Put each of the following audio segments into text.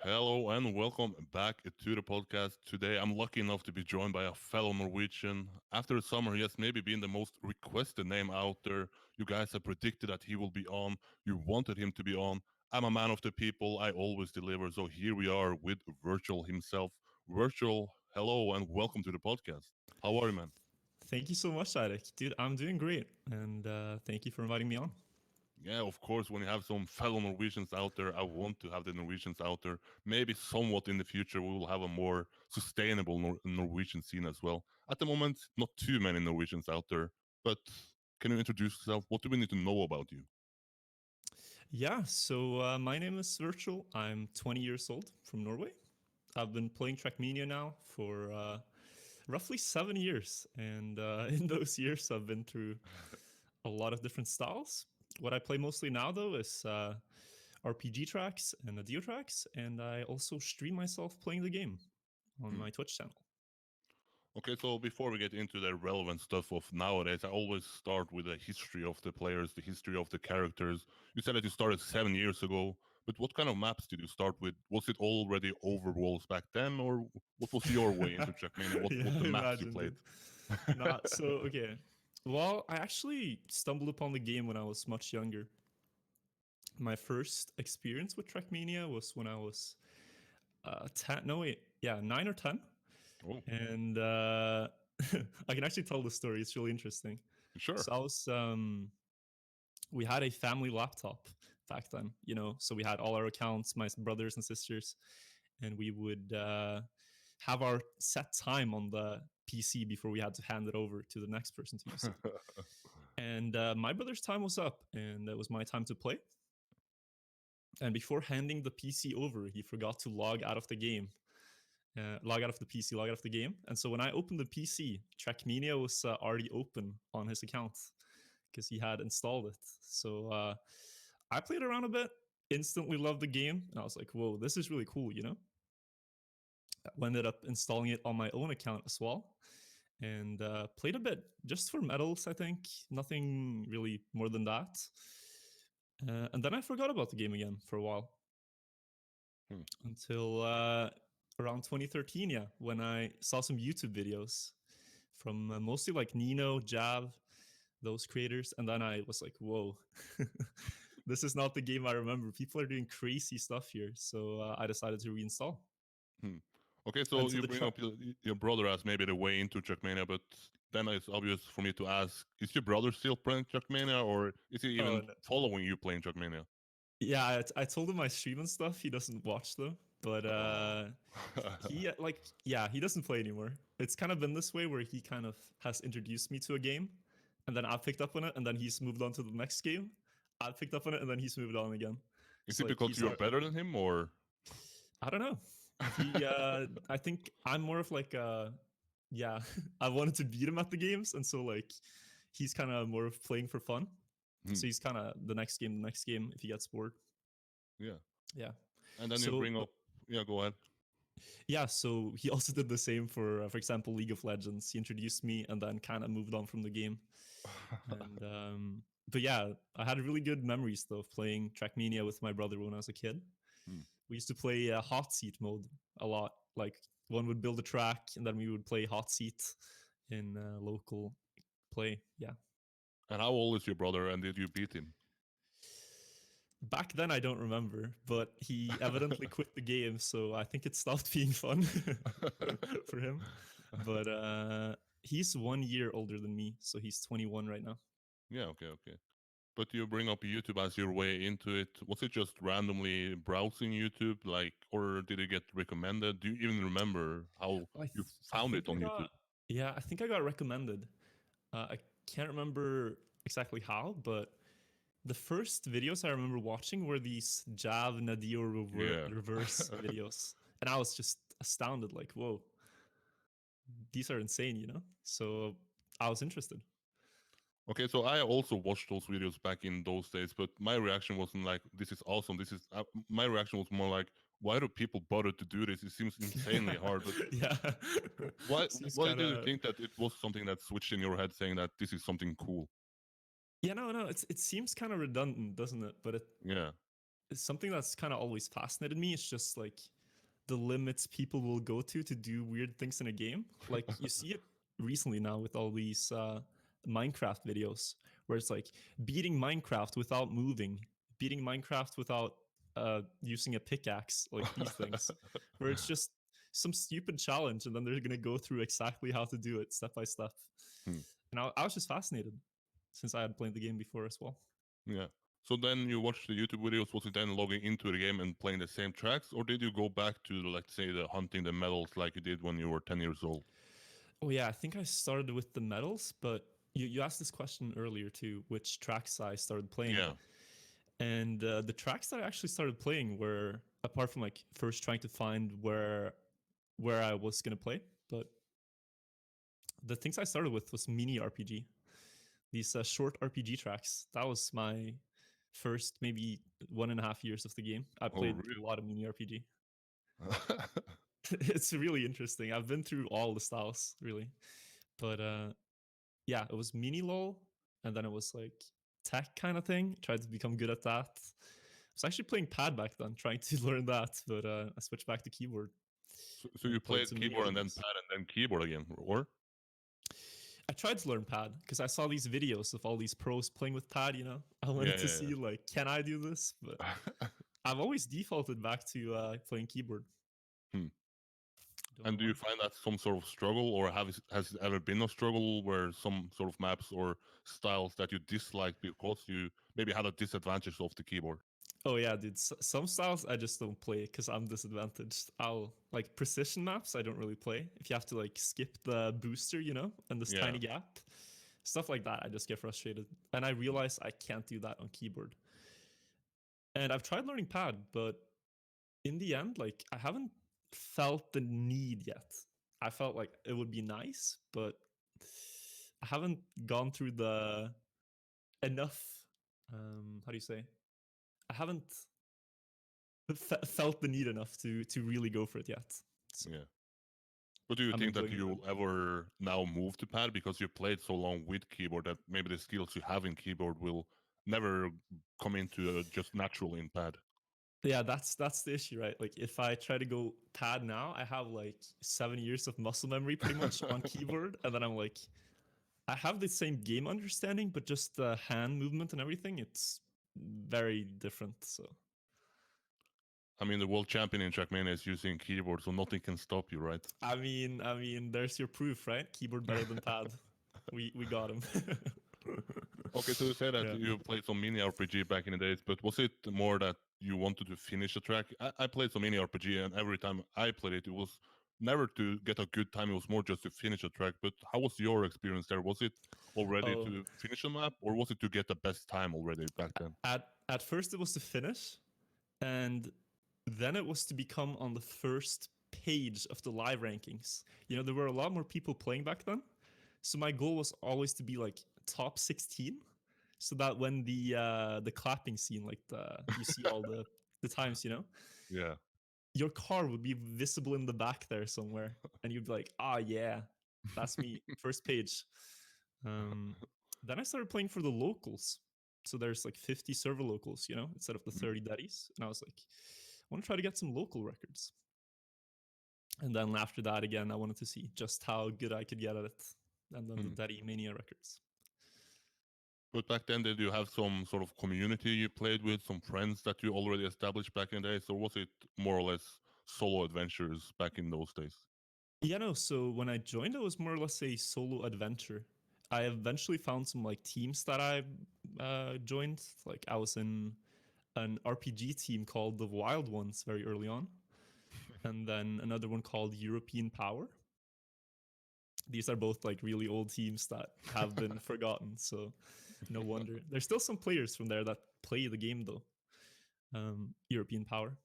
Hello and welcome back to the podcast. Today I'm lucky enough to be joined by a fellow Norwegian. After the summer, he has maybe been the most requested name out there. You guys have predicted that he will be on. You wanted him to be on. I'm a man of the people. I always deliver. So here we are with Virtual himself. Virtual, hello and welcome to the podcast. How are you, man? Thank you so much, Eirik. Dude, I'm doing great. And thank you for inviting me on. Yeah, of course, when you have some fellow Norwegians out there, I want to have the Norwegians out there. Maybe somewhat in the future, we will have a more sustainable Norwegian scene as well. At the moment, not too many Norwegians out there, but can you introduce yourself? What do we need to know about you? Yeah, so my name is Virtual. I'm 20 years old from Norway. I've been playing Trackmania now for roughly 7 years. And in those years, I've been through a lot of different styles. What I play mostly now, though, is RPG tracks and Nadeoest tracks. And I also stream myself playing the game on Hmm. my Twitch channel. Okay, so before we get into the relevant stuff of nowadays, I always start with the history of the players, the history of the characters. You said that you started 7 years ago, but what kind of maps did you start with? Was it already overworlds back then, or what was your way into Trackmania? What Yeah, the maps you imagine, played? dude. Not so okay. Well, I actually stumbled upon the game when I was much younger. My first experience with Trackmania was when I was 10. No, wait, yeah, 9 or 10. Oh, And I can actually tell the story. It's really interesting. sure. So I was, we had a family laptop back then, so we had all our accounts, my brothers and sisters, and we would have our set time on the PC before we had to hand it over to the next person to use it. And my brother's time was up, and it was my time to play. And before handing the PC over, he forgot to log out of the game, log out of the PC, log out of the game. And so when I opened the PC, Trackmania was already open on his account because he had installed it. So I played around a bit, instantly loved the game, and I was like, "Whoa, this is really cool." I ended up installing it on my own account as well, and played a bit just for medals. I think nothing really more than that. And then I forgot about the game again for a while Hmm. until around 2013. Yeah, when I saw some YouTube videos from mostly like Nino, Jav, those creators, and then I was like, "Whoa, this is not the game I remember. People are doing crazy stuff here." So I decided to reinstall. Hmm. Okay, And so to you the bring track. up your brother as maybe the way into Trackmania, but then it's obvious for me to ask: is your brother still playing Trackmania, or is he Oh even no. following you playing Trackmania? Yeah, I told him I stream and stuff. He doesn't watch though, but Oh. he like yeah, he doesn't play anymore. It's kind of been this way where he kind of has introduced me to a game, and then I picked up on it, and then he's moved on to the next game. I picked up on it, and then he's moved on again. Is So it like because he's you're our, better than him, or? I don't know. I think I'm more of like yeah, I wanted to beat him at the games, and so like he's kind of more of playing for fun. Hmm. So he's kind of the next game if he gets bored. Yeah, Yeah. and then you So bring up. Yeah, go ahead. yeah, so he also did the same for example, League of Legends. He introduced me and then kind of moved on from the game. And but yeah, I had really good memories though of playing Trackmania with my brother when I was a kid. Hmm. We used to play hot seat mode a lot. Like one would build a track and then we would play hot seat in local play. Yeah. And how old is your brother, and did you beat him? Back then, I don't remember, but he evidently quit the game, so I think it stopped being fun for him. But he's 1 year older than me, so he's 21 right now. Yeah, okay, okay. But you bring up YouTube as your way into it. Was it just randomly browsing YouTube, like, or did it get recommended? Do you even remember how you I found think it I on YouTube? got yeah, I think I got recommended. I can't remember exactly how, but the first videos I remember watching were these Jav Nadeo Yeah. reverse videos, and I was just astounded, like, "Whoa, these are insane." So I was interested. Okay, so I also watched those videos back in those days, but my reaction wasn't like, "This is awesome." This is my reaction was more like, "Why do people bother to do this? It seems insanely hard." But Yeah. why? Seems Why kind do you of think that it was something that switched in your head, saying that this is something cool? yeah, no, it seems kind of redundant, doesn't it? But Yeah. something that's kind of always fascinated me is just like the limits people will go to do weird things in a game. Like you see it recently now with all these Minecraft videos where it's like beating Minecraft without moving, beating Minecraft without using a pickaxe, like these things, where it's just some stupid challenge and then they're going to go through exactly how to do it step by step. Hmm. And I was just fascinated since I had played the game before as well. Yeah. So then you watched the YouTube videos. Was it then logging into the game and playing the same tracks, or did you go back to, let's say, the hunting the medals like you did when you were 10 years old? Oh yeah, I think I started with the medals, but you asked this question earlier too, which tracks I started playing. Yeah. And the tracks that I actually started playing were, apart from like first trying to find where I was gonna play, but the things I started with was mini RPG, these short RPG tracks. That was my first maybe 1.5 years of the game. I Oh, played really? a lot of mini RPG. It's really interesting. I've been through all the styles really, but yeah, it was mini lol, and then it was like tech kind of thing. Tried to become good at that. I was actually playing pad back then, trying to learn that, but I switched back to keyboard So you and played played some mini keyboard and then RPGs. pad and then keyboard again, or? I tried to learn pad because I saw these videos of all these pros playing with pad. I Yeah, wanted to yeah, see like, can I do this? But yeah. I've always defaulted back to playing keyboard. Hmm. Don't know And do why. you find that some sort of struggle, or has it ever been a struggle where some sort of maps or styles that you dislike because you maybe had a disadvantage of the keyboard? Oh yeah, dude. Some styles I just don't play because I'm disadvantaged. I'll like precision maps. I don't really play. If you have to like skip the booster, and this Yeah. tiny gap, stuff like that, I just get frustrated. And I realize I can't do that on keyboard. And I've tried learning pad, but in the end, like I haven't felt the need yet. I felt like it would be nice, but I haven't gone through the enough. How do you say? I haven't felt the need enough to really go for it yet. So Yeah. But do you I'm think that enjoying it. you'll ever now move to pad because you played so long with keyboard that maybe the skills you have in keyboard will never come into just natural in pad? Yeah, that's the issue, right? Like if I try to go pad now, I have like 7 years of muscle memory pretty much on keyboard, and then I'm like, I have the same game understanding, but just the hand movement and everything, it's very different. So I mean, the world champion in Trackmania is using keyboard, so nothing can stop you, right? I mean, there's your proof, right? Keyboard better than pad. We got him. Okay, so you say that Yeah. you played some mini RPG back in the days, but was it more that you wanted to finish a track? I played some mini RPG, and every time I played it, it was never to get a good time. It was more just to finish a track. But how was your experience there? Was it already Oh, to finish a map, or was it to get the best time already back then? at first it was to finish, and then it was to become on the first page of the live rankings. There were a lot more people playing back then, so my goal was always to be like top 16, so that when the clapping scene, like you see all the times, Yeah. your car would be visible in the back there somewhere, and you'd be like, ah, yeah, that's me, first page. Um, then I started playing for the locals. So there's like 50 server locals, instead of the 30 daddies. And I was like, I want to try to get some local records. And then after that, again, I wanted to see just how good I could get at it. And then the Mm. Daddy Mania records. But back then, did you have some sort of community you played with, some friends that you already established back in the days, or was it more or less solo adventures back in those days? Yeah, no. So when I joined, it was more or less a solo adventure. I eventually found some like teams that I joined. Like I was in an RPG team called the Wild Ones very early on, and then another one called European Power. These are both like really old teams that have been forgotten. So no wonder. There's still some players from there that play the game though. European Power.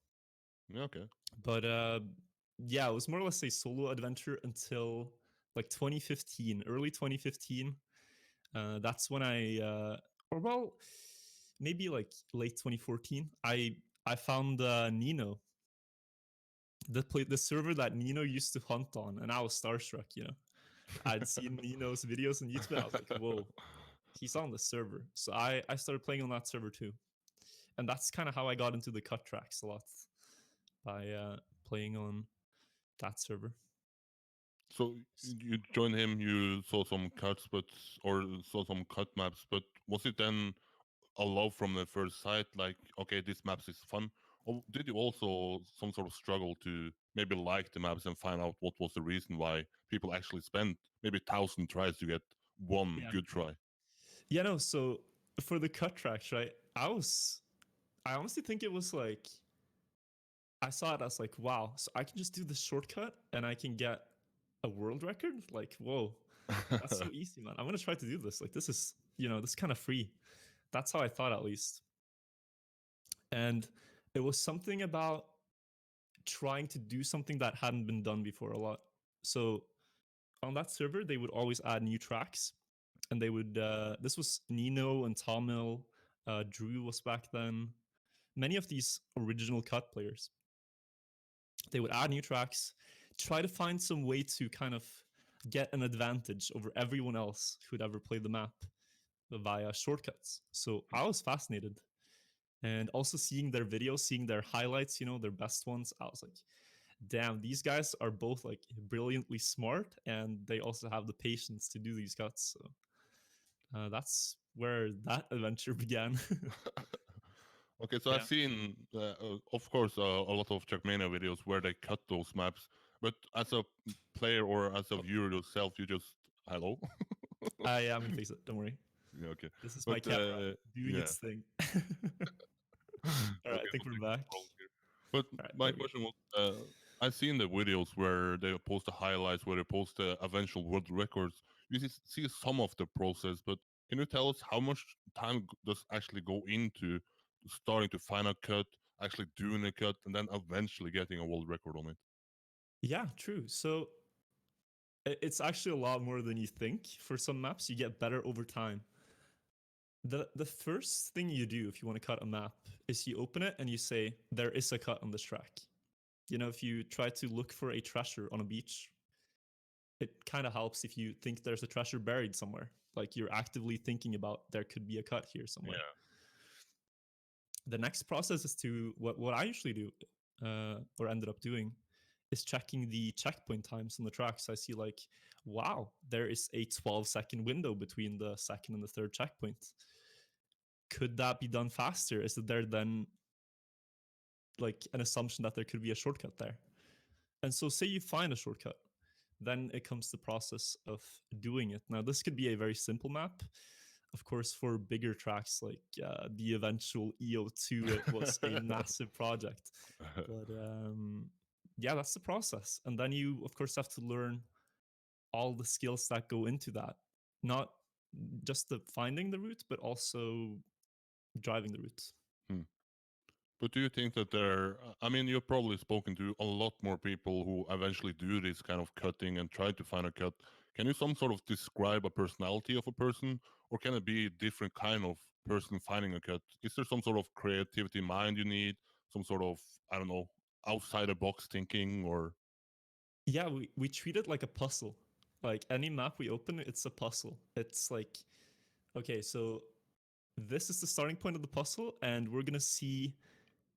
Yeah, okay. But yeah, it was more or less a solo adventure until like 2015, early 2015. That's when or well, maybe like late 2014. I found Nino, the server that Nino used to hunt on, and I was starstruck. I'd seen Nino's videos on YouTube. And I was like, whoa, he's on the server. So I started playing on that server too. And that's kind of how I got into the cut tracks a lot, by playing on that server. So you joined him, you saw some cuts, but or saw some cut maps, but was it then a love from the first sight? Like, okay, this maps is fun, or did you also some sort of struggle to maybe like the maps and find out what was the reason why people actually spent maybe 1,000 tries to get one Yeah. good try? Yeah, no, so for the cut tracks, right? I honestly think it was like, I saw it as like, wow, so I can just do the shortcut and I can get a world record? Like, whoa, that's so easy, man. I'm gonna try to do this. Like, this is, this is kind of free. That's how I thought, at least. And it was something about trying to do something that hadn't been done before a lot. So on that server, they would always add new tracks, and they would. This was Nino and Tomil. Drew was back then. Many of these original cut players. They would add new tracks, try to find some way to kind of get an advantage over everyone else who'd ever played the map via shortcuts. So I was fascinated. And also seeing their videos, seeing their highlights, their best ones, I was like, damn, these guys are both like brilliantly smart, and they also have the patience to do these cuts. So that's where that adventure began. Okay, so I've Yeah. seen, of course, a lot of Trackmania videos where they cut those maps. But as a player or as a viewer yourself, you just hello. I'm gonna fix it. Don't worry. Yeah, okay, This is my but camera doing yeah, its thing. All right, I okay, think some we're technical back. problems here. But All right, my there we go. question was, I've seen the videos where they post the highlights, where they post the eventual world records. You see some of the process, but can you tell us how much time does actually go into starting to find a cut, actually doing a cut, and then eventually getting a world record on it? Yeah, true. So it's actually a lot more than you think. For some maps, you get better over time. The first thing you do if you want to cut a map is you open it and you say, there is a cut on this track. If you try to look for a treasure on a beach, it kind of helps if you think there's a treasure buried somewhere. Like, you're actively thinking about, there could be a cut here somewhere. Yeah. The next process is to, what I usually do, or ended up doing, is checking the checkpoint times on the tracks. I see, like, wow, there is a 12-second window between the second and the third checkpoint. Could that be done faster? Is there then like an assumption that there could be a shortcut there? And so say you find a shortcut, then it comes the process of doing it. Now, this could be a very simple map. Of course, for bigger tracks like the eventual EO2, it was a massive project. But yeah, that's the process. And then you, of course, have to learn all the skills that go into that. Not just the finding the route, but also driving the route. Hmm. But do you think that I mean, you've probably spoken to a lot more people who eventually do this kind of cutting and try to find a cut. Can you some sort of describe a personality of a person, or can it be a different kind of person finding a cut? Is there some sort of creativity mind you need, some sort of, I don't know, outside the box thinking, or? Yeah, we treat it like a puzzle. Like, any map we open, it's a puzzle. It's like, okay, so this is the starting point of the puzzle, and we're gonna see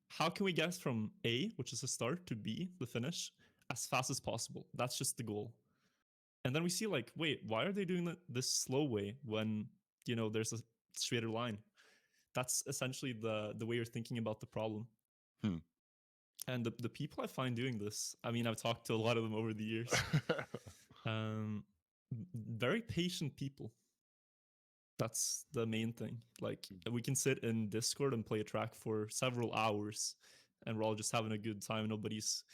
how can we get from A, which is the start, to B, the finish, as fast as possible. That's just the goal. And then we see, like, wait, why are they doing it this slow way when there's a straighter line? That's essentially the way you're thinking about the problem. Hmm. And the people I find doing this, I mean, I've talked to a lot of them over the years. um, Very patient people. That's the main thing. Like, we can sit in Discord and play a track for several hours, and we're all just having a good time. Nobody's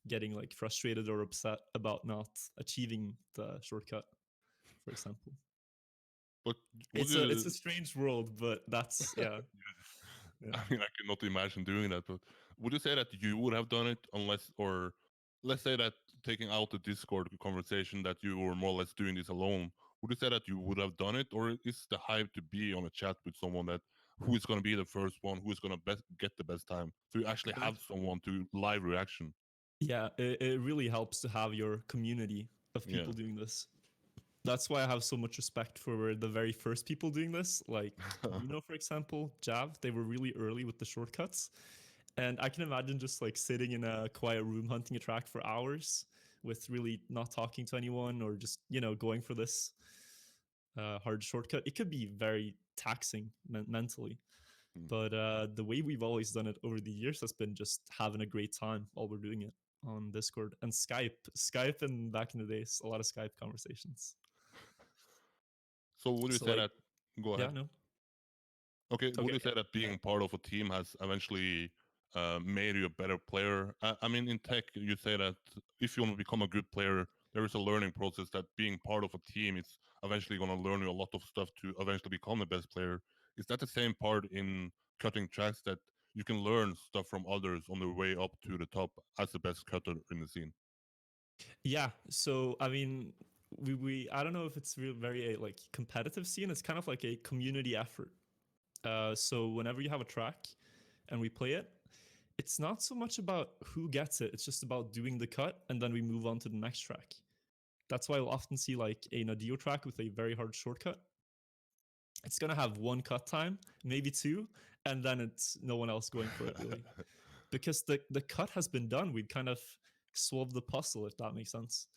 getting like frustrated or upset about not achieving the shortcut, for example. But would It's a you? strange world, but that's, yeah. Yeah. I mean, I cannot imagine doing that. But would you say that you would have done it unless, or let's say that taking out the Discord conversation, that you were more or less doing this alone? Would you say that you would have done it, or is the hype to be on a chat with someone that who is going to be the first one, who is going to get the best time? So you actually But have someone to live reaction. yeah, it really helps to have your community of Yeah. people doing this. That's why I have so much respect for the very first people doing this. Like, for example, Jav, they were really early with the shortcuts. And I can imagine just like sitting in a quiet room hunting a track for hours with really not talking to anyone or just, going for this hard shortcut. It could be very taxing mentally. Mm. But the way we've always done it over the years has been just having a great time while we're doing it on Discord and Skype, and back in the days, a lot of Skype conversations. So would you So say like, that? Go yeah, ahead. no, Okay, would okay, you say that being part of a team has eventually made you a better player? I mean, in tech, you say that if you want to become a good player, there is a learning process that being part of a team is eventually going to learn you a lot of stuff to eventually become the best player. Is that the same part in cutting tracks that you can learn stuff from others on their way up to the top as the best cutter in the scene? yeah. So I mean, we I don't know if it's real very a like competitive scene. It's kind of like a community effort. So whenever you have a track and we play it, it's not so much about who gets it. It's just about doing the cut and then we move on to the next track. That's why I'll often see like a Nadeo track with a very hard shortcut. It's gonna have one cut time, maybe two, and then it's no one else going for it really. Because the cut has been done. We've kind of solved the puzzle, if that makes sense.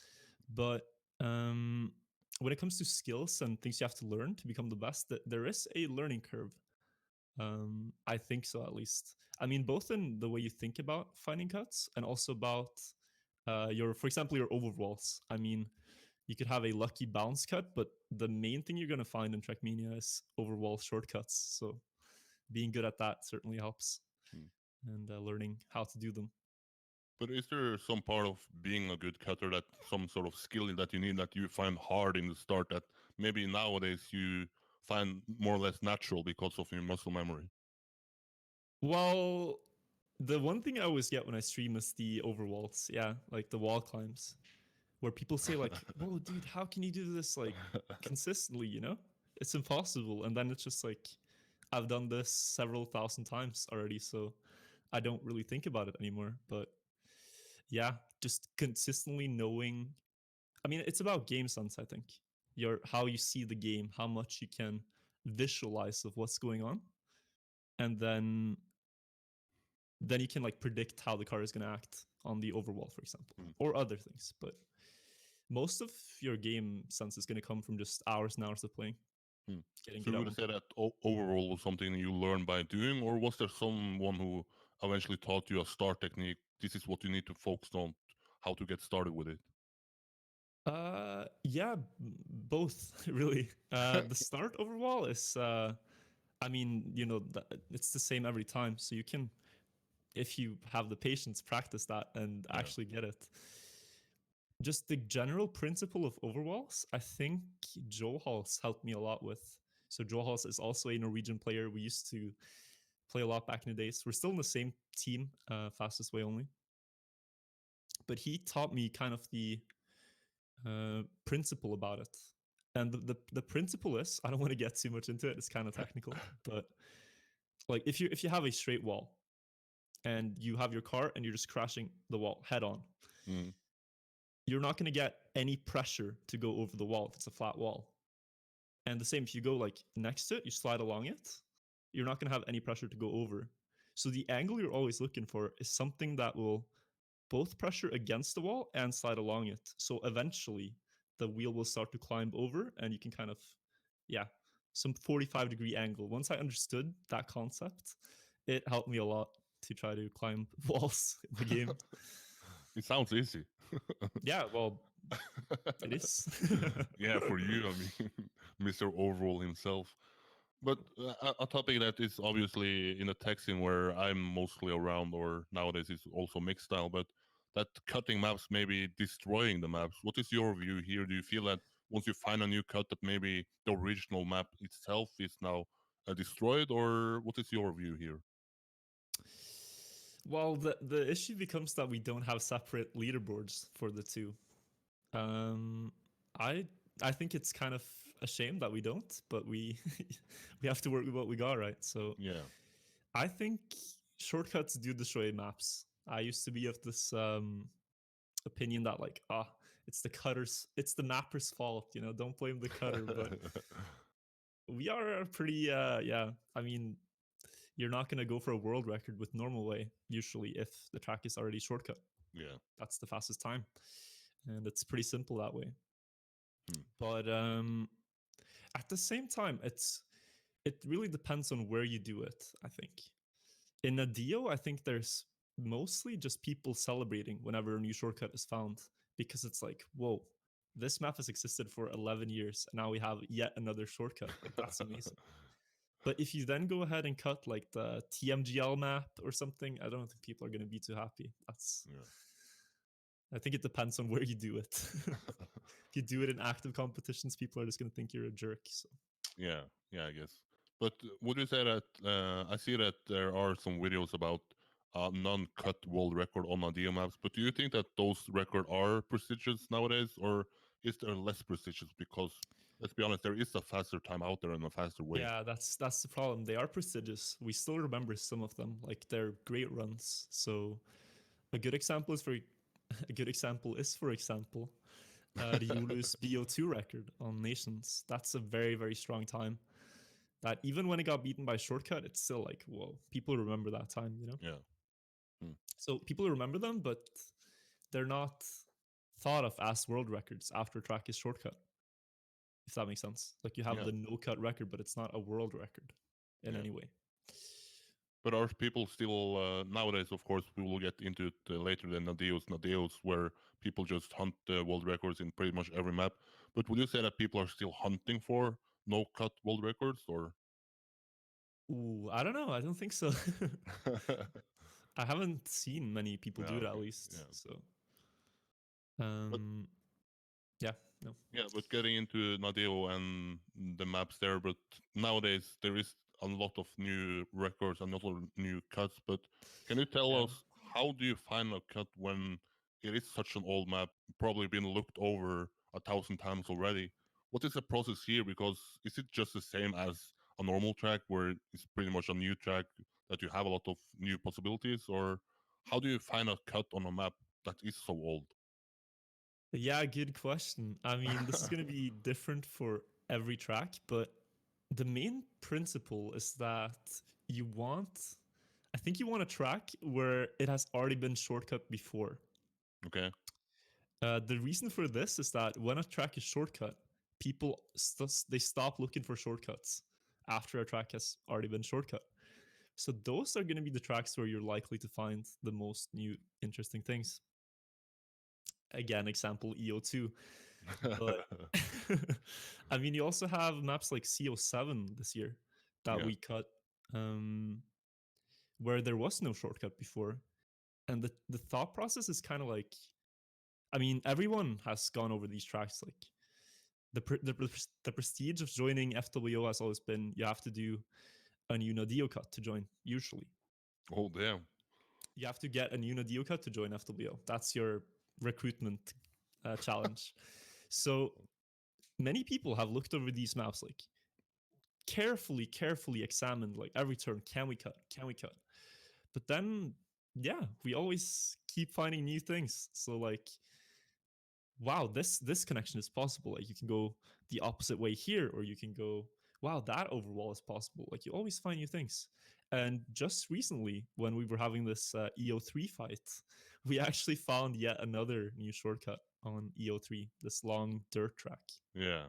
But when it comes to skills and things you have to learn to become the best, there is a learning curve. I think so, at least. I mean, both in the way you think about finding cuts and also about for example, your overwalls. I mean, you could have a lucky bounce cut, but the main thing you're going to find in Trackmania is overwall shortcuts. So being good at that certainly helps, Hmm. and learning how to do them. But is there some part of being a good cutter, that some sort of skill that you need that you find hard in the start that maybe nowadays you find more or less natural because of your muscle memory? Well, the one thing I always get when I stream is the overwalls. Yeah, like the wall climbs, where people say like, "Whoa, dude, how can you do this like consistently?" It's impossible. And then it's just like, I've done this several thousand times already, so I don't really think about it anymore. But yeah, just consistently knowing. I mean, it's about game sense. I think how you see the game, how much you can visualize of what's going on, and then you can like predict how the car is going to act on the overwall, for example, Hmm. or other things. But most of your game sense is going to come from just hours and hours of playing, Hmm. getting So good you at would one say thing. that overall was something you learned by doing, or was there someone who eventually taught you a start technique? This is what you need to focus on, how to get started with it. Yeah, both really. The start overwall is, I mean, it's the same every time, so you can, if you have the patience, practice that and Yeah. actually get it. Just the general principle of overwalls, I think Joe Halls helped me a lot with. So Joe Halls is also a Norwegian player. We used to play a lot back in the days. We're still in the same team, fastest way only. But he taught me kind of the principle about it. And the principle is, I don't want to get too much into it. It's kind of technical, but like if you have a straight wall and you have your car and you're just crashing the wall head on, Mm. you're not going to get any pressure to go over the wall if it's a flat wall. And the same if you go like next to it, you slide along it, you're not going to have any pressure to go over. So the angle you're always looking for is something that will both pressure against the wall and slide along it. So eventually the wheel will start to climb over and you can kind of, yeah, some 45-degree angle. Once I understood that concept, it helped me a lot to try to climb walls in the game. It sounds easy. Yeah, well, it is. Yeah, for you, I mean, Mr. Overall himself. But a topic that is obviously in a tech scene where I'm mostly around, or nowadays is also mixed style, but that cutting maps, maybe destroying the maps. What is your view here? Do you feel that once you find a new cut, that maybe the original map itself is now destroyed, or what is your view here? Well, the issue becomes that we don't have separate leaderboards for the two. Um, I I think it's kind of a shame that we don't, but we we have to work with what we got, right? So Yeah. I think shortcuts do destroy maps. I used to be of this opinion that like it's the cutter's, it's the mapper's fault. You know, don't blame the cutter. But we are pretty, yeah. I mean, you're not gonna go for a world record with normal way usually if the track is already shortcut. Yeah. That's the fastest time, and it's pretty simple that way. Hmm. But at the same time, it really depends on where you do it. I think in Nadeo, I think there's mostly just people celebrating whenever a new shortcut is found, because it's like, whoa, this map has existed for 11 years and now we have yet another shortcut. Like, that's amazing. But if you then go ahead and cut like the TMGL map or something, I don't think people are going to be too happy. That's, Yeah. I think it depends on where you do it. If you do it in active competitions, people are just going to think you're a jerk. So Yeah, yeah, I guess. But would you say that I see that there are some videos about non-cut world record on Nadeo maps, but do you think that those records are prestigious nowadays, or is there less prestigious? Because let's be honest, there is a faster time out there and a faster way. yeah, that's the problem. They are prestigious. We still remember some of them, like they're great runs. So a good example is for example the Yulu's BO2 record on Nations. That's a very, very strong time. That even when it got beaten by shortcut, it's still like, whoa, people remember that time, you know? Yeah. Hmm. So people remember them, but they're not thought of as world records after track is shortcut, if that makes sense. Like you have Yeah. the no cut record, but it's not a world record in Yeah. any way. But are people still nowadays? Of course, we will get into it later. Than Nadeoest, where people just hunt world records in pretty much every map. But would you say that people are still hunting for no-cut world records, or? Ooh, I don't know. I don't think so. I haven't seen many people Yeah, do it at okay, least. yeah. So, But yeah, no. yeah, but getting into Nadeo and the maps there, but nowadays there is a lot of new records and a lot of new cuts. But can you tell Yeah. us how do you find a cut when it is such an old map, probably been looked over 1,000 times already? What is the process here? Because is it just the same as a normal track where it's pretty much a new track that you have a lot of new possibilities, or how do you find a cut on a map that is so old? Yeah, good question. I mean, this is going to be different for every track, but the main principle is that you want, I think you want a track where it has already been shortcut before. Okay. The reason for this is that when a track is shortcut, people they stop looking for shortcuts after a track has already been shortcut. So those are going to be the tracks where you're likely to find the most new interesting things. Again, example EO2. But I mean, you also have maps like CO7 this year that Yeah. we cut, where there was no shortcut before. And the thought process is kind of like, I mean, everyone has gone over these tracks. Like the prestige of joining FWO has always been you have to do a new Nadeo cut to join. Usually, Oh damn. you have to get a new Nadeo cut to join FWO. That's your recruitment challenge. So many people have looked over these maps, like carefully examined, like every turn, can we cut? Can we cut? But then, yeah, we always keep finding new things. So like, wow, this connection is possible. Like you can go the opposite way here, or you can go, wow, that overwall is possible. Like you always find new things. And just recently, when we were having this EO3 fight, we actually found yet another new shortcut on EO3, this long dirt track. Yeah.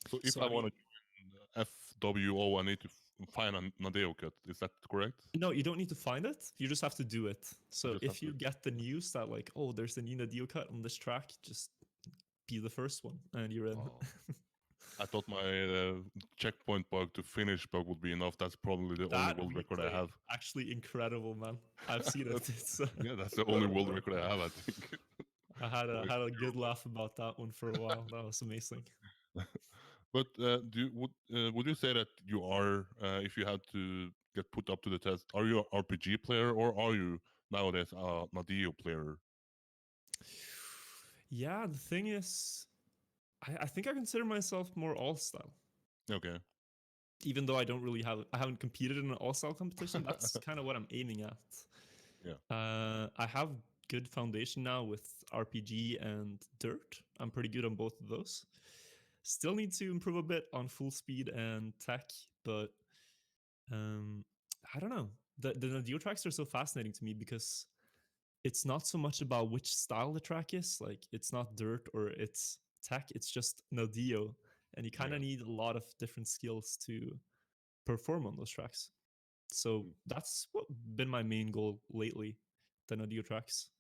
So if So I I want mean, to join FWO, I need to find a Nadeo cut. Is that correct? no, you don't need to find it. You just have to do it. I So just have if to. you get the news that like, oh, there's a new Nadeo cut on this track, just be the first one, and you're in. Oh. I thought my checkpoint bug to finish bug would be enough. That's probably the only That world record I replay, have. actually incredible, man. I've seen it. It's, Yeah, that's the only world record I have, I think. I had So a it's had a good laugh about that one for a while. That was amazing. but would you say that you are, if you had to get put up to the test, are you an RPG player or are you nowadays a Nadeo player? Yeah, the thing is, I think I consider myself more all style. Okay. Even though I haven't competed in an all style competition. That's kind of what I'm aiming at. Yeah. I have good foundation now with RPG and dirt. I'm pretty good on both of those. Still need to improve a bit on full speed and tech, but um, I don't know. The Nadeo tracks are so fascinating to me because it's not so much about which style the track is. Like it's not dirt or it's tech. It's just Nadeo, and you kind of Yeah. need a lot of different skills to perform on those tracks. So Mm. that's what been my main goal lately, the Nadeo tracks,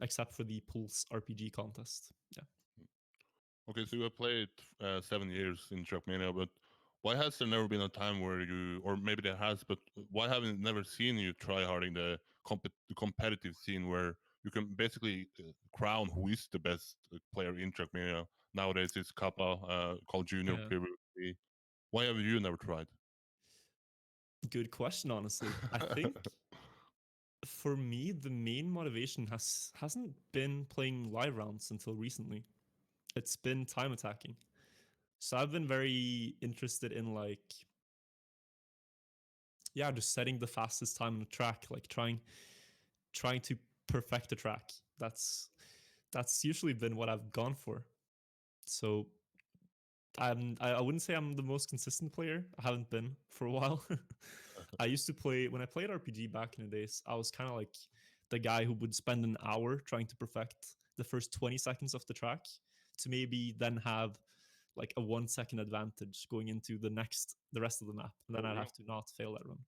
except for the Pulse RPG contest. Yeah. Okay, so you have played 7 years in Trackmania, but why has there never been a time where you, or maybe there has, but why haven't never seen you try harding the competitive scene where you can basically crown who is the best player in Trackmania? Nowadays it's Kappa, called Junior Yeah. previously. Why have you never tried? Good question, honestly. I think for me, the main motivation hasn't been playing live rounds until recently. It's been time attacking. So I've been very interested in like, yeah, just setting the fastest time on the track, like trying to perfect the track. That's usually been what I've gone for. So I wouldn't say I'm the most consistent player. I haven't been for a while. I used to play when I played RPG back in the days. I was kind of like the guy who would spend an hour trying to perfect the first 20 seconds of the track to maybe then have like a 1 second advantage going into the rest of the map, and then Oh, I'd really? have to not fail that run.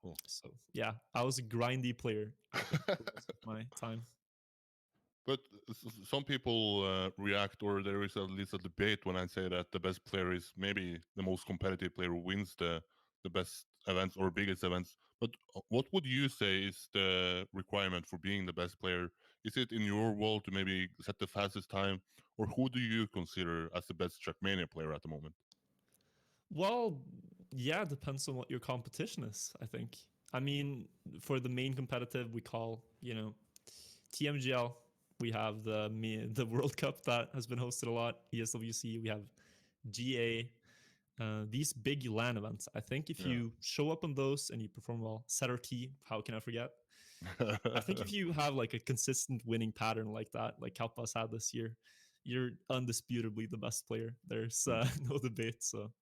Cool. So yeah, I was a grindy player, I think, for most of my time. But some people react, or there is at least a debate when I say that the best player is maybe the most competitive player who wins the best events or biggest events. But what would you say is the requirement for being the best player? Is it in your world to maybe set the fastest time, or who do you consider as the best Trackmania player at the moment? Well, yeah, it depends on what your competition is, I think. I mean, for the main competitive, we call, TMGL. We have the World Cup that has been hosted a lot, ESWC. We have GA, these big LAN events. I think if Yeah. you show up on those and you perform well, SETRT, how can I forget? I think if you have like a consistent winning pattern like that, like Kalpas had this year, you're undisputably the best player. There's Mm, no debate. So,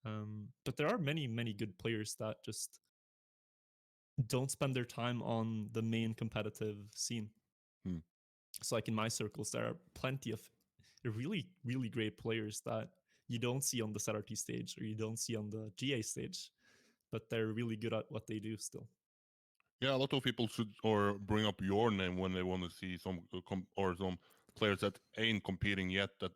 but there are many, many good players that just don't spend their time on the main competitive scene. mm. So, like in my circles, there are plenty of really, really great players that you don't see on the SRT stage or you don't see on the GA stage, but they're really good at what they do still. Yeah, a lot of people should or bring up your name when they want to see some or some players that ain't competing yet that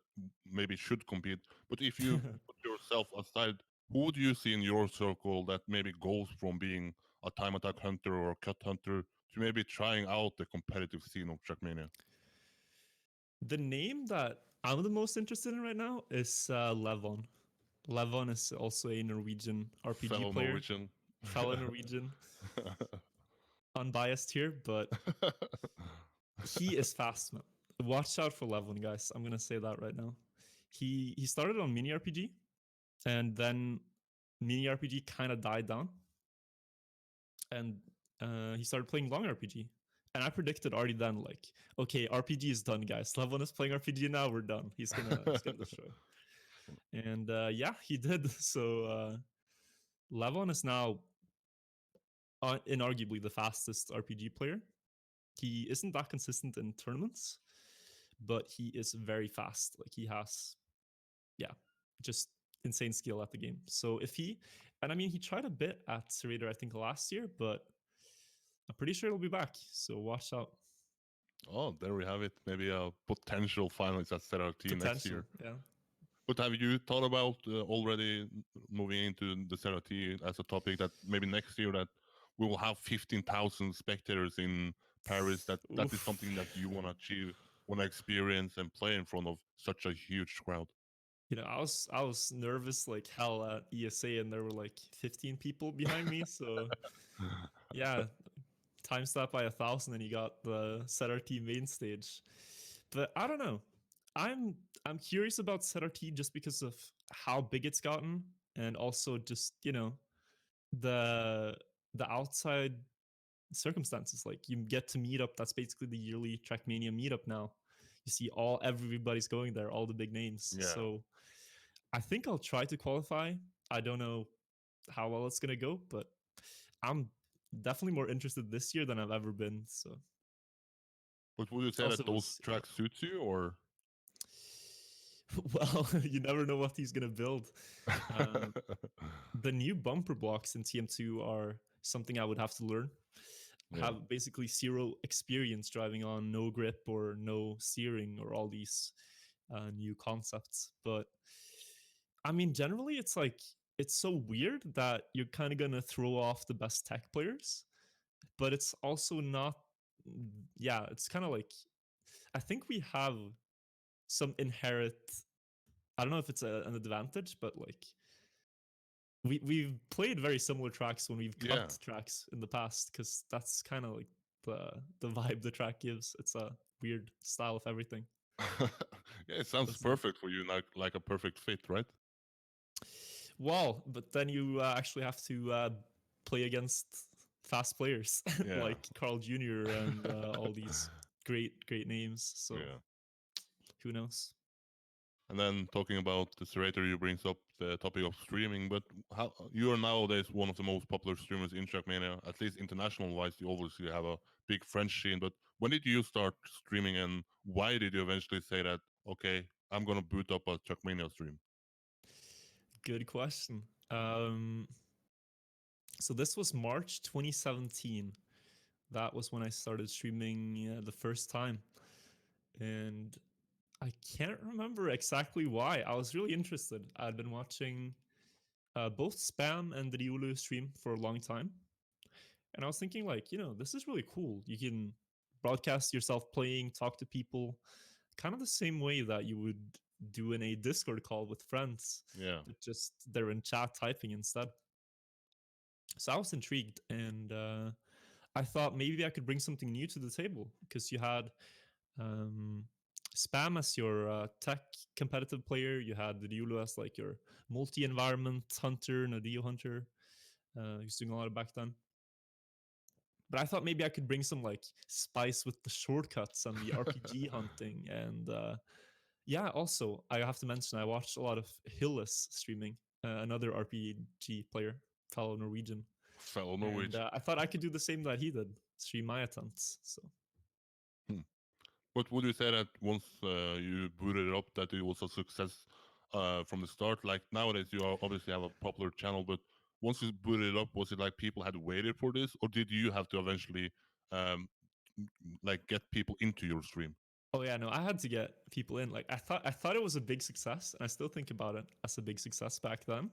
maybe should compete. But if you put yourself aside, who do you see in your circle that maybe goes from being a time attack hunter or a cut hunter to maybe trying out the competitive scene of Trackmania? The name that I'm the most interested in right now is Levon. Levon is also a Norwegian RPG Fellow player, Norwegian. fellow Norwegian, unbiased here, but he is fast, man. Watch out for Levon, guys. I'm gonna say that right now. He started on mini RPG, and then mini RPG kind of died down, and he started playing long RPG. And I predicted already then, like, okay, RPG is done, guys. Levon is playing RPG now. We're done. He's gonna destroy. And yeah, he did. So Levon is now inarguably the fastest RPG player. He isn't that consistent in tournaments, but he is very fast. Like he has, yeah, just insane skill at the game. So if he, and I mean, he tried a bit at Serrator, I think last year, but I'm pretty sure he'll be back. So watch out. Oh, there we have it. Maybe a potential finalist at CRT next Potential, year. yeah. But have you thought about already moving into the CRT as a topic that maybe next year that we will have 15,000 spectators in Paris? That is Oof. something that you want to achieve, want to experience and play in front of such a huge crowd. I was nervous like hell at ESA, and there were like 15 people behind me. So yeah, times that by 1,000, and you got the ZRT main stage. But I don't know. I'm I'm curious about ZRT just because of how big it's gotten, and also just the the outside circumstances. Like you get to meet up. That's basically the yearly Trackmania meetup now. You see everybody's going there, all the big names. Yeah. So I think I'll try to qualify. I don't know how well it's gonna go, but I'm definitely more interested this year than I've ever been. So But would you it's say that also those was tracks suits you, or? well, you never know what he's gonna build. Um, the new bumper blocks in TM2 are something I would have to learn. I Yeah. have basically zero experience driving on no grip or no steering or all these new concepts. But I mean, generally, it's like it's so weird that you're kind of gonna throw off the best tech players, but it's also not. Yeah, it's kind of like I think we have some inherent. I don't know if it's an advantage, but like we've played very similar tracks when we've Yeah. cut tracks in the past because that's kind of like the vibe the track gives. It's a weird style of everything, Yeah, it sounds doesn't it? perfect for you, like a perfect fit, right? Well, but then you actually have to play against fast players Yeah. like Carl Jr. and all these great names. So Yeah. who knows? And then talking about the Serrator, you brings up the topic of streaming, but how you are nowadays one of the most popular streamers in Trackmania, at least international wise. You obviously have a big French scene, but when did you start streaming, and why did you eventually say that, okay, I'm gonna boot up a Trackmania stream? Good question. So this was March 2017. That was when I started streaming the first time. And I can't remember exactly why. I was really interested. I'd been watching both Spam and the Riolu stream for a long time. And I was thinking, like, this is really cool. You can broadcast yourself playing, talk to people, kind of the same way that you would do in a Discord call with friends, Yeah. but just they're in chat typing instead. So I was intrigued, and I thought maybe I could bring something new to the table because you had um, Spam as your tech competitive player. You had the Riolu as like your multi-environment hunter, Nadeo hunter. He was doing a lot of back then. But I thought maybe I could bring some like spice with the shortcuts and the RPG hunting. And yeah, also I have to mention I watched a lot of Hillis streaming, another RPG player, fellow Norwegian, Fellow and Norwegian. I thought I could do the same that he did, stream my attempts. So Hmm. But would you say that once you booted it up, that it was a success from the start? Like nowadays, you obviously have a popular channel, but once you booted it up, was it like people had waited for this, or did you have to eventually um, like get people into your stream? oh yeah, no, I had to get people in. Like I thought it was a big success, and I still think about it as a big success back then.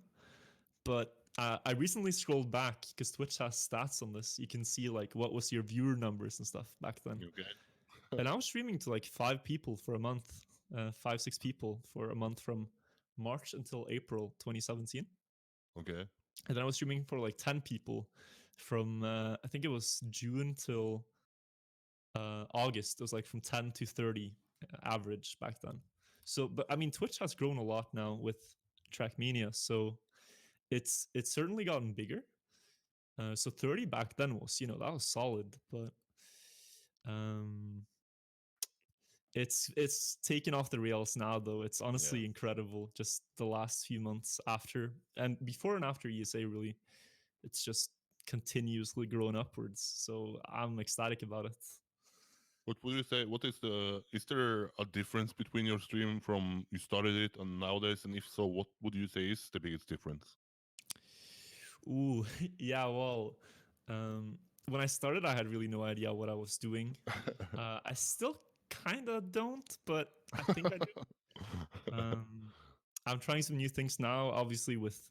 But I recently scrolled back because Twitch has stats on this. You can see like what was your viewer numbers and stuff back then. Okay. And I was streaming to like 5 people for a month, 5 6 people for a month from March until April 2017. Okay. And then I was streaming for like 10 people from I think it was June till August. It was like from 10 to 30 average back then. So, but I mean, Twitch has grown a lot now with Trackmania, so it's certainly gotten bigger. So 30 back then was, that was solid, but um, it's taken off the rails now though. It's Yeah. honestly incredible. Just the last few months after and before and after ESA, really, it's just continuously growing upwards. So I'm ecstatic about it. What would you say? What is is there a difference between your stream from you started it and nowadays? And if so, what would you say is the biggest difference? Ooh, yeah. Well, when I started, I had really no idea what I was doing. I still kind of don't, but I think I do. I'm trying some new things now, obviously, with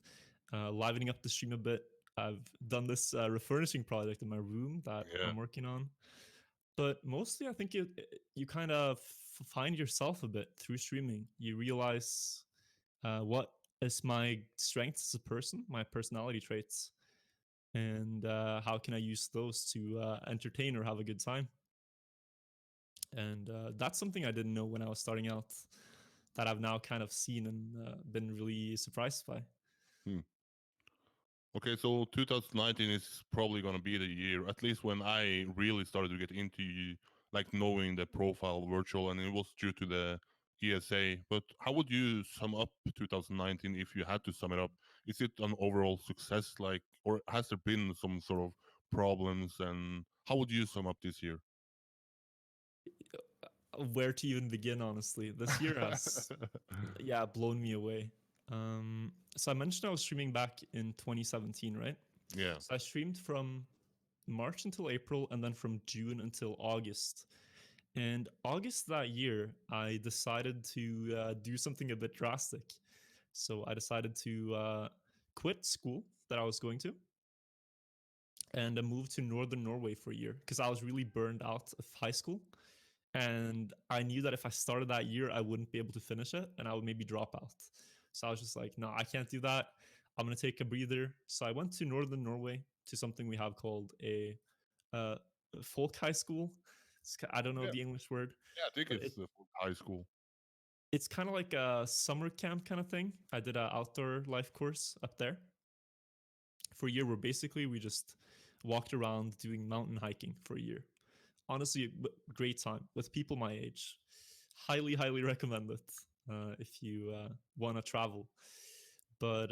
livening up the stream a bit. I've done this refurnishing project in my room that Yeah. I'm working on. But mostly, I think you kind of find yourself a bit through streaming. You realize what is my strengths as a person, my personality traits, and how can I use those to entertain or have a good time. And that's something I didn't know when I was starting out that I've now kind of seen and been really surprised by. Hmm. Okay, so 2019 is probably gonna be the year, at least when I really started to get into like knowing the profile virtual, and it was due to the ESA. But how would you sum up 2019 if you had to sum it up? Is it an overall success, like, or has there been some sort of problems? And how would you sum up this year? Where to even begin, honestly. This year has, yeah, blown me away. So I mentioned I was streaming back in 2017, right? Yeah. So I streamed from March until April, and then from June until August. And August that year, I decided to do something a bit drastic. So I decided to quit school that I was going to and move to northern Norway for a year because I was really burned out of high school. And I knew that if I started that year, I wouldn't be able to finish it and I would maybe drop out. So I was just like, no, I can't do that. I'm going to take a breather. So I went to northern Norway to something we have called a uh, folk high school. I don't know Yeah, the English word, yeah, I think but it's high school. it's kind of like a summer camp kind of thing. I did an outdoor life course up there for a year where basically we just walked around doing mountain hiking for a year. Honestly, a great time with people my age. Highly, highly recommend it if you want to travel. But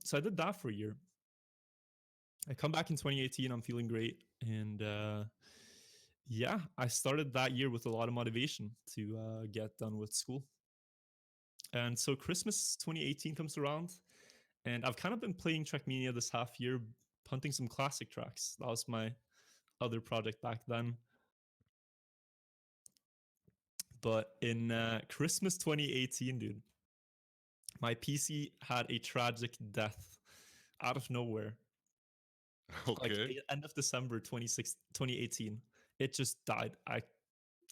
so I did that for a year. I come back in 2018. I'm feeling great, and yeah, I started that year with a lot of motivation to get done with school. And so Christmas 2018 comes around, and I've kind of been playing Trackmania this half year, punting some classic tracks. That was my other project back then. But in Christmas 2018, dude, my PC had a tragic death out of nowhere. Like Okay. end of December 2018, it just died. I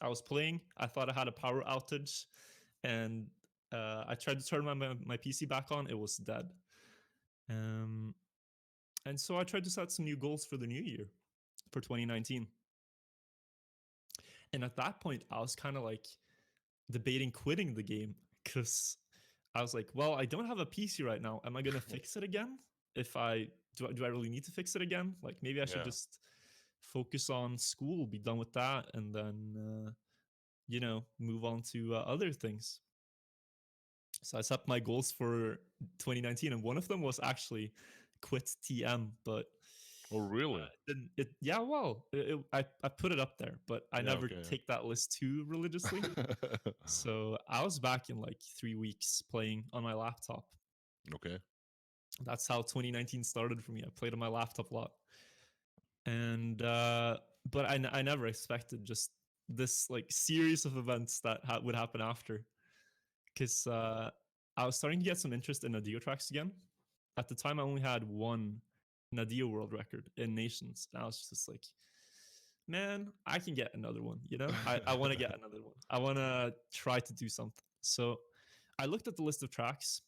was playing. I thought I had a power outage, and I tried to turn my PC back on. It was dead. Um, and so I tried to set some new goals for the new year, for 2019. And at that point, I was kind of like debating quitting the game because I was like, well, I don't have a PC right now. Am I gonna fix it again? If I do, I really need to fix it again? Like maybe I should Yeah. just focus on school, be done with that, and then move on to other things. So I set my goals for 2019, and one of them was actually quit TM, but Oh, really? yeah, well, I put it up there, but I Yeah. never Okay. take that list too religiously. So I was back in like 3 weeks playing on my laptop. Okay. That's how 2019 started for me. I played on my laptop a lot, and but I never expected just this like series of events that would happen after, because I was starting to get some interest in Nadeo tracks again. At the time, I only had one Nadeo world record in nations, and I was just like, man, I can get another one. I want to get another one. I want to try to do something. So I looked at the list of tracks.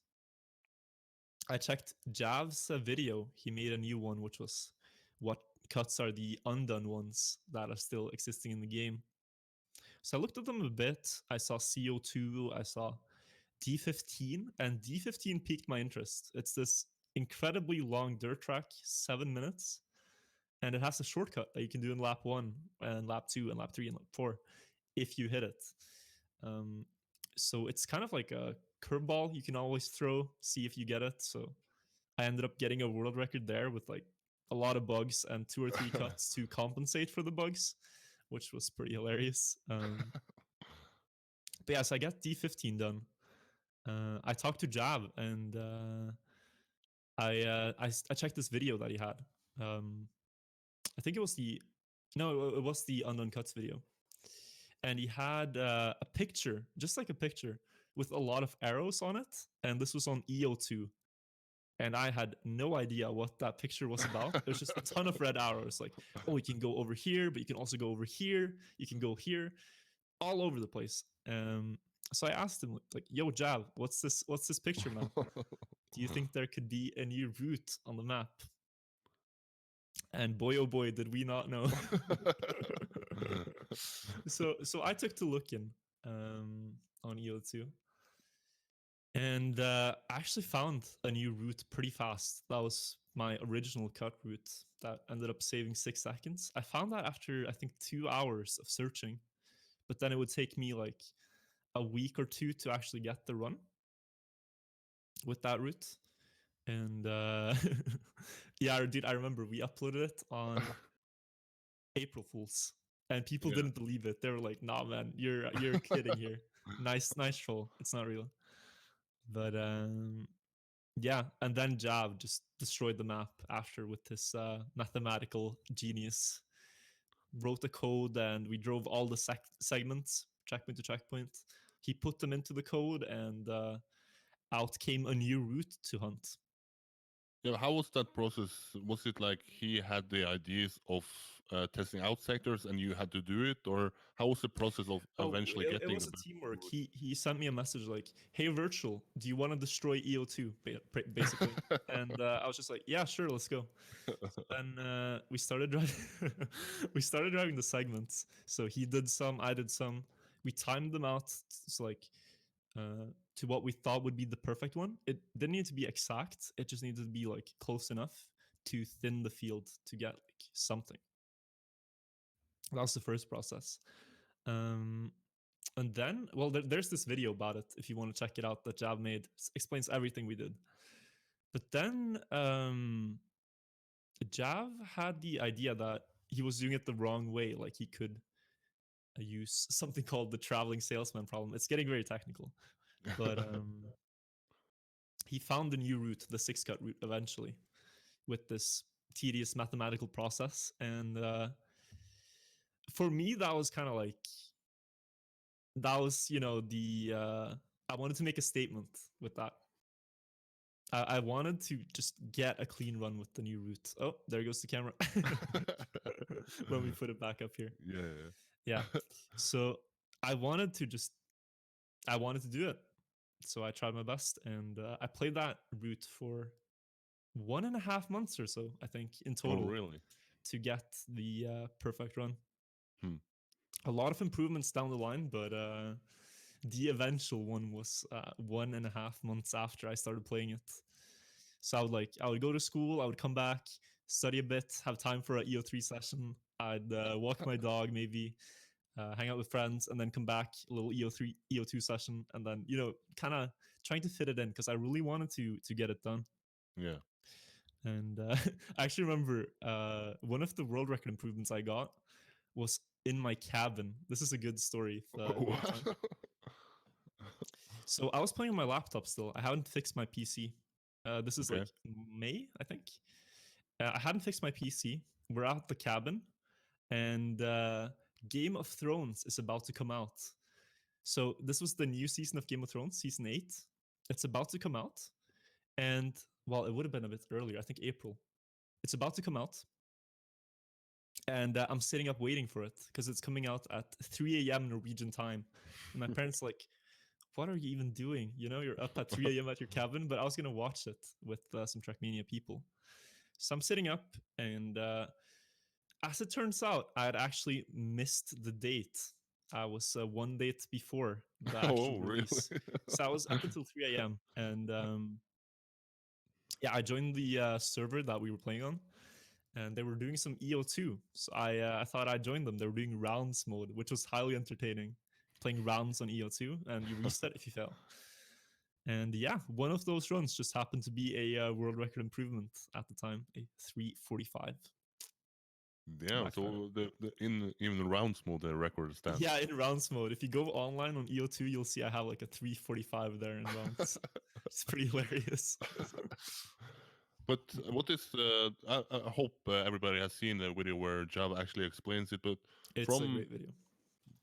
I checked Jav's video. He made a new one, which was what cuts are the undone ones that are still existing in the game. So I looked at them a bit. I saw CO2, I saw D15, and D15 piqued my interest. It's this incredibly long dirt track, 7 minutes, and it has a shortcut that you can do in lap 1 and lap 2 and lap 3 and lap 4 if you hit it. Um, so it's kind of like a curveball you can always throw, see if you get it. So I ended up getting a world record there with like a lot of bugs and 2 or 3 cuts to compensate for the bugs, which was pretty hilarious. But yeah, so I got D15 done. I talked to Jav, and I checked this video that he had. I think it was it was the Undone Cuts video, and he had a picture, just like a picture, with a lot of arrows on it, and this was on EO2. And I had no idea what that picture was about. There's just a ton of red arrows, like, oh, you can go over here, but you can also go over here. You can go here, all over the place. So I asked him, like, yo, Jav, what's this? What's this picture, man? Do you think there could be a new route on the map? And boy, oh boy, did we not know. So I took to looking on EO2, And I actually found a new route pretty fast. That was my original cut route that ended up saving 6 seconds. I found that after I think 2 hours of searching, but then it would take me like a week or two to actually get the run with that route. And yeah, dude, I remember we uploaded it on April Fools, and people Yeah. didn't believe it. They were like, "Nah, man, you're kidding here. Nice troll. It's not real." But yeah, and then Jav just destroyed the map after with his mathematical genius. Wrote the code, and we drove all the segments checkpoint to checkpoint. He put them into the code, and out came a new route to hunt. Yeah, how was that process? Was it like he had the ideas of testing out sectors and you had to do it, or how was the process of Oh, eventually it getting was the a best teamwork. route? He sent me a message like, "Hey, Virtual, do you want to destroy EO2?" Basically, and I was just like, "Yeah, sure, let's go." So then we started driving. We started driving the segments. So he did some, I did some. We timed them out. So like to what we thought would be the perfect one. It didn't need to be exact. It just needed to be like close enough to thin the field to get like something. That was the first process. Um, and then, well, there's this video about it if you want to check it out that Jav made. Explains everything we did. But then Jav had the idea that he was doing it the wrong way. Like he could use something called the traveling salesman problem. It's getting very technical, but he found the new route, the six cut route, eventually with this tedious mathematical process. And for me, that was kind of like that was the I wanted to make a statement with that. I wanted to just get a clean run with the new route. Oh, there goes the camera. When we put it back up here. Yeah. Yeah. So I wanted to just, I wanted to do it. So I tried my best, and I played that route for 1.5 months or so, I think, in Oh, total really? to get the perfect run. Hmm. A lot of improvements down the line, but the eventual one was 1.5 months after I started playing it. So I would go to school, I would come back, study a bit, have time for a EO3 session. I'd walk my dog, maybe hang out with friends, and then come back, a little EO3, EO2 session, and then kind of trying to fit it in because I really wanted to get it done. Yeah. And I actually remember one of the world record improvements I got was in my cabin. This is a good story if you have time. What? So I was playing on my laptop still. I haven't fixed my PC. This is Okay. like May, I think. I hadn't fixed my PC. We're at the cabin, and Game of Thrones is about to come out. So this was the new season of Game of Thrones, season 8. It's about to come out, and well, it would have been a bit earlier. I think April. It's about to come out, and I'm sitting up waiting for it because it's coming out at 3 a.m. Norwegian time. And my parents like, "What are you even doing? You're up at 3 a.m. at your cabin." But I was gonna watch it with some Trackmania people. So I'm sitting up, and as it turns out, I had actually missed the date. I was one date before the actual Oh, really? release, so I was up until 3 a.m. And yeah, I joined the server that we were playing on, and they were doing some EO2. So I thought I'd join them. They were doing rounds mode, which was highly entertaining. Playing rounds on EO2, and you reset if you fail. And yeah, one of those runs just happened to be a world record improvement at the time, a 3:45. Damn. Backfired. So the in even the rounds mode, the record stands. Yeah, in rounds mode. If you go online on EO2, you'll see I have like a 3:45 there in rounds. It's pretty hilarious. But what is I hope everybody has seen the video where Java actually explains it. But It's a from great video.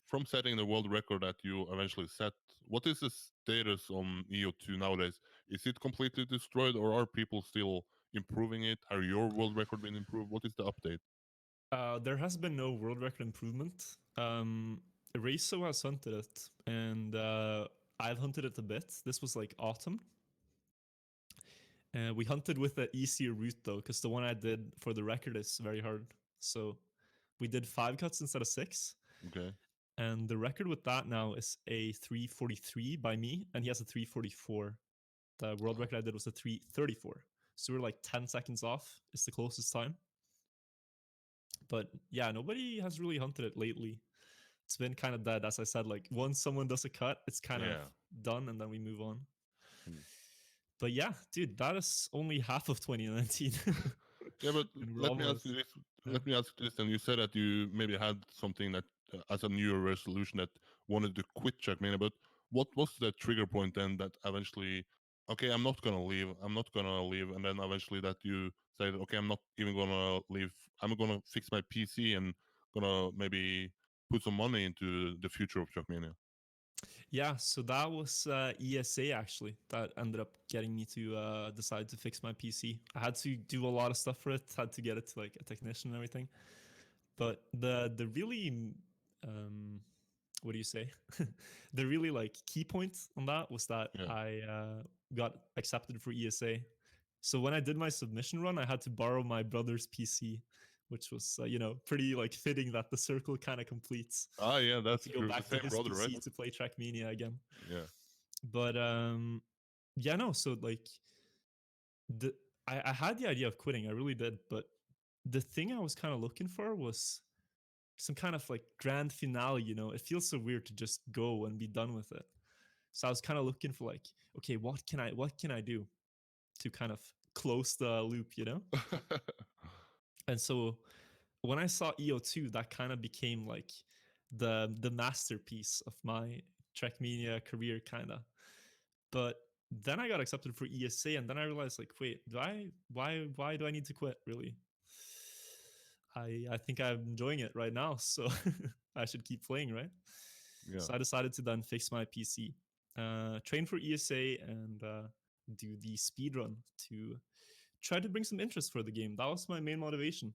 from setting the world record that you eventually set, what is the status on EO2 nowadays? Is it completely destroyed, or are people still improving it? Have your world record been improved? What is the update? There has been no world record improvement. Reiso has hunted it, and I've hunted it a bit. This was like autumn. We hunted with an easier route though, because the one I did for the record is very hard. So we did 5 cuts instead of 6. Okay. And the record with that now is a 3:43 by me, and he has a 3:44. The world record I did was a 3:34. So we're like 10 seconds off. It's the closest time. But yeah, nobody has really hunted it lately. It's been kind of dead, as I said. Like once someone does a cut, it's kind of Yeah. done, and then we move on. Hmm. But yeah, dude, that is only half of 2019, Yeah, but and we're let me ask you almost. this. Yeah. Let me ask you this. And you said that you maybe had something that, as a New Year resolution, that wanted to quit Trackmania. But what was the trigger point then that eventually, okay, I'm not gonna leave. I'm not gonna leave, and then eventually that you said, okay, I'm not even gonna leave. I'm gonna fix my PC and gonna maybe put some money into the future of Trackmania. Yeah, so that was ESA actually that ended up getting me to decide to fix my PC. I had to do a lot of stuff for it, had to get it to like a technician and everything. But the really what do you say? The really like key point on that was that Yeah. I got accepted for ESA. So when I did my submission run, I had to borrow my brother's PC, which was pretty like fitting that the circle kind of completes. Ah, yeah, I had that's to go true. The back to same his brother, right? PC to play Trackmania again. Yeah. But yeah, no. So like the I had the idea of quitting. I really did. But the thing I was kind of looking for was some kind of like grand finale. It feels so weird to just go and be done with it. So I was kind of looking for like, okay, what can I do to kind of close the loop. And so when I saw EO2, that kind of became like the masterpiece of my Trackmania career, kind of. But then I got accepted for ESA, and then I realized, like, wait, why do I need to quit? Really, I think I'm enjoying it right now, so I should keep playing, right? Yeah. So I decided to then fix my PC, train for ESA, and do the speed run to try to bring some interest for the game. That was my main motivation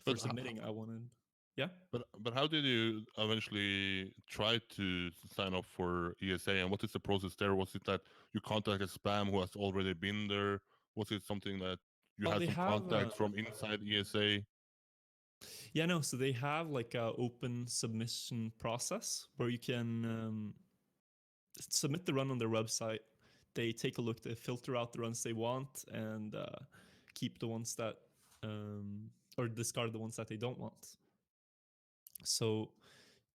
for But submitting. I wanted, yeah. but how did you eventually try to sign up for ESA, and what is the process there? Was it that you contacted spam who has already been there? Was it something that you Oh, had they some have contacts from inside ESA? yeah, no, so they have like a open submission process where you can submit the run on their website. They take a look, they filter out the runs they want, and keep the ones that or discard the ones that they don't want. So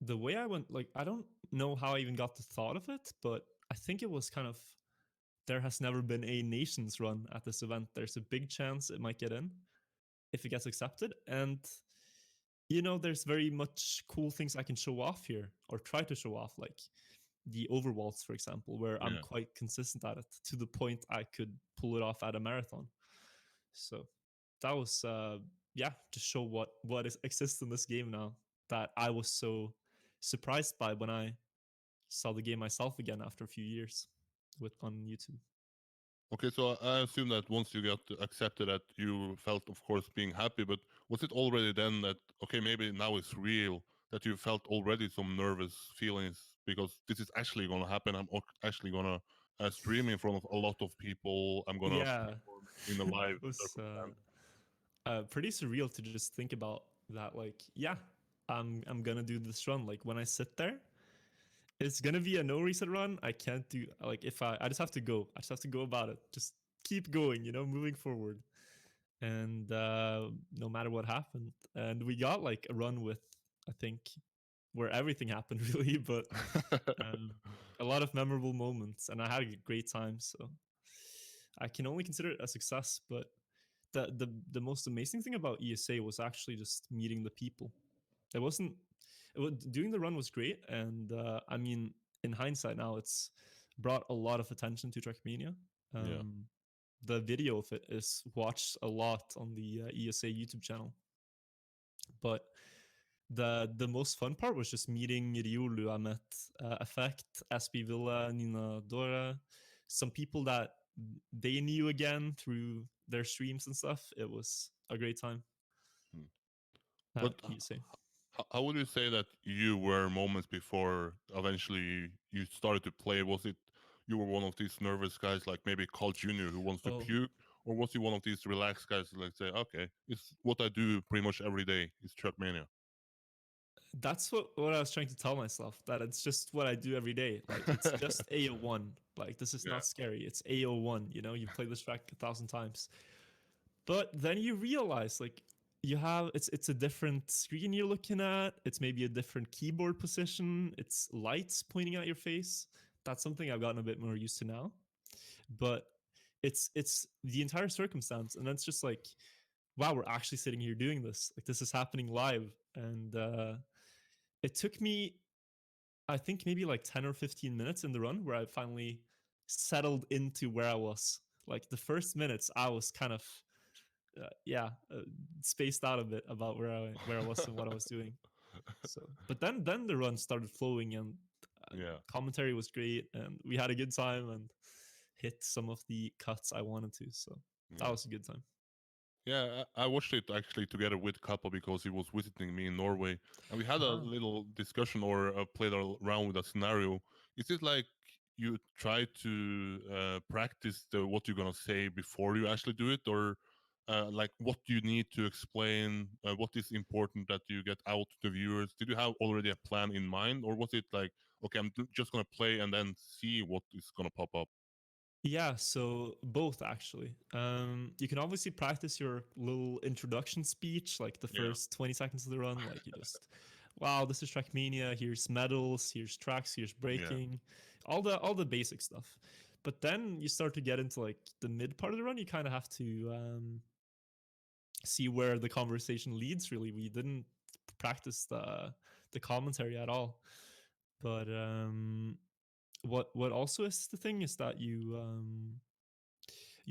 the way I went, like, I don't know how I even got the thought of it, but I think it was kind of, there has never been a nations run at this event. There's a big chance it might get in if it gets accepted. And there's very much cool things I can show off here, or try to show off, like the overwalls, for example, where I'm Yeah. quite consistent at it to the point I could pull it off at a marathon. So that was yeah, to show exists in this game now, that I was so surprised by when I saw the game myself again after a few years with on YouTube. Okay, so I assume that once you got accepted, that you felt, of course, being happy. But was it already then that, okay, maybe now it's real, that you felt already some nervous feelings because this is actually gonna happen? I'm actually gonna stream in front of a lot of people. I'm gonna Yeah, perform in a live it was circumstance. pretty surreal to just think about that. Like, yeah, I'm gonna do this run. Like when I sit there, it's gonna be a no reset run. I can't do, like, if I just have to go. I just have to go about it. Just keep going, moving forward. And no matter what happened, and we got like a run with, I think, where everything happened really, but um, a lot of memorable moments, and I had a great time. So I can only consider it a success. But the most amazing thing about ESA was actually just meeting the people. It wasn't doing the run was great, and I mean, in hindsight now, it's brought a lot of attention to Trackmania. Yeah. The video of it is watched a lot on the ESA YouTube channel. But the most fun part was just meeting Riolu. I met Effect, SB Villa, Nina Dora, some people that they knew again through their streams and stuff. It was a great time Hmm. at But ESA. how would you say that you were moments before eventually you started to play? Was it you were one of these nervous guys like maybe Carl Jr. who wants to Oh, puke? Or was he one of these relaxed guys who like say, okay, it's what I do pretty much every day. It's Trackmania. That's what I was trying to tell myself, that it's just what I do every day. Like it's just AO1. Like this is Yeah. not scary. It's AO1. You know, you've played this track 1,000 times. But then you realize like you have it's a different screen you're looking at. It's maybe a different keyboard position. It's lights pointing at your face. That's something I've gotten a bit more used to now. But it's the entire circumstance, and that's just like, wow, we're actually sitting here doing this. Like this is happening live, and it took me, I think, maybe like 10 or 15 minutes in the run where I finally settled into where I was. Like the first minutes, I was kind of, yeah, spaced out a bit about where I was and what I was doing. So, but then the run started flowing, and Yeah. commentary was great, and we had a good time and hit some of the cuts I wanted to. So that Yeah. was a good time. Yeah, I watched it actually together with Kappa because he was visiting me in Norway, and we had a Ah. little discussion or played around with a scenario. Is it like you try to practice what you're gonna say before you actually do it, or like what do you need to explain? What is important that you get out to the viewers? Did you have already a plan in mind, or was it like, okay, just gonna play and then see what is gonna pop up? Yeah, so both actually. You can obviously practice your little introduction speech, like the Yeah, first 20 seconds of the run. Like you just, wow, this is Trackmania. Here's medals. Here's tracks. Here's yeah, braking, all the basic stuff. But then you start to get into like the mid part of the run. You kind of have to see where the conversation leads. Really, we didn't practice the commentary at all. But what also is the thing is that you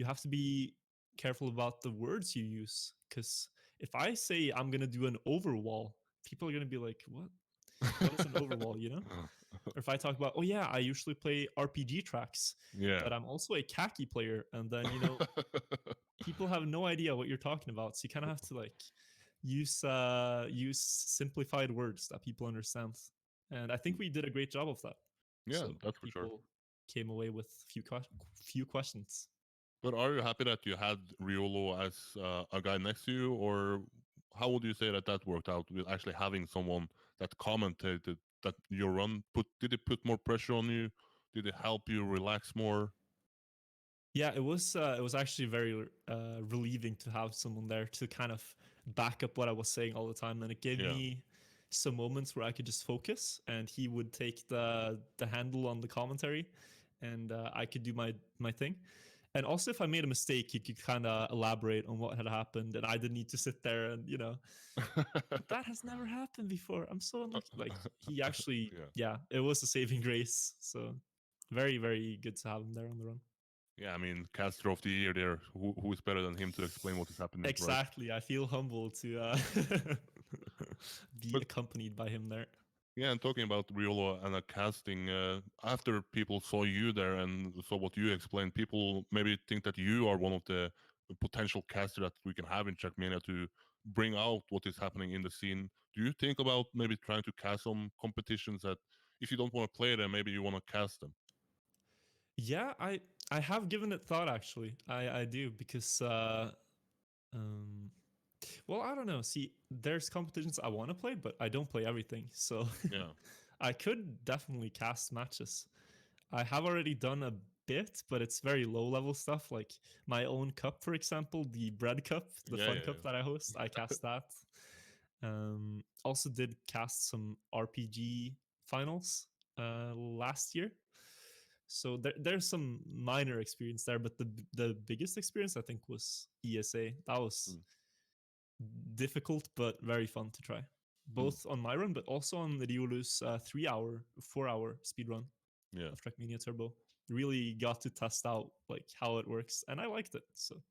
have to be careful about the words you use, because if I say I'm gonna do an overwall, people are gonna be like, what is an overwall, you know? Or if I talk about, oh yeah, I usually play RPG tracks, yeah. but I'm also a Kacky player, and then people have no idea what you're talking about, so you kind of have to like use simplified words that people understand, and I think we did a great job of that. Yeah, So that's for sure. people came away with few questions. But are you happy that you had Riolo as a guy next to you, or how would you say that that worked out with actually having someone that commentated that your run? Did it put more pressure on you? Did it help you relax more? Yeah, it was actually very relieving to have someone there to kind of back up what I was saying all the time, and it gave Yeah, me some moments where I could just focus, and he would take the handle on the commentary, and I could do my thing. And also, if I made a mistake, he could kind of elaborate on what had happened, and I didn't need to sit there and But that has never happened before. I'm so unlucky. Like he actually, yeah, yeah, it was a saving grace. So very, very good to have him there on the run. yeah. I mean, caster of the year there. Who is better than him to explain what is happening, right? Exactly. I feel humbled to be But accompanied by him there. yeah, and talking about Riolo and a casting, after people saw you there and saw what you explained, people maybe think that you are one of the potential caster that we can have in Trackmania to bring out what is happening in the scene. Do you think about maybe trying to cast some competitions that if you don't want to play them, maybe you want to cast them? Yeah, I have given it thought actually. I do because um well, I don't know. See, there's competitions I want to play, but I don't play everything. So Yeah, I could definitely cast matches. I have already done a bit, but it's very low level stuff. Like my own cup, for example, the bread cup, the yeah, fun yeah, cup that I host, I cast that. Also did cast some RPG finals last year. So there's some minor experience there, but the biggest experience I think was ESA. That was mm, difficult but very fun to try, mm, both on my run but also on the Riolu's 3 hour, 4 hour speed run yeah. of Trackmania Turbo. Really got to test out like how it works, and I liked it. So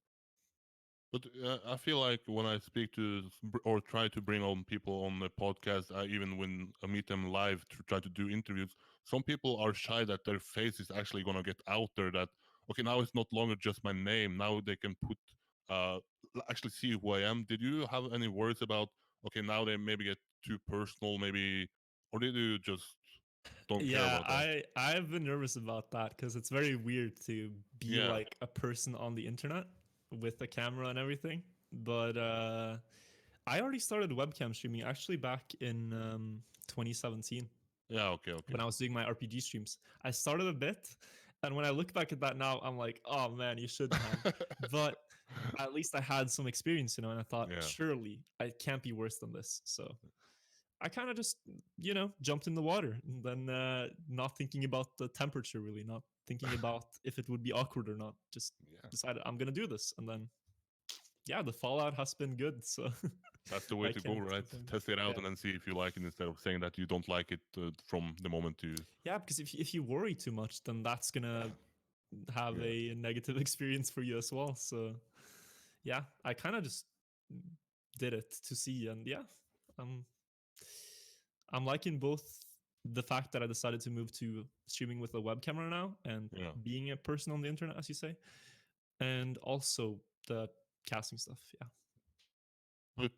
But I feel like when I speak to or try to bring on people on the podcast, even when I meet them live to try to do interviews, some people are shy that their face is actually gonna get out there. That okay, now it's not longer just my name. Now they can put uh actually see who I am. Did you have any worries about okay, now they maybe get too personal, maybe, or did you just don't care yeah, about that? I've been nervous about that because it's very weird to be Yeah, like a person on the internet with a camera and everything. But I already started webcam streaming actually back in 2017 Yeah, okay, okay. when I was doing my RPG streams. I started a bit, and when I look back at that now, I'm like, oh man, you shouldn't have. But at least I had some experience, and I thought, Yeah. surely I can't be worse than this. So I kind of just, jumped in the water and then not thinking about the temperature, really, not thinking about if it would be awkward or not. Just Yeah. decided I'm going to do this. And then, yeah, the fallout has been good. So That's the way I to go, can't right? complain. Test it out Yeah. and then see if you like it instead of saying that you don't like it from the moment you. Yeah, because if you worry too much, then that's going to have Yeah. a negative experience for you as well. So, yeah, I kind of just did it to see. And yeah, um, I'm liking both the fact that I decided to move to streaming with a web camera now and Yeah. being a person on the internet, as you say, and also the casting stuff. Yeah. But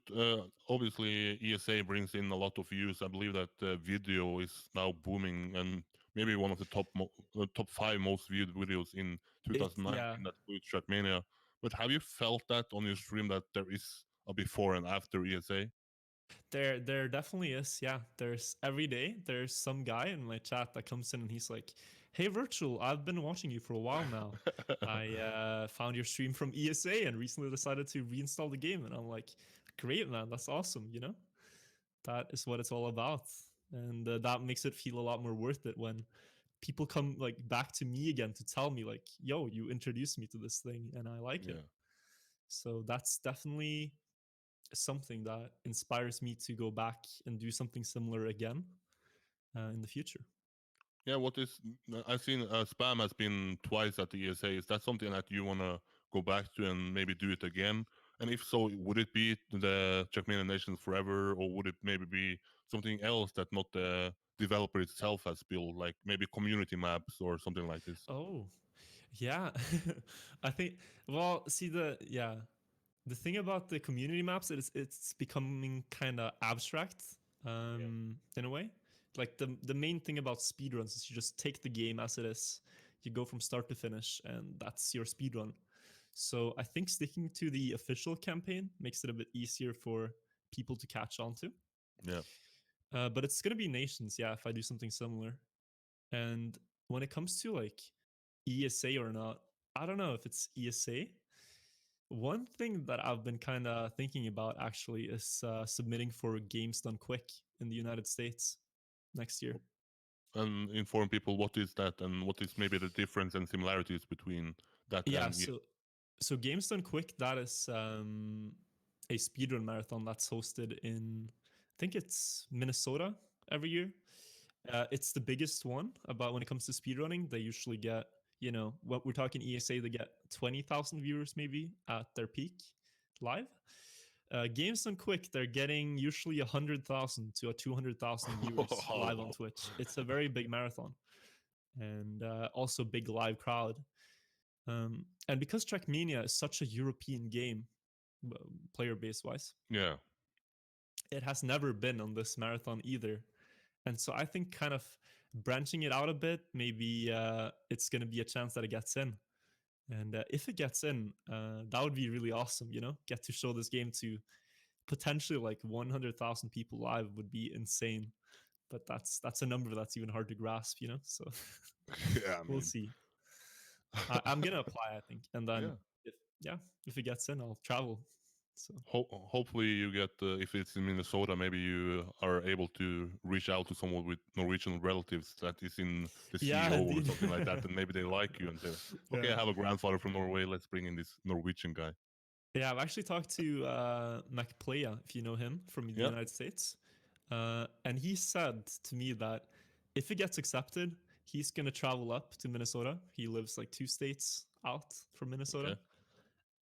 obviously, ESA brings in a lot of views. I believe that video is now booming and maybe one of the top 5 most viewed videos in Yeah. 2019. That's with Trackmania. But have you felt that on your stream that there is a before and after ESA? There definitely is. Yeah. There's every day there's some guy in my chat that comes in and he's like, "Hey Virtual, I've been watching you for a while now. I found your stream from ESA and recently decided to reinstall the game." And I'm like, "Great, man. That's awesome, you know?" That is what it's all about. And that makes it feel a lot more worth it when people come like back to me again to tell me like, "Yo, you introduced me to this thing and I like it." Yeah. So that's definitely something that inspires me to go back and do something similar again in the future. Yeah, what is I've seen spam has been twice at the ESA. Is that something that you want to go back to and maybe do it again? And if so, would it be the Trackmania Nations Forever, or would it maybe be something else that not the developer itself has built, like maybe community maps or something like this? Oh, yeah. I think, well, see, the thing about the community maps is it's becoming kind of abstract Yeah. in a way. Like the main thing about speedruns is you just take the game as it is. You go from start to finish, and that's your speedrun. So I think sticking to the official campaign makes it a bit easier for people to catch on to. Yeah. But it's gonna be nations, yeah, if I do something similar. And when it comes to like ESA or not, I don't know if it's ESA. One thing that I've been kind of thinking about actually is submitting for Games Done Quick in the United States next year. And inform people what is that and what is maybe the difference and similarities between that Yeah, and so Games Done Quick, that is a speedrun marathon that's hosted in, I think it's Minnesota every year. It's the biggest one about when it comes to speedrunning. They usually get, what we're talking ESA, they get 20,000 viewers maybe at their peak live. Games Done Quick, they're getting usually 100,000 to 200,000 viewers live on Twitch. It's a very big marathon and also big live crowd. And because Trackmania is such a European game, player base wise, yeah. it has never been on this marathon either. And so I think kind of branching it out a bit, maybe it's going to be a chance that it gets in. And if it gets in, that would be really awesome, get to show this game to potentially like 100,000 people live would be insane. But that's a number that's even hard to grasp, So Yeah, I we'll mean. see. I'm going to apply, I think. And then, Yeah. if it gets in, I'll travel. So Hopefully you get if it's in Minnesota, maybe you are able to reach out to someone with Norwegian relatives that is in the yeah, CEO or indeed. something like that, and maybe they like you and say, "Okay, Yeah. I have a grandfather from Norway. Let's bring in this Norwegian guy." Yeah, I've actually talked to MacPlaya, if you know him from the Yeah. United States. And he said to me that if it gets accepted, he's going to travel up to Minnesota. He lives like 2 states out from Minnesota Okay.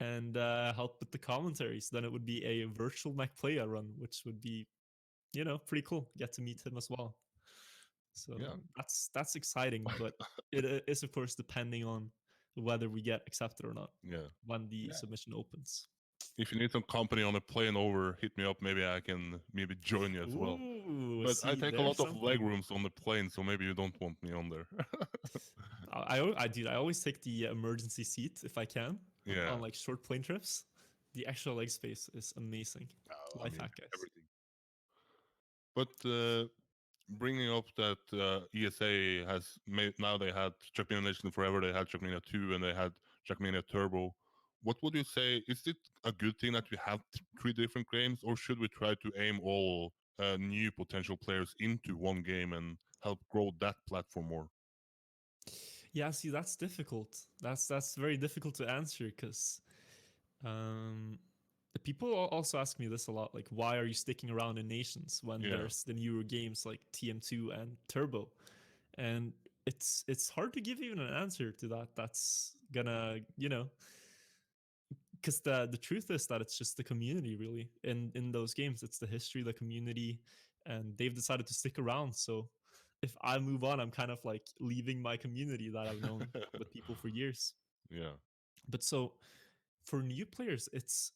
and help with the commentaries. Then it would be a virtual MacPlaya run, which would be, pretty cool. Get to meet him as well. So Yeah. that's exciting, but it is, of course, depending on whether we get accepted or not Yeah. when the Yeah. submission opens. If you need some company on a plane over, hit me up. Maybe I can maybe join you as well. Ooh, But I see, take a there's lot of leg something. rooms on the plane, so maybe you don't want me on there. I always take the emergency seat if I can Yeah. on like short plane trips. The extra leg space is amazing. I Life mean hack, guys. everything. But bringing up that ESA has made, now they had Trackmania Nation Forever, they had Trackmania 2, and they had Trackmania Turbo. What would you say? Is it a good thing that we have three different games, or should we try to aim all new potential players into one game and help grow that platform more? Yeah, see, that's difficult. That's very difficult to answer because um, the people also ask me this a lot. Like, why are you sticking around in Nations when Yeah, there's the newer games like TM2 and Turbo? And it's hard to give even an answer to that. That's gonna because the truth is that it's just the community really in those games. It's the history, the community, and they've decided to stick around. So if I move on, I'm kind of like leaving my community that I've known with people for years. yeah, But so for new players, it's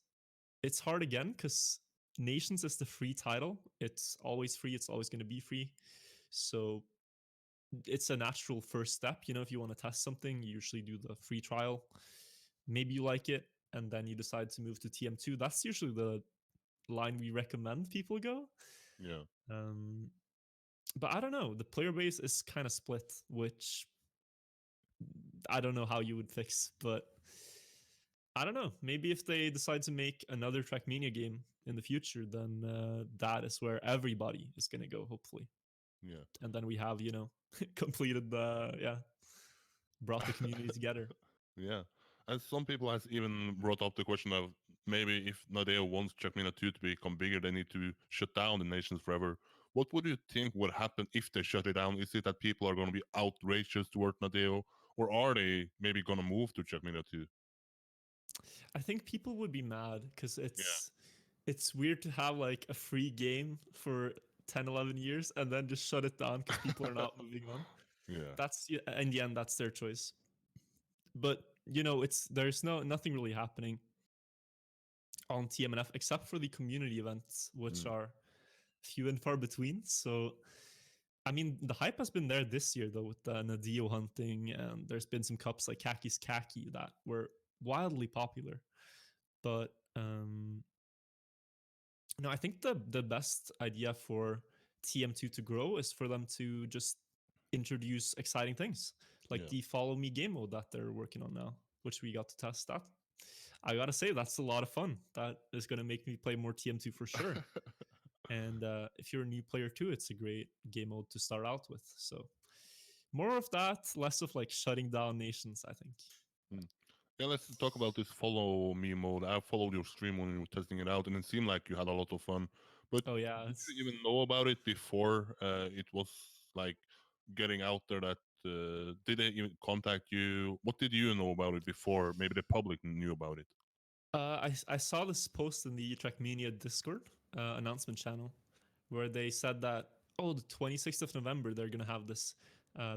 hard again because Nations is the free title. It's always free. It's always going to be free. So it's a natural first step. You know, if you want to test something, you usually do the free trial. Maybe you like it, and then you decide to move to TM2. That's usually the line we recommend people go. yeah. Um, but I don't know. The player base is kind of split, which I don't know how you would fix, but I don't know. Maybe if they decide to make another Trackmania game in the future, then that is where everybody is going to go, hopefully. Yeah. And then we have, completed brought the community together. Yeah. And some people has even brought up the question of maybe if Nadeo wants Trackmania 2 to become bigger, they need to shut down the nations forever. What would you think would happen if they shut it down? Is it that people are going to be outrageous toward Nadeo, or are they maybe going to move to Trackmania 2? I think people would be mad because Yeah. it's weird to have like a free game for 10, 11 years and then just shut it down because people are not moving on. Yeah. That's in the end, that's their choice. But it's there's nothing really happening on TMNF except for the community events, which Mm. are few and far between. So I mean, the hype has been there this year though with the Nadeo hunting, and there's been some cups like Kackiest Kacky that were wildly popular. But no, I think the best idea for TM2 to grow is for them to just introduce exciting things like Yeah. the follow me game mode that they're working on now, which we got to test that. I gotta say that's a lot of fun. That is gonna make me play more TM2 for sure. And if you're a new player too, it's a great game mode to start out with. So more of that, less of like shutting down nations, I think. Mm. Yeah, let's talk about this follow me mode. I followed your stream when you were testing it out, and it seemed like you had a lot of fun. But Oh yeah, did you even know about it before it was like getting out there? That did they even contact you? What did you know about it before? Maybe the public knew about it. I saw this post in the Trackmania Discord announcement channel where they said that the 26th of November they're gonna have this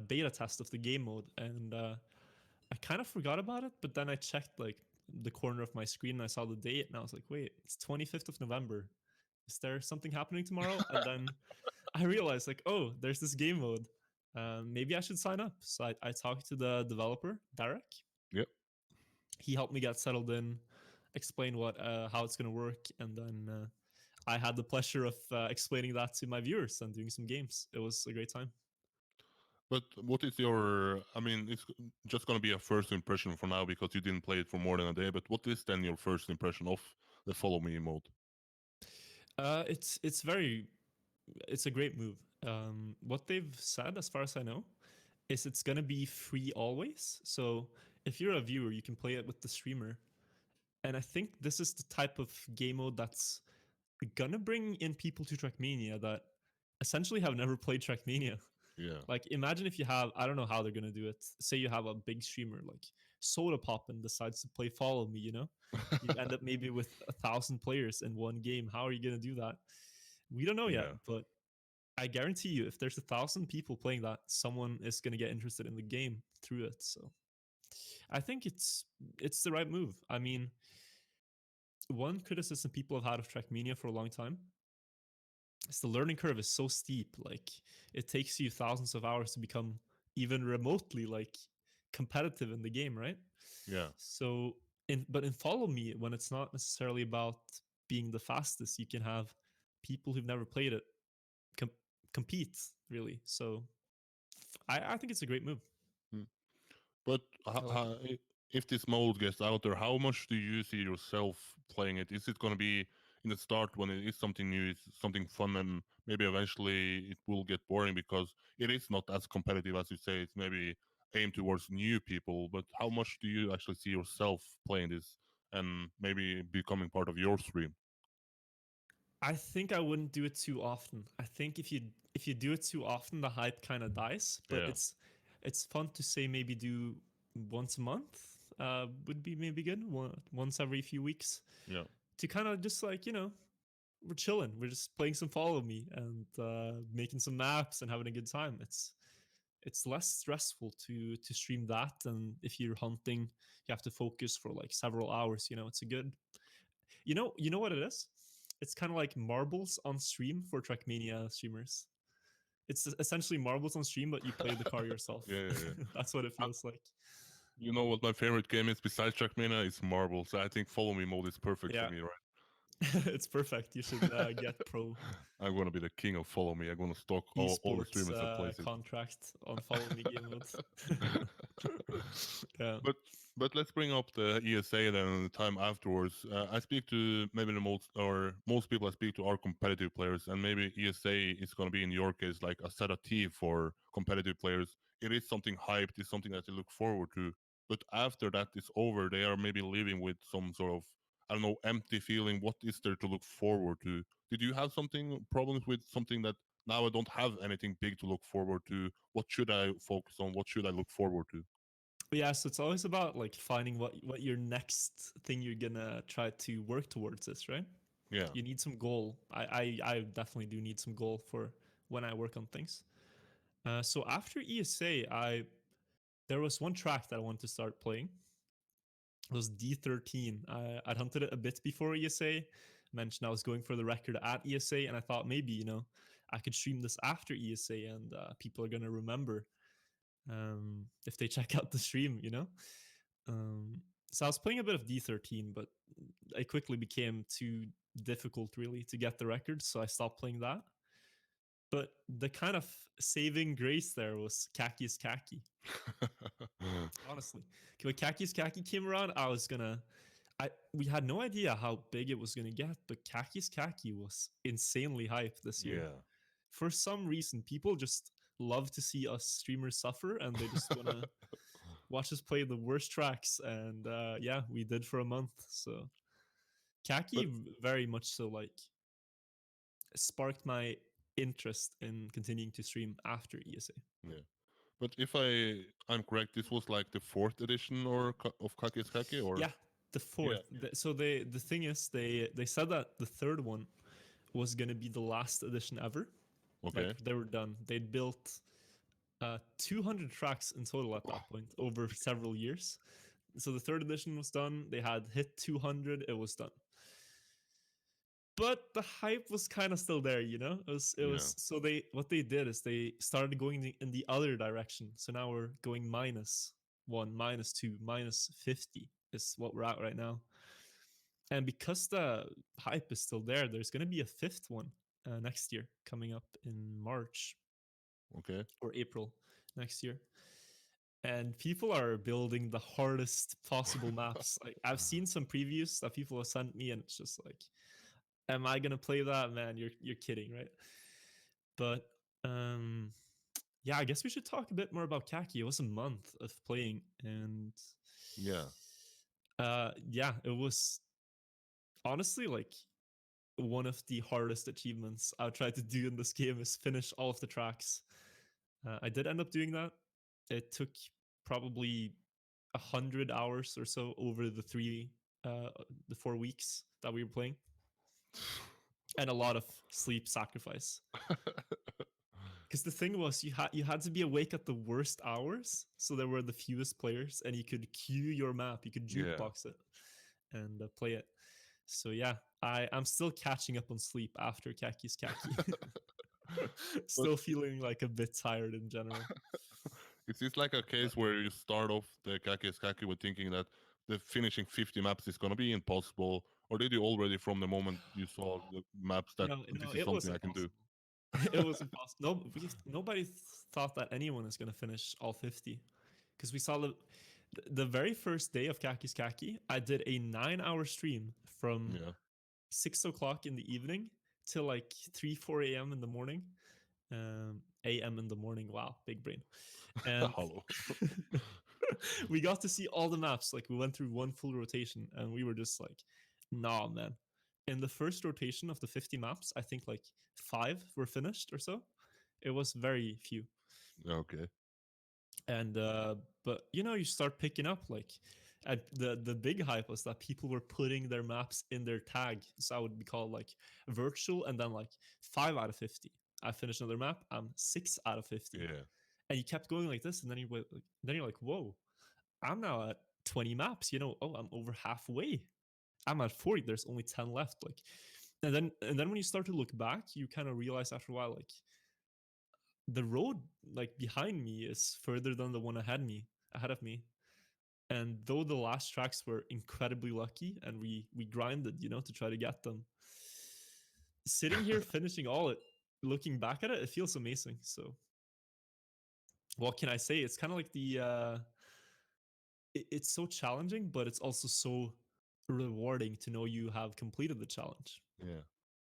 beta test of the game mode, and I kind of forgot about it. But then I checked like the corner of my screen and I saw the date, and I was like, wait, it's 25th of November. Is there something happening tomorrow? And then I realized like, oh, there's this game mode. Maybe I should sign up. So I talked to the developer, Derek. Yep. He helped me get settled in, explain what how it's gonna work, and then I had the pleasure of explaining that to my viewers and doing some games. It was a great time. But what is your? I mean, it's just gonna be a first impression for now because you didn't play it for more than a day. But what is then your first impression of the follow me mode? It's very it's a great move. What they've said, as far as I know, is it's gonna be free always. So if you're a viewer, you can play it with the streamer. And I think this is the type of game mode that's gonna bring in people to Trackmania that essentially have never played Trackmania. Yeah. Like, imagine if you have, I don't know how they're gonna do it. Say you have a big streamer like Soda Pop and decides to play Follow Me, you end up maybe with 1,000 players in one game. How are you gonna do that? We don't know yet, Yeah. but I guarantee you, if there's 1,000 people playing that, someone is gonna get interested in the game through it. So I think it's the right move. I mean, one criticism people have had of Trackmania for a long time is the learning curve is so steep. Like, it takes you thousands of hours to become even remotely like competitive in the game, right? Yeah. So in Follow Me, when it's not necessarily about being the fastest, you can have people who've never played it com- compete really. So I think it's a great move. Mm. But I like it. if this mode gets out there, how much do you see yourself playing it? Is it going to be in the start when it is something new, it's something fun, and maybe eventually it will get boring because it is not as competitive as you say? It's maybe aimed towards new people. But how much do you actually see yourself playing this and maybe becoming part of your stream? I think I wouldn't do it too often. I think if you do it too often, the hype kind of dies. But Yeah, it's fun to say maybe do once a month. Would be maybe good. Once every few weeks yeah. to kind of just like we're chilling. We're just playing some Follow Me and making some maps and having a good time. It's less stressful to stream that, and if you're hunting, you have to focus for like several hours. It's a good. You know what it is? It's kind of like marbles on stream for Trackmania streamers. It's essentially marbles on stream, but you play the car yourself. Yeah, yeah, yeah. That's what it Uh, feels like. you know what my favorite game is besides Trackmania? It's Marbles. I think Follow Me mode is perfect for Yeah, me, it's perfect. You should right? get pro I'm gonna be the king of Follow Me. I'm gonna stalk all the esports streamers that plays it. contract on Follow Me game mode. Yeah. but but let's bring up the ESA then the time afterwards. I speak to maybe the most people I speak to are competitive players, and maybe ESA is gonna be in your case like a set of T for competitive players. It is something hyped. It's something that they look forward to. But after that is over, they are maybe living with some sort of, I don't know, empty feeling. What is there to look forward to? Did you have something problems with something that now I don't have anything big to look forward to? What should I focus on? What should I look forward to? But yeah, so it's always about like finding what your next thing you're gonna try to work towards is, right? Yeah. You need some goal. I definitely do need some goal for when I work on things. So after ESA, I there was one track that I wanted to start playing. It was D13. I'd hunted it a bit before ESA. Mentioned I was going for the record at ESA, and I thought maybe I could stream this after ESA, and people are gonna remember if they check out the stream. So I was playing a bit of D13, but it quickly became too difficult really to get the record, so I stopped playing that. But the kind of saving grace there was Kackiest Kacky. Honestly, when Kackiest Kacky came around, I was gonna. We had no idea how big it was gonna get, but Kackiest Kacky was insanely hyped this year. Yeah. For some reason, people just love to see us streamers suffer, and they just wanna watch us play the worst tracks. And yeah, we did for a month. So But Kacky very much so like sparked my interest in continuing to stream after ESA. yeah. But if I'm correct, this was like the fourth edition of Kackiest Kacky, or Yeah, the yeah. fourth. So the thing is, they said that the third one was gonna be the last edition ever. Like Okay. they were done. They'd built 200 tracks in total at that point over several years. So the third edition was done. They had hit 200. It was done. But the hype was kind of still there, it was Yeah. so they what they did is they started going in the other direction. So now we're going -1, -2, -50 is what we're at right now. And because the hype is still there, there's going to be a fifth one next year coming up in March Okay. or April next year. And people are building the hardest possible maps. Like I've seen some previews that people have sent me, and it's just like, am I gonna play that? Man, you're kidding, right? But yeah, I guess we should talk a bit more about Kacky. It was a month of playing, and Yeah. yeah, it was honestly like one of the hardest achievements I've tried to do in this game is finish all of the tracks. I did end up doing that. It took probably 100 hours or so over the 4 weeks that we were playing, and a lot of sleep sacrifice. Because the thing was, you had to be awake at the worst hours, so there were the fewest players, and you could queue your map, you could Yeah. jukebox it, and play it. So yeah, I'm still catching up on sleep after Kackiest Kacky. But Still feeling like a bit tired in general. is this like a But case where you start off the Kackiest Kacky with thinking that the finishing 50 maps is gonna be impossible, or did you already from the moment you saw the maps that No, no, this is it was something I can do? impossible. It was impossible. No, nobody thought that anyone is going to finish all 50 because we saw the very first day of Kackiest Kacky. I did a 9 hour stream from Yeah. 6 o'clock in the evening till like 3 4 a.m. in the morning. A.m. in the morning. Wow, big brain. And Hello. we got to see all the maps. Like we went through one full rotation, and we were just like, "Nah, man." In the first rotation of the 50 maps, I think like 5 were finished or so. It was very few, Okay. and but you start picking up like. And the big hype was that people were putting their maps in their tag, so I would be called like virtual, and then like 5 out of 50. I finished another map, I'm 6 out of 50, Yeah. and you kept going like this, and then you're like, whoa, I'm now at 20 maps. Oh, I'm over halfway. I'm at 40. There's only 10 left. Like, and then when you start to look back, you kind of realize after a while, like the road like behind me is further than the one ahead of me. And though the last tracks were incredibly lucky, and we grinded, to try to get them, sitting here finishing all it, looking back at it, it feels amazing. So what can I say? It's kind of like it's so challenging, but it's also so rewarding to know you have completed the challenge. Yeah.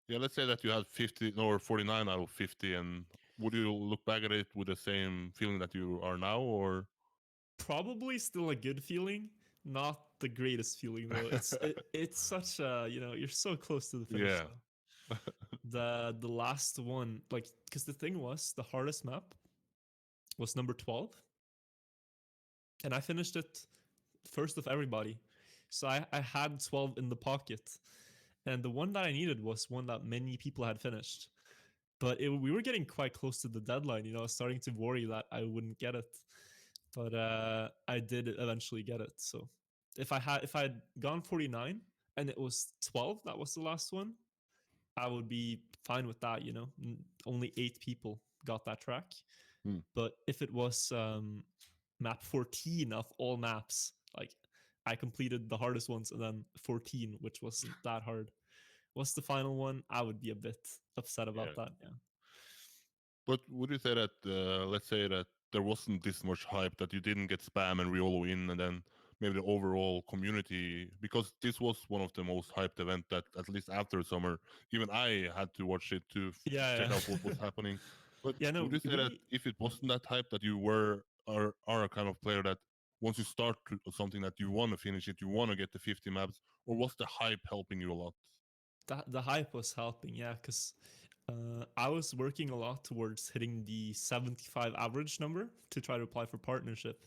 Yeah, let's say that you had 50 or 49 out of 50, and would you look back at it with the same feeling that you are now, or? Probably still a good feeling, not the greatest feeling though. It's such a, you're so close to the finish Yeah. line. The last one, like, because the thing was, the hardest map was number 12, and I finished it first of everybody. So I had 12 in the pocket, and the one that I needed was one that many people had finished. But we were getting quite close to the deadline. I was starting to worry that I wouldn't get it, but I did eventually get it. So if I had gone 49 and it was 12, that was the last one, I would be fine with that. Only 8 people got that track. Hmm. But if it was map 14 of all maps, like I completed the hardest ones, and then 14, which wasn't that hard, was the final one, I would be a bit upset Yeah. about that. Yeah. But would you say that, let's say that there wasn't this much hype, that you didn't get spam and Riolo in, and then maybe the overall community, because this was one of the most hyped event that at least after summer, even I had to watch it to Yeah, check out what was yeah. happening. But Yeah, no, would you say that we if it wasn't that hype, that you are a kind of player that once you start something that you want to finish it, you want to get the 50 maps, or was the hype helping you a lot? the hype was helping, yeah, because I was working a lot towards hitting the 75 average number to try to apply for partnership.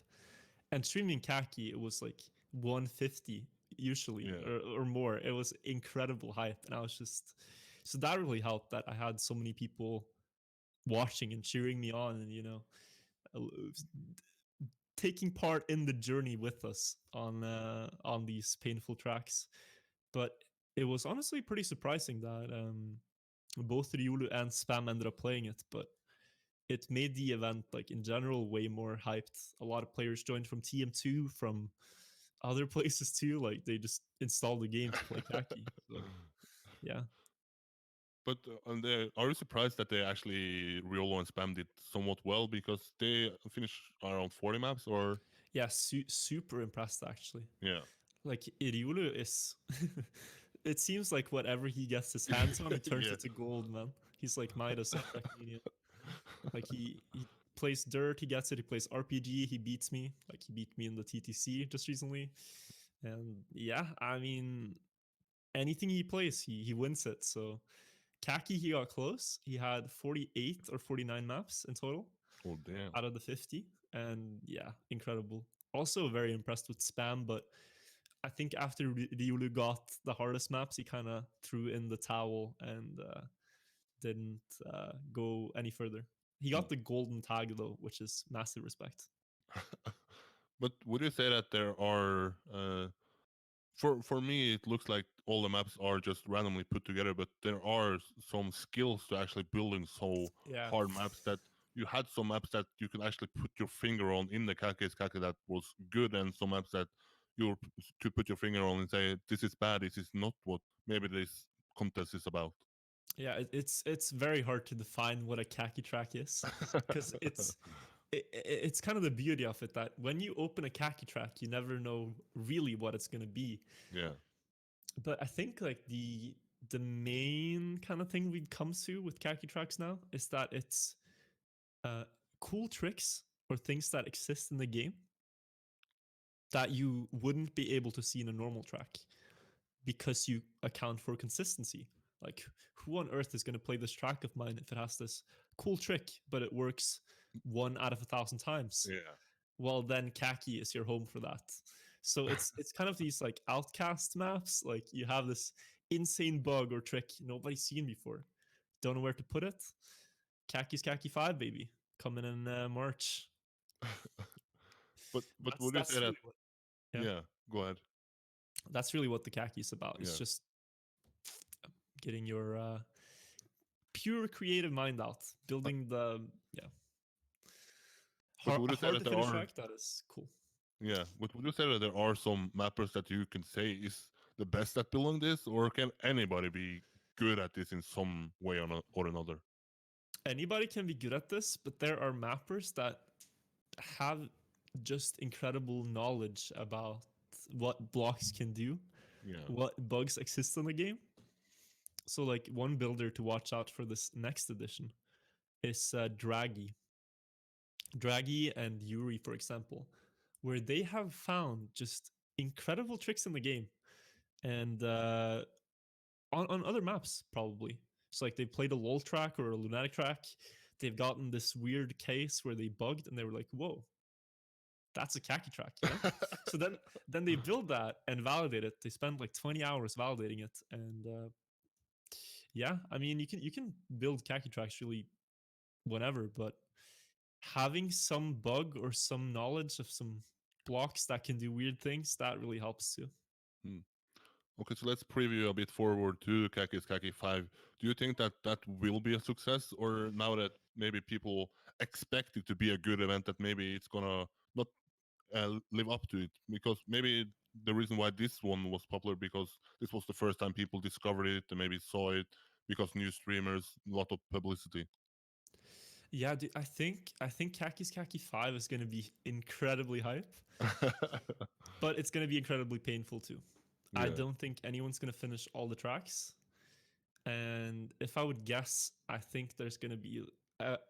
And streaming Kacky, it was like 150 usually, Yeah. or more. It was incredible hype, and I was just, so that really helped that I had so many people watching and cheering me on, and uh, taking part in the journey with us on these painful tracks. But it was honestly pretty surprising that both Riolu and Spam ended up playing it, but it made the event, like in general, way more hyped. A lot of players joined from TM2, from other places too. Like they just installed the game to play Kacky. So yeah. But are you surprised that they actually Riolo and Spam did somewhat well, because they finished around 40 maps, or? Yeah, super impressed actually. Yeah. Like Iriulu is it seems like whatever he gets his hands on, he turns Yeah. it to gold, man. He's like Midas of Trackmania. Like he plays dirt, he gets it. He plays RPG, he beats me. Like he beat me in the TTC just recently. And yeah, I mean, anything he plays, he wins it. So Kacky, he got close. He had 48 or 49 maps in total Oh damn. out of the 50. And yeah, incredible. Also very impressed with Spam, but I think after Riolu got the hardest maps, he kind of threw in the towel and didn't go any further. He Hmm. got the golden tag though, which is massive respect. But would you say that there are, for me it looks like all the maps are just randomly put together, but there are some skills to actually building so Yeah, hard maps, that you had some maps that you can actually put your finger on in the Kackiest Kacky that was good, and some maps that you could put your finger on and say this is bad, this is not what maybe this contest is about. Yeah, it's very hard to define what a khaki track is because it's kind of the beauty of it that when you open a khaki track, you never know really what it's gonna be. Yeah. But I think like the main kind of thing we've come to with khaki tracks now is that it's uh, cool tricks or things that exist in the game that you wouldn't be able to see in a normal track because you account for consistency. Like, who on earth is going to play this track of mine if it has this cool trick, but it works 1 out of 1,000 times? Yeah. Well, then Kacki is your home for that. So it's kind of these like outcast maps. Like you have this insane bug or trick nobody's seen before. Don't know where to put it. Kackiest Kacky 5, baby, coming in March. But That's would you say that's that? really what yeah. Yeah. Go ahead. That's really what the Kacki is about. It's Yeah. just getting your pure creative mind out, Uh, building the yeah but would a you say hard that to there finish are? track that is cool. Yeah. But would you say that there are some mappers that you can say is the best at building this, or can anybody be good at this in some way or another? Anybody can be good at this, but there are mappers that have just incredible knowledge about what blocks can do, Yeah. what bugs exist in the game. So, like one builder to watch out for this next edition is Draggy and Yuri, for example, where they have found just incredible tricks in the game and on other maps probably. So like they played a LOL track or a Lunatic track. They've gotten this weird case where they bugged and they were like, "Whoa, that's a khaki track," you know. So then they build that and validate it. They spend like 20 hours validating it, and yeah, I mean you can build khaki tracks really whenever, but having some bug or some knowledge of some blocks that can do weird things that really helps too. Hmm. Okay, so let's preview a bit forward to Kackiest Kacky 5. Do you think that that will be a success, or now that maybe people expect it to be a good event, that maybe it's gonna not live up to it? Because maybe the reason why this one was popular because this was the first time people discovered it and maybe saw it because new streamers, a lot of publicity. Yeah, dude, I think Kackiest Kacky 5 is going to be incredibly hype, but it's going to be incredibly painful too. I Yeah, don't think anyone's going to finish all the tracks. And if I would guess, I think there's going to be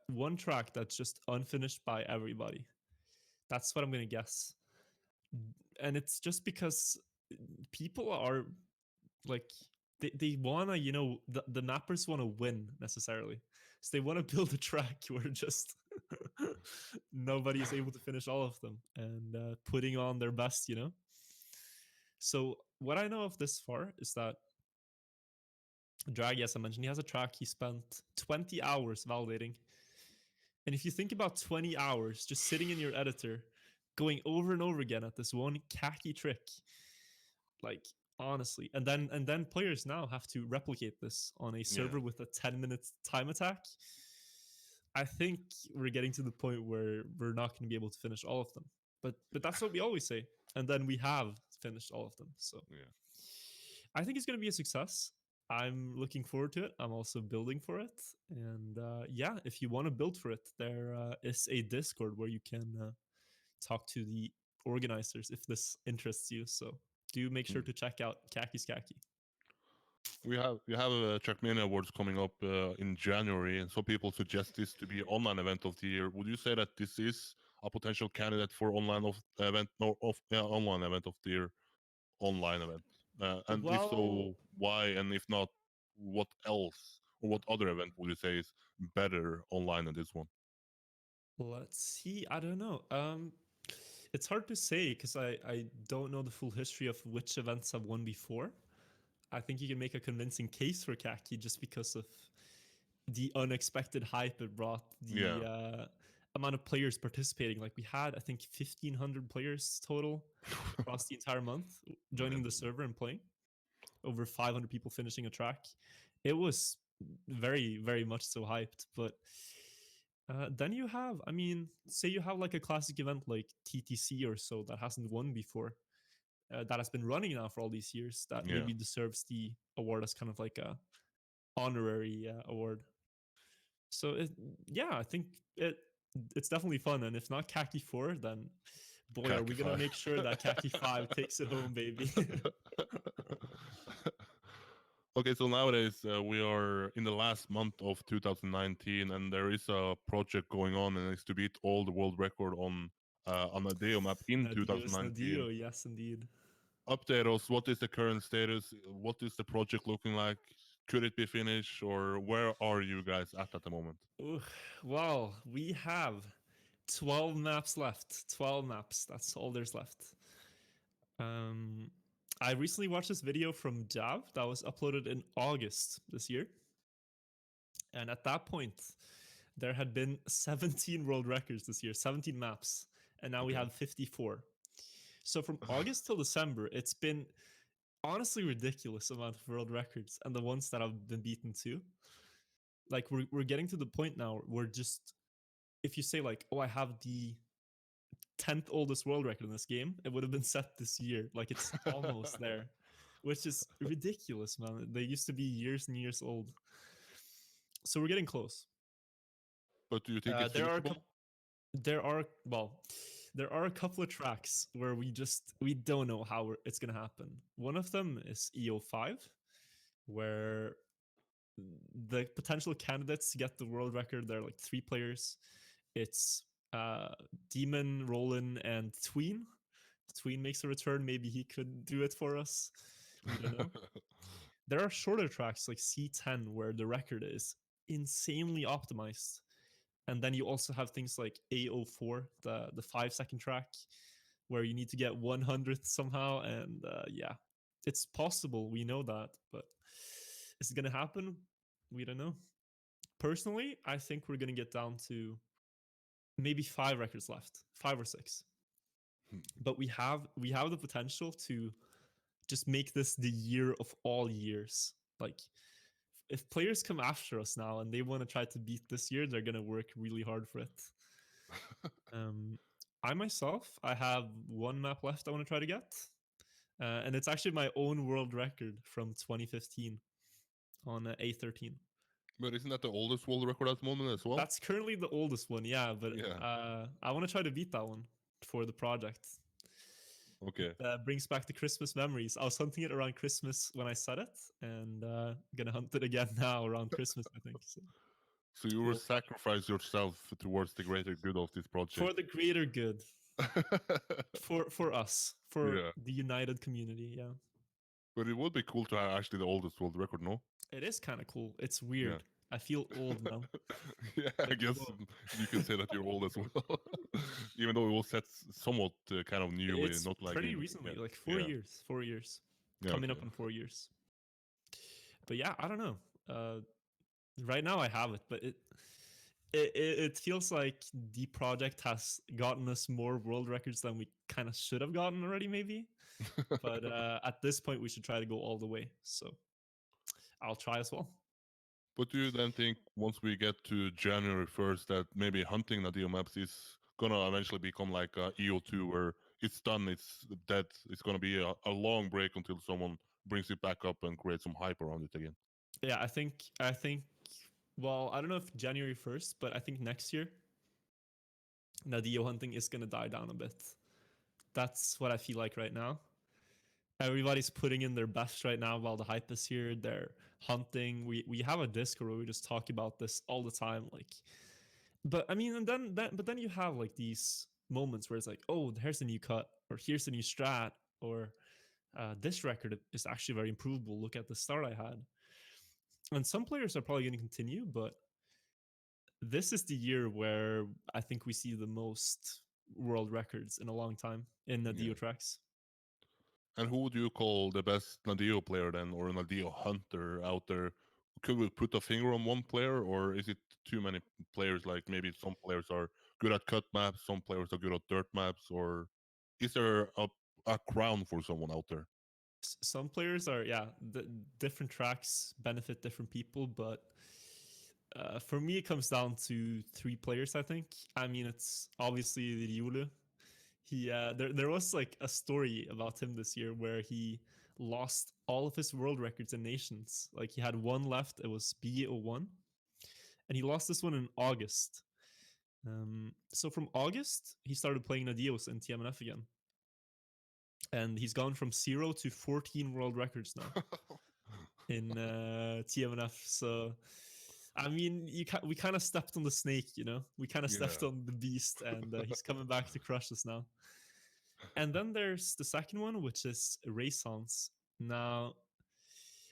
one track that's just unfinished by everybody. That's what I'm going to guess. And it's just because people are like, they want to, the mappers want to win necessarily. So they want to build a track where just nobody is able to finish all of them and putting on their best. So what I know of this far is that Draggy, as I mentioned, he has a track he spent 20 hours validating. And if you think about 20 hours just sitting in your editor, going over and over again at this one khaki trick, like honestly, and then players now have to replicate this on a yeah, server with a 10-minute time attack. I think we're getting to the point where we're not going to be able to finish all of them. But that's what we always say. And then we have finished all of them. So yeah. I think it's going to be a success. I'm looking forward to it. I'm also building for it. And yeah, if you want to build for it, there is a Discord where you can talk to the organizers if this interests you. So do make sure Hmm. to check out Kackiest Kacky. We have Trackmania Awards coming up in January, and some people suggest this to be online event of the year. Would you say that this is a potential candidate for online of event or of online event of the year, online event? And if Well, so, why? And if not, what else or what other event would you say is better online than this one? let's see. I don't know. It's hard to say because I don't know the full history of which events have won before. I think you can make a convincing case for Kaki just because of the unexpected hype it brought, the Yeah. amount of players participating. Like we had, I think, 1,500 players total across the entire month joining Man. the server and playing. Over 500 people finishing a track. It was very, very much so hyped. But then you have, I mean, say you have like a classic event like TTC or so that hasn't won before. that has been running now for all these years that Yeah. maybe deserves the award as kind of like a honorary award. So yeah, I think it's definitely fun. And if not Kacky 4, then boy, are we Khaki gonna 5. make sure that Kacky 5 takes it home, baby. Okay, so nowadays we are in the last month of 2019, and there is a project going on, and it's to beat all the world record on a Nadeo map in Nadeoest 2019. Nadeo, yes indeed. Update us. What is the current status? What is the project looking like? Could it be finished, or where are you guys at the moment? Ooh, well, we have 12 maps left. 12 maps. That's all there's left. Um, I recently watched this video from Jav that was uploaded in August this year. And at that point, there had been 17 world records this year, 17 maps. And now we Okay. have 54. So from August till December, it's been honestly ridiculous amount of world records and the ones that have been beaten too. Like we're getting to the point now where just if you say like, oh, I have the 10th oldest world record in this game, it would have been set this year. Like it's almost there, which is ridiculous, man. They used to be years and years old. So we're getting close. But do you think it's There are feasible? there are well, there are a couple of tracks where we don't know how it's gonna happen. One of them is EO5, where the potential candidates to get the world record, there are like 3 players. It's uh, Demon, Roland, and Tween. Tween makes a return. Maybe he could do it for us. We don't know. There are shorter tracks like C10 where the record is insanely optimized. And then you also have things like A04, the 5 second track, where you need to get 100th somehow. And yeah, it's possible. We know that. But is it going to happen? We don't know. Personally, I think we're going to get down to maybe 5 records left, 5 or 6. But we have the potential to just make this the year of all years. Like if players come after us now and they want to try to beat this year, they're gonna work really hard for it. Um, I myself, I have 1 map left I want to try to get, and it's actually my own world record from 2015 on A13. But isn't that the oldest world record at the moment as well? That's currently the oldest one, yeah. But Yeah. I want to try to beat that one for the project. Okay. It brings back the Christmas memories. I was hunting it around Christmas when I said it, and gonna hunt it again now around Christmas, I think. So So you will we'll try sacrifice yourself towards the greater good of this project. for the greater good, for us, for Yeah. the united community. Yeah, But it would be cool to have actually the oldest world record, no? it is kind of cool. It's Yeah. weird. I feel old now. Yeah, I Like, guess whoa. you can say that you're old as well. Even though it was set somewhat kind of newly, It's not like pretty in. recently, Yeah. like 4 Yeah. years, 4 years, Yeah. coming Okay. up on 4 years. But yeah, I don't know. Right now I have it, but it feels like the project has gotten us more world records than we kind of should have gotten already, maybe. But at this point, we should try to go all the way. So I'll try as well. But do you then think once we get to January 1st that maybe hunting Nadeo maps is gonna eventually become like EO2 where it's done, it's dead, it's gonna be a long break until someone brings it back up and creates some hype around it again? Yeah, I think. Well, I don't know if January 1st, but I think next year, Nadeo hunting is gonna die down a bit. That's what I feel like right now. Everybody's putting in their best right now while the hype is here. They're hunting. We have a Discord where we just talk about this all the time. Like, but I mean, and then you have like these moments where it's like, oh, here's a new cut, or here's a new strat, or this record is actually very improvable. Look at the start I had. And some players are probably going to continue, but this is the year where I think we see the most world records in a long time in the Yeah. Dio tracks. And who would you call the best Nadeo player then, or a Nadeo hunter out there? Could we put a finger on one player, or is it too many players? Like maybe some players are good at cut maps, some players are good at dirt maps, or is there a crown for someone out there? Some players are, yeah, different tracks benefit different people, but for me, it comes down to 3 players, I think. I mean, it's obviously Riolu. There was like a story about him this year where he lost all of his world records in nations. Like he had one left, it was B01, and he lost this one in August. So from August, he started playing Nadeoest in TMNF again, and he's gone from 0 to 14 world records now in TMNF. So, I mean, we kind of stepped on the snake, you know. We kind of Yeah. stepped on the beast, and he's coming back to crush us now. And then there's the second one, which is Raysons. Now,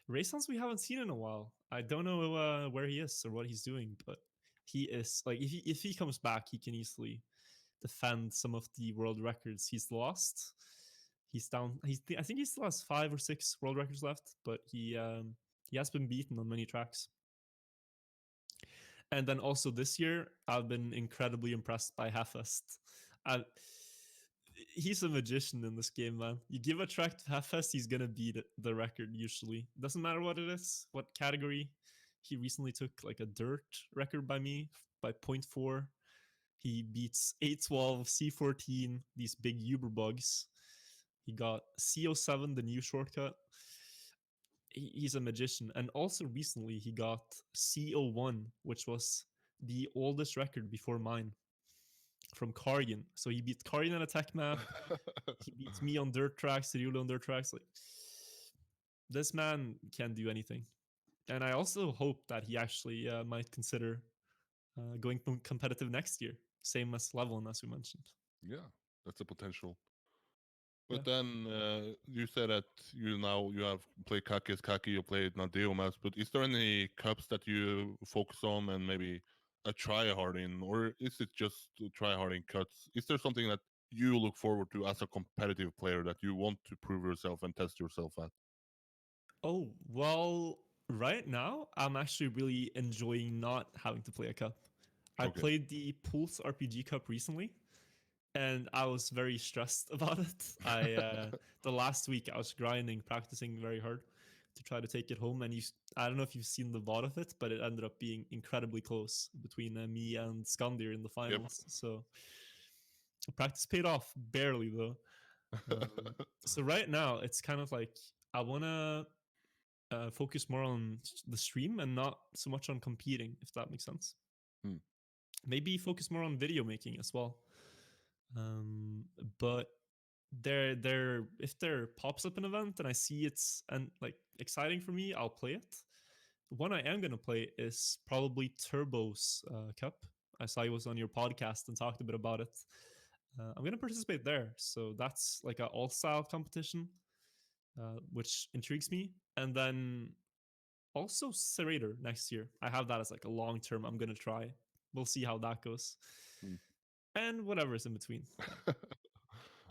Raysons we haven't seen in a while. I don't know where he is or what he's doing, but he is like if he comes back, he can easily defend some of the world records he's lost. He's down. I think he still has 5 or 6 world records left, but he has been beaten on many tracks. And then also this year, I've been incredibly impressed by Heffest. He's a magician in this game, man. You give a track to Heffest, he's gonna beat the record usually. Doesn't matter what it is, what category. He recently took like a dirt record by me by 0.4. He beats 812, C14, these big Uber bugs. He got CO7, the new shortcut. He's a magician. And also recently he got CO1, which was the oldest record before mine from Karjan. So he beat Karjan on a tech map. He beats me on dirt tracks, Cyril on dirt tracks. Like, this man can do anything. And I also hope that he actually might consider going competitive next year. Same as Levon, as we mentioned. Yeah, that's a potential. Yeah. But then you said that you have played Kackiest Kacky, you played Nadeo maps, but is there any cups that you focus on and maybe a try hard in, or is it just try hard in cuts? Is there something that you look forward to as a competitive player that you want to prove yourself and test yourself at? Oh, well, right now, I'm actually really enjoying not having to play a cup. I Okay. played the Pulse RPG Cup recently, and I was very stressed about it. The last week I was grinding, practicing very hard to try to take it home. And I don't know if you've seen the VOD of it, but it ended up being incredibly close between me and Skandir in the Yep. finals. So practice paid off, barely though. So right now it's kind of like I want to focus more on the stream and not so much on competing, if that makes sense. Hmm. Maybe focus more on video making as well. But there if there pops up an event and I see it's and like exciting for me, I'll play it. One I am gonna play is probably Turbo's Cup. I saw he was on your podcast and talked a bit about it. I'm gonna participate there, so that's like an all style competition, which intrigues me. And then also Serrator next year. I have that as like a long term. I'm gonna try. We'll see how that goes, Hmm. and whatever's in between.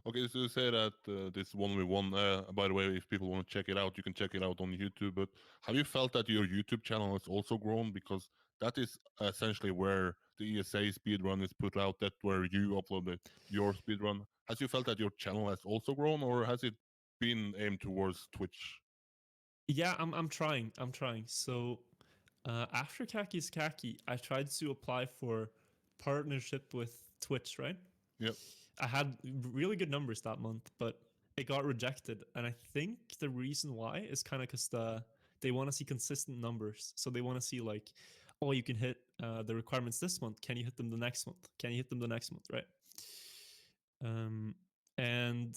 Okay, so you say that this 1v1, by the way, if people want to check it out, you can check it out on YouTube. But have you felt that your YouTube channel has also grown? Because that is essentially where the ESA speedrun is put out. That's where you uploaded your speedrun. Has you felt that your channel has also grown, or has it been aimed towards Twitch? Yeah, I'm trying. I'm trying. So after Kackiest Kacky, I tried to apply for partnership with Twitch, right? Yep. I had really good numbers that month, but it got rejected. And I think the reason why is kind of because they want to see consistent numbers. So they want to see like, oh, you can hit the requirements this month. Can you hit them the next month? Can you hit them the next month? Right. And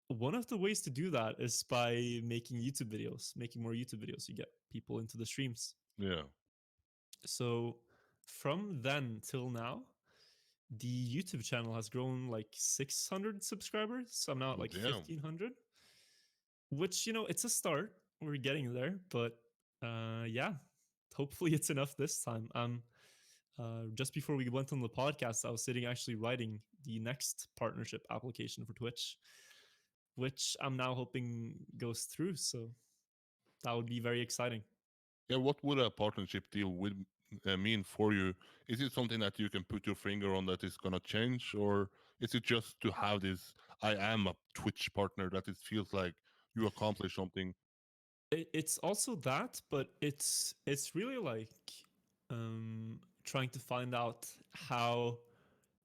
one of the ways to do that is by making YouTube videos, making more YouTube videos. You get people into the streams. Yeah. So from then till now, the YouTube channel has grown like 600 subscribers. So I'm now at like Damn. 1500, which, you know, it's a start. We're getting there. But yeah, hopefully it's enough this time. Just before we went on the podcast, I was sitting actually writing the next partnership application for Twitch, which I'm now hoping goes through. So that would be very exciting. Yeah, what would a partnership deal would mean for you? Is it something that you can put your finger on that is gonna change, or is it just to have this? I am a Twitch partner that it feels like you accomplish something. It's also that, but it's really like trying to find out how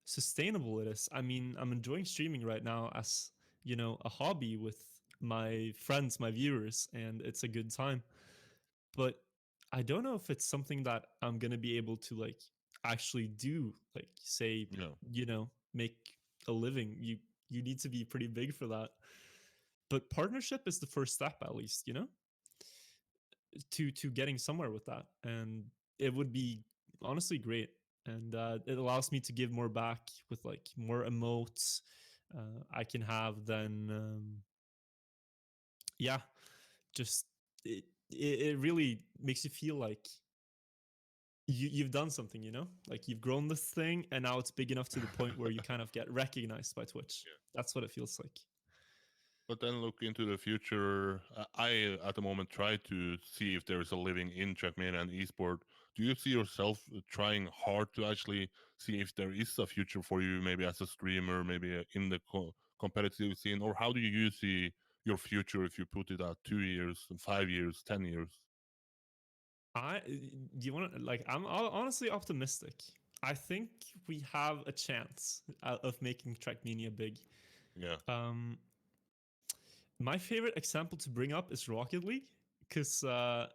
sustainable it is. I mean, I'm enjoying streaming right now as, a hobby with my friends, my viewers, and it's a good time. But I don't know if it's something that I'm going to be able to like actually do, like say, Yeah. make a living. You need to be pretty big for that. But partnership is the first step, at least, to getting somewhere with that. And it would be honestly great. And it allows me to give more back with like more emotes I can have than yeah, just it really makes you feel like you've done something, like you've grown this thing and now it's big enough to the point where you kind of get recognized by Twitch. Yeah. That's what it feels like. But then look into the future. I at the moment try to see if there is a living in Trackmania and esport. Do you see yourself trying hard to actually see if there is a future for you, maybe as a streamer, maybe in the competitive scene, or how do you see your future if you put it at 2 years, 5 years, 10 years? I you want to like I'm honestly optimistic. I think we have a chance of making Trackmania big. Yeah, Um, my favorite example to bring up is Rocket League, because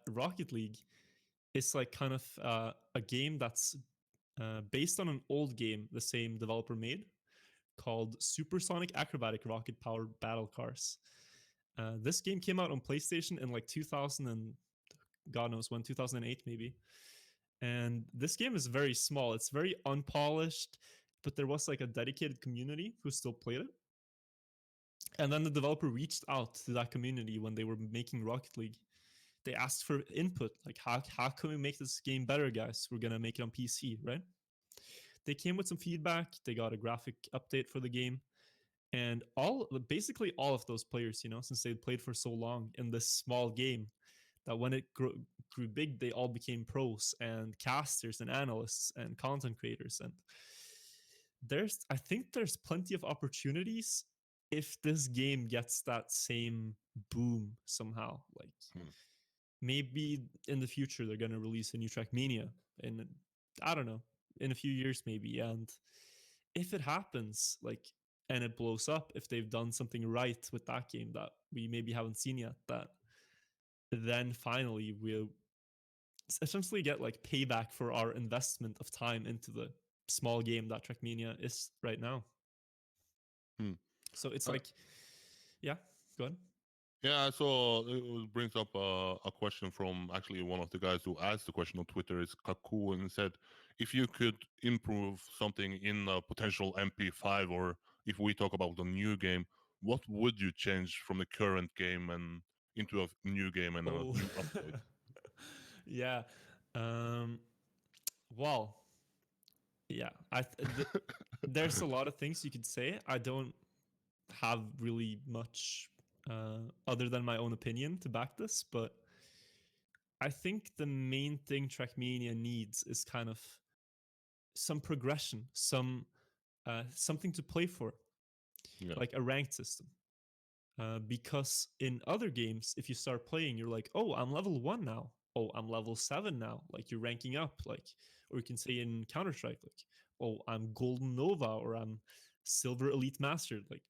Rocket League is like kind of a game that's based on an old game the same developer made called Supersonic Acrobatic Rocket Powered Battle Cars. This game came out on PlayStation in like 2000 and God knows when, 2008 maybe. And this game is very small. It's very unpolished, but there was like a dedicated community who still played it. And then the developer reached out to that community when they were making Rocket League. They asked for input, like how can we make this game better, guys? We're gonna make it on PC, right? They came with some feedback. They got a graphic update for the game, and basically all of those players, since they played for so long in this small game, that when it grew big, they all became pros and casters and analysts and content creators. And I think there's plenty of opportunities if this game gets that same boom somehow. Like hmm. maybe in the future they're gonna release a new Trackmania, and I don't know, in a few years maybe. And if it happens, like, and it blows up, if they've done something right with that game that we maybe haven't seen yet, that then finally we'll essentially get like payback for our investment of time into the small game that Trackmania is right now. Hmm. So it's Uh, like, yeah, go ahead. Yeah, so it brings up a question from actually one of the guys who asked the question on Twitter is Kaku, and said, if you could improve something in a potential MP5, or if we talk about a new game, what would you change from the current game and into a new game and a Oh, new update? yeah. Um, well, yeah. There's a lot of things you could say. I don't have really much other than my own opinion to back this, but I think the main thing Trackmania needs is kind of some progression, something to play for, Yeah. like a ranked system. Because in other games, if you start playing, you're like, oh, I'm level 1 now. Oh, I'm level 7 now. Like you're ranking up. Like, or you can say in Counter-Strike, like, oh, I'm Golden Nova, or I'm Silver Elite Master. Like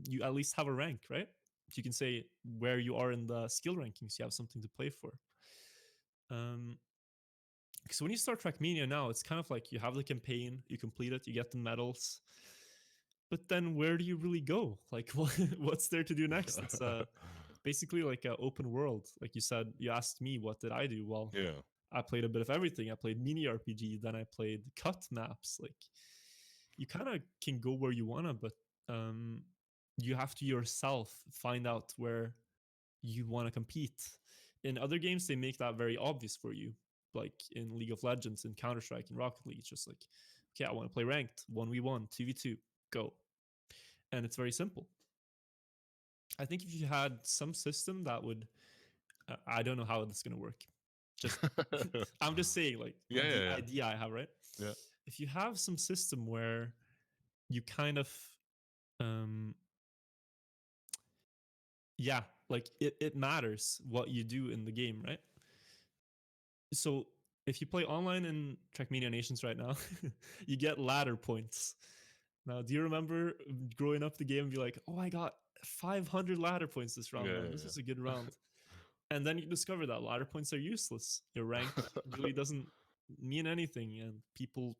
you at least have a rank, right? You can say where you are in the skill rankings. You have something to play for. So when you start Trackmania now, it's kind of like you have the campaign, you complete it, you get the medals, but then where do you really go? Like, what's there to do next? It's basically like an open world. Like you said, you asked me, what did I do? Well, Yeah. I played a bit of everything. I played mini RPG, then I played cut maps. Like, you kind of can go where you wanna, but um, you have to yourself find out where you want to compete. In other games, they make that very obvious for you. Like in League of Legends, in Counter Strike, in Rocket League, it's just like, okay, I want to play ranked 1v1, 2v2, go. And it's very simple. I think if you had some system that would, I don't know how it's going to work. Just, I'm just saying, like, Yeah, the yeah, idea I have, right? yeah. If you have some system where you kind of, um, yeah, like it matters what you do in the game, right? So if you play online in Trackmania Nations right now, you get ladder points. Now, do you remember growing up the game and be like, oh, I got 500 ladder points this round, Yeah, man. This was a good round. And then you discover that ladder points are useless. Your rank really doesn't mean anything, and people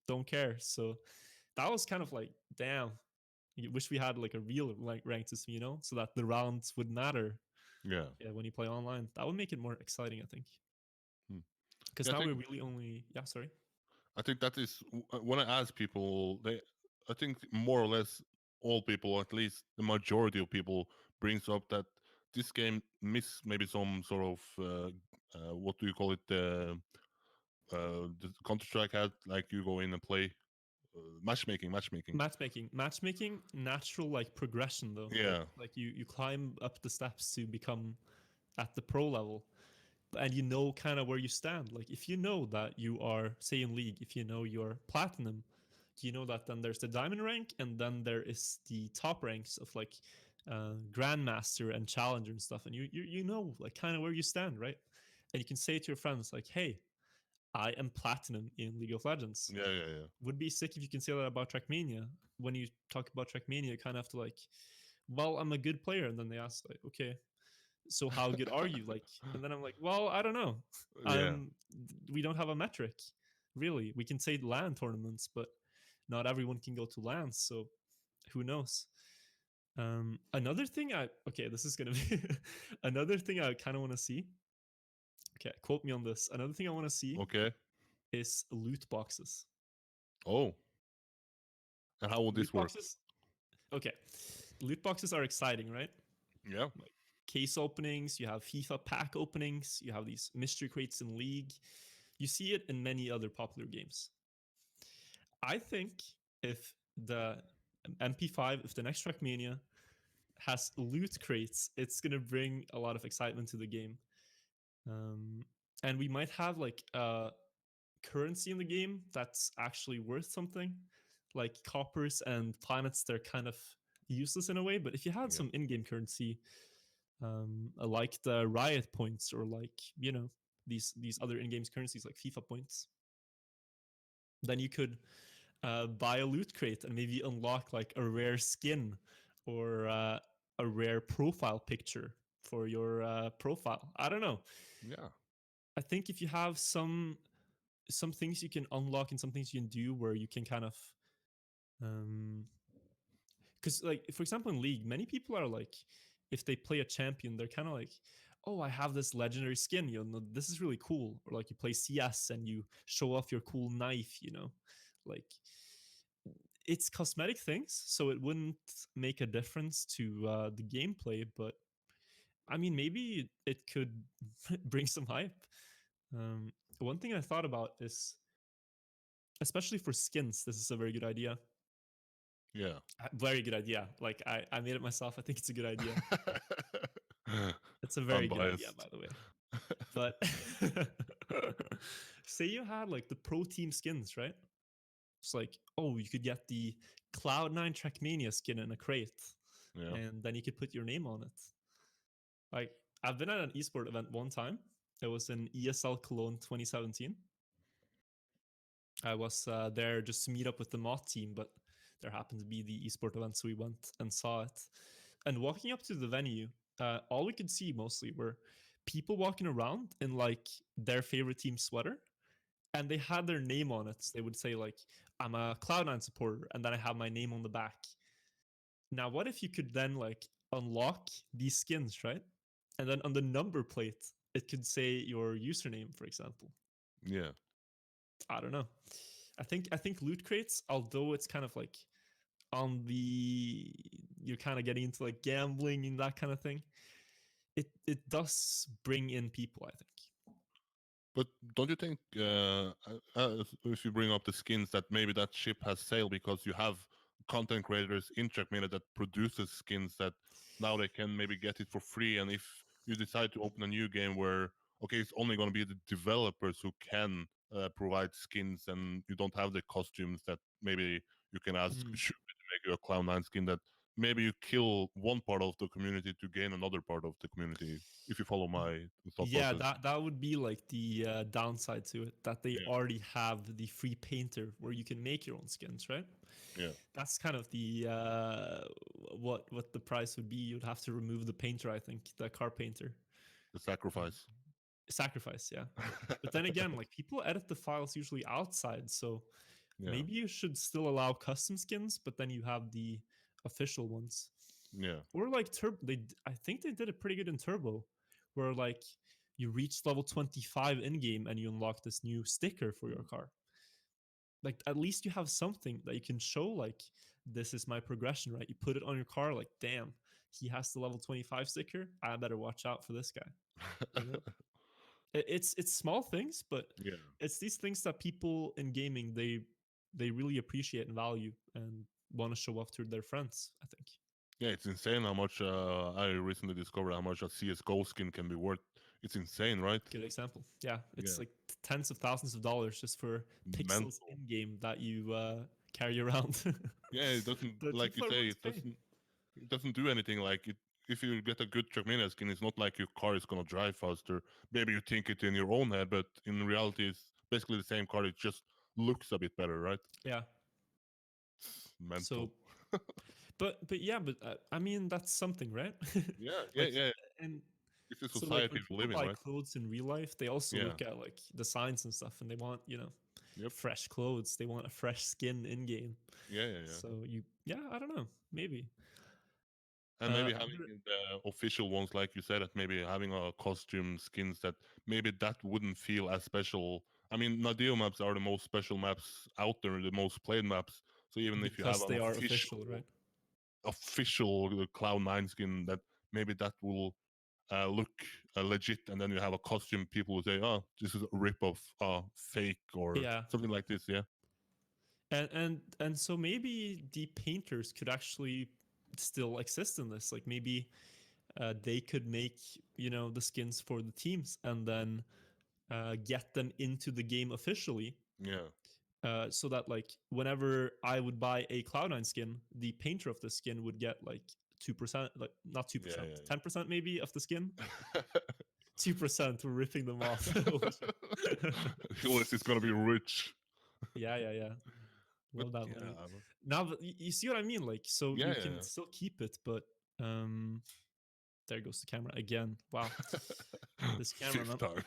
don't care. So that was kind of like, damn. You wish we had like a real like ranked system, so that the rounds would matter. yeah. Yeah, when you play online, that would make it more exciting, I think. Hmm. Because Yeah, now we're really only, yeah, sorry. I think that is when I ask people, I think more or less all people, or at least the majority of people, brings up that this game miss maybe some sort of what do you call it, the Counter Strike had, like you go in and play matchmaking. Matchmaking, natural like progression though, right? Yeah, Like you climb up the steps to become at the pro level, and you know kind of where you stand. Like if you know that you are, say in League, if you know you're platinum, you know that then there's the diamond rank, and then there is the top ranks of like grandmaster and challenger and stuff, and you know like kind of where you stand, right? And you can say to your friends like, hey, I am platinum in League of Legends. yeah. Would be sick if you can say that about Trackmania. When you talk about Trackmania, you kind of have to like, well, I'm a good player, and then they ask like, okay, so how good are you? Like, and then I'm like, well, I don't know. Yeah, Um, we don't have a metric, really. We can say LAN tournaments, but not everyone can go to LAN, so who knows? Another thing okay, this is gonna be another thing I kind of want to see. Okay, quote me on this. Another thing I want to see okay. is loot boxes. Oh, and how will Loot this work? boxes. Okay, loot boxes are exciting, right? Yeah, Like case openings, you have FIFA pack openings, you have these mystery crates in League. You see it in many other popular games. I think if the MP5, if the next Trackmania has loot crates, it's gonna bring a lot of excitement to the game. Um, and we might have like a currency in the game that's actually worth something. Like coppers and planets, they're kind of useless in a way. But if you had yeah, some in-game currency, like the riot points, or like these other in-game currencies like FIFA points, then you could buy a loot crate and maybe unlock like a rare skin, or a rare profile picture for your profile. I don't know. yeah, I think if you have some things you can unlock and some things you can do where you can kind of um because like for example in League, many people are like, if they play a champion, they're kind of like, oh, I have this legendary skin, this is really cool. Or like you play CS and you show off your cool knife, like it's cosmetic things, so it wouldn't make a difference to the gameplay. But I mean, maybe it could bring some hype. One thing I thought about is, especially for skins, this is a very good idea. yeah. Very good idea. Like I made it myself. I think it's a good idea. It's a very good idea, by Unbiased. the way. But say you had like the pro team skins, right? It's like, oh, you could get the Cloud9 Trackmania skin in a crate, Yeah, and then you could put your name on it. Like, I've been at an esport event one time. It was in ESL Cologne 2017. I was there just to meet up with the MOT team, but there happened to be the esport event, so we went and saw it. And walking up to the venue, all we could see mostly were people walking around in like their favorite team sweater, and they had their name on it. So they would say like, I'm a Cloud9 supporter, and then I have my name on the back. Now, what if you could then like unlock these skins, right? And then on the number plate, it could say your username, for example. yeah, I don't know. I think loot crates, although it's kind of like on the, you're kind of getting into like gambling and that kind of thing, it does bring in people, I think. but don't you think if you bring up the skins, that maybe that ship has sailed because you have content creators in Trackmania that produces skins that now they can maybe get it for free, and if you decide to open a new game where okay, it's only going to be the developers who can provide skins, and you don't have the costumes that maybe you can ask Mm. should we make you a Cloud9 skin that maybe you kill one part of the community to gain another part of the community. If you follow my thought Yeah, process. that would be like the downside to it, that they Yeah, already have the free painter where you can make your own skins, right? yeah, That's kind of the what the price would be. You'd have to remove the painter, I think, the car painter. the sacrifice. Sacrifice, yeah. But then again, like people edit the files usually outside, so Yeah, maybe you should still allow custom skins, but then you have the official ones. yeah, Or like Turbo, I think they did it pretty good in Turbo, where like you reach level 25 in game and you unlock this new sticker for your car. Like at least you have something that you can show, like this is my progression, right? You put it on your car, like damn, he has the level 25 sticker. I better watch out for this guy. You know, it's small things, but yeah. it's these things that people in gaming they really appreciate and value and want to show off to their friends, I think. Yeah, it's insane how much I recently discovered how much a CS:GO skin can be worth. It's insane, right? Good example. Yeah, it's Yeah, like tens of thousands of dollars just for pixels mental. in game that you carry around. Yeah, it doesn't, That like you people are say, willing to pay. it doesn't do anything. Like it, if you get a good Trackmania skin, it's not like your car is gonna drive faster. Maybe you think it in your own head, but in reality, it's basically the same car. It just looks a bit better, right? Yeah. Mental. So, but yeah, but I mean that's something, right? Yeah, yeah, Like, yeah. and It's the so like society when we people live in, buy right? clothes in real life, they also Yeah. look at like the signs and stuff, and they want Yep. fresh clothes. They want a fresh skin in game. Yeah, yeah, yeah. So yeah, I don't know, maybe. And maybe having Other, the official ones, like you said, that maybe having a costume skins that maybe that wouldn't feel as special. I mean, Nadeo maps are the most special maps out there, the most played maps. So even if you have because an they are official, right? official Cloud9 skin, that maybe that will look legit, and then you have a costume, people will say, "Oh, this is a rip of fake," or Yeah, something like this. Yeah, and so maybe the painters could actually still exist in this. Like maybe they could make the skins for the teams and then get them into the game officially, yeah, so that like whenever I would buy a Cloud9 skin, the painter of the skin would get like 2%, like not yeah, 2%, yeah, 10% maybe of the skin. yeah. 2%, we're ripping them off. Hillis is gonna be rich. Yeah. But Love that yeah, money. Now, but you see what I mean? Like, so yeah, you yeah, can still keep it, but um, there goes the camera again. Wow, yeah. this camera, Fifth man. time.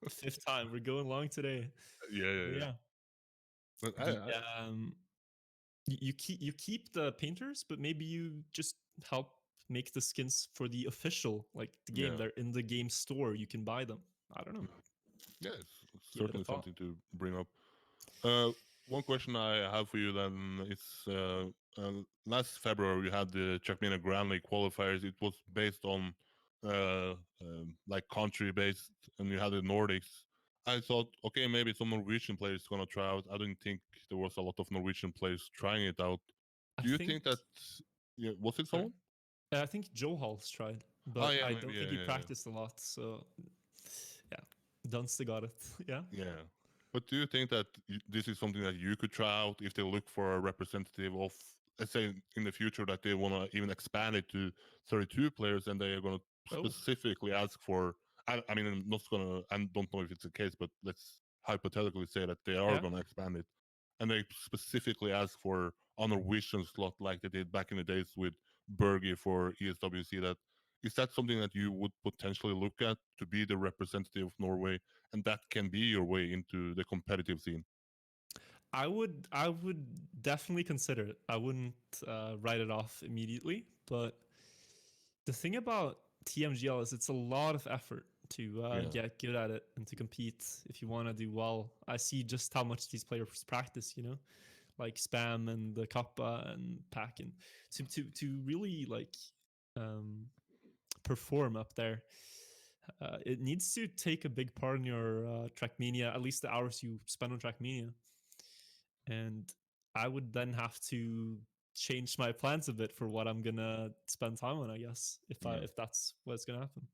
Fifth time. We're going long today. Yeah, yeah, But yeah. yeah, But the you keep the painters, but maybe you just help make the skins for the official, like the game. yeah, They're in the game store. You can buy them. I don't know. yeah. It's Give it a certainly thought. something to bring up. Uh, One question I have for you then is last February we had the Trackmania Grand League qualifiers. It was based on like country based, and you had the Nordics. I thought, okay, maybe some Norwegian players gonna try out. I didn't think there was a lot of Norwegian players trying it out. I Do you think. think that? Yeah, was it Sorry. someone? I think Joe Hall's tried, Oh but yeah, I maybe. don't Yeah, think he yeah, yeah. practiced a lot. So yeah, Dunster got it. Yeah. Yeah. But do you think that this is something that you could try out if they look for a representative of, let's say, in the future that they want to even expand it to 32 players and they are going to Oh, specifically ask for, I mean, I'm not going to, I don't know if it's the case, but let's hypothetically say that they are yeah. going to expand it and they specifically ask for a Norwegian slot like they did back in the days with Bergie for ESWC. That is that something that you would potentially look at to be the representative of Norway, and that can be your way into the competitive scene? I would definitely consider it. I wouldn't write it off immediately, but the thing about TMGL is it's a lot of effort to Yeah, get good at it and to compete if you want to do well. I see just how much these players practice, like Spam and the Kappa and Pack, and to really like um, perform up there. It needs to take a big part in your Trackmania, at least the hours you spend on Trackmania. And I would then have to change my plans a bit for what I'm gonna spend time on, I guess, yeah. if that's what's gonna happen.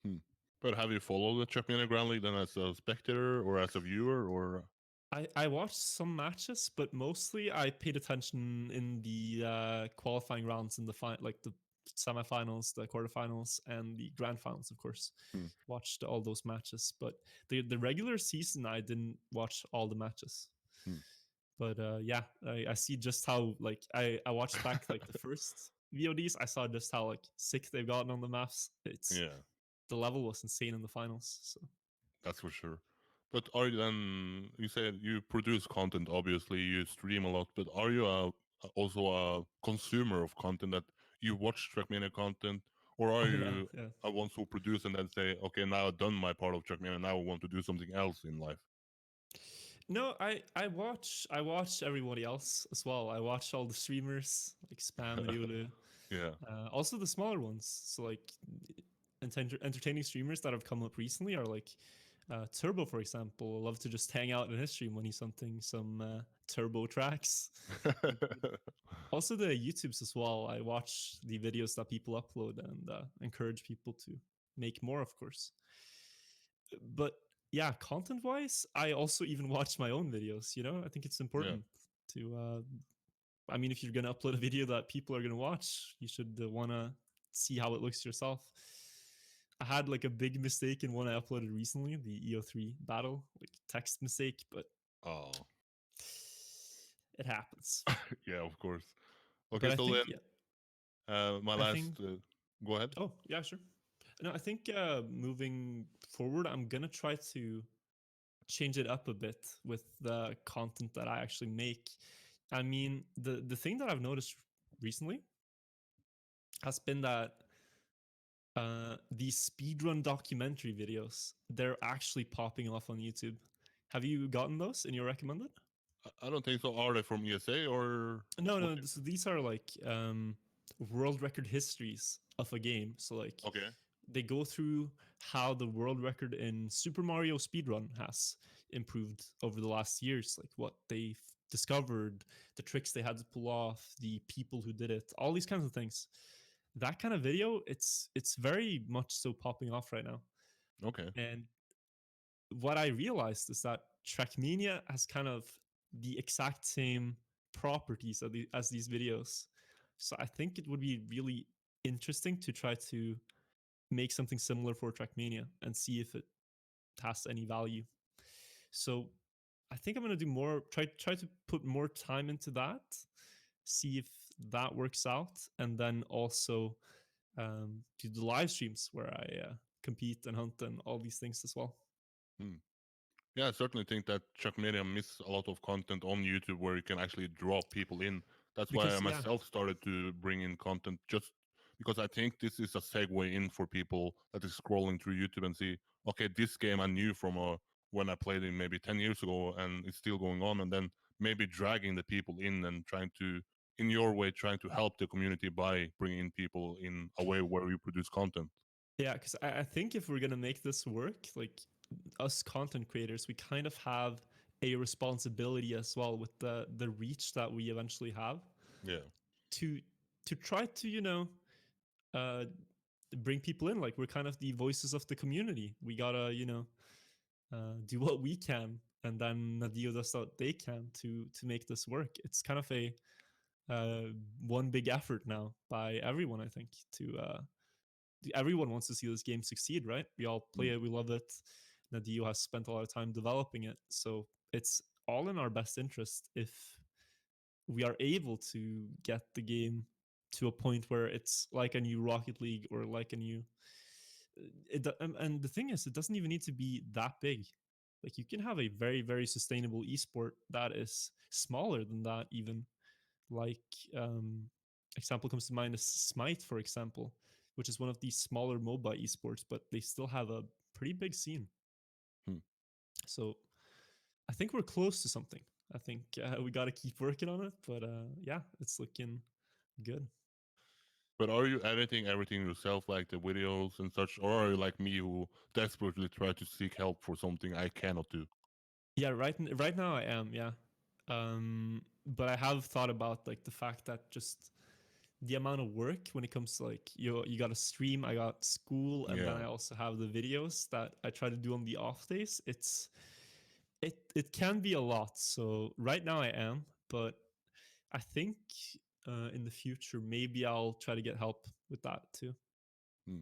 Hmm. But have you followed the Trackmania Grand League then as a spectator or as a viewer or? I watched some matches, but mostly I paid attention in the qualifying rounds in the like the semifinals, the quarterfinals, and the grand finals. Of course, Hmm. watched all those matches, but the regular season I didn't watch all the matches. Hmm. But yeah, I see just how like I watched back like the first VODs. I saw just how like sick they've gotten on the maps. It's Yeah, the level was insane in the finals. So that's for sure. But are you then? You said you produce content. Obviously, you stream a lot. But are you also a consumer of content that you watch Trackmania content, or are oh yeah, you yeah. a ones who produce and then say, okay, now I've done my part of Trackmania, now I want to do something else in life? No, I watch everybody else as well. I watch all the streamers like Spam, Riolu, Yeah. also the smaller ones. So like entertaining streamers that have come up recently are like Turbo, for example. I love to just hang out in his stream when he's hunting some Turbo tracks. Also the YouTubes as well. I watch the videos that people upload and encourage people to make more, of course. But yeah, content wise, I also even watch my own videos. I think it's Yeah. important to. I mean, if you're gonna upload a video that people are gonna watch, you should wanna see how it looks yourself. I had like a big mistake in one I uploaded recently, the EO3 battle, like text mistake, but Oh, it happens. yeah, of course. Okay, But I so think then yeah, my I last. think Go ahead. oh yeah, sure. No, I think moving forward, I'm gonna try to change it up a bit with the content that I actually make. I mean, the thing that I've noticed recently has been that these speedrun documentary videos, they're actually popping off on YouTube. Have you gotten those in your recommended? I don't think so. Are they from ESA or No, what? no. So these are like world record histories of a game. So like Okay. they go through how the world record in Super Mario Speedrun has improved over the last years, like what they've discovered, the tricks they had to pull off, the people who did it, all these kinds of things. That kind of video, it's very much so popping off right now. Okay. And what I realized is that Trackmania has kind of the exact same properties as these videos. So I think it would be really interesting to try to make something similar for Trackmania and see if it has any value. So I think I'm gonna do more. Try to put more time into that. See if that works out, and then also do the live streams where I compete and hunt and all these things as well. Hmm. Yeah, I certainly think that Trackmania miss a lot of content on YouTube where you can actually draw people in. That's why I Because yeah, myself started to bring in content just because I think this is a segue in for people that is scrolling through YouTube and see, okay, this game I knew from when I played it maybe 10 years ago and it's still going on, and then maybe dragging the people in and trying to, in your way, trying to help the community by bringing people in a way where you produce content. yeah, because I think if we're gonna make this work, like us content creators, we kind of have a responsibility as well with the reach that we eventually have Yeah. to try to uh bring people in. Like we're kind of the voices of the community. We gotta do what we can, and then Nadeo does what they can to make this work. It's kind of a uh one big effort now by everyone. I think to everyone wants to see this game succeed, right? We all play Mm. it, we love it. Nadeo has spent a lot of time developing it, so it's all in our best interest if we are able to get the game to a point where it's like a new Rocket League or like a new. And the thing is, it doesn't even need to be that big. Like you can have a very very sustainable esport that is smaller than that even. Like example comes to mind is Smite, for example, which is one of these smaller MOBA esports, but they still have a pretty big scene. Hmm. So I think we're close to something. I think we got to keep working on it, but yeah, it's looking good. But are you editing everything yourself, like the videos and such, or are you like me who desperately try to seek help for something I cannot do? Yeah, right now I am, yeah. But I have thought about like the fact that just the amount of work when it comes to like you got to stream, I got school, and then Yeah. I also have the videos that I try to do on the off days. it can be a lot. So right now I am, but I think in the future maybe I'll try to get help with that too. Hmm.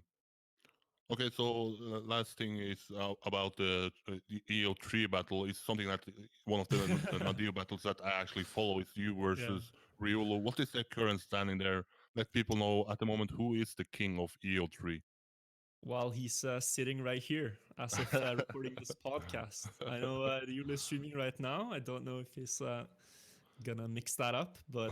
Okay, so last thing is about the EO3 battle. Is something that one of the Nadeo battles that I actually follow is you Yeah. versus Riolo. What is the current standing there? Let people know at the moment who is the king of EO3. While he's sitting right here as of recording this podcast. I know Yule is streaming right now. I don't know if he's gonna mix that up, but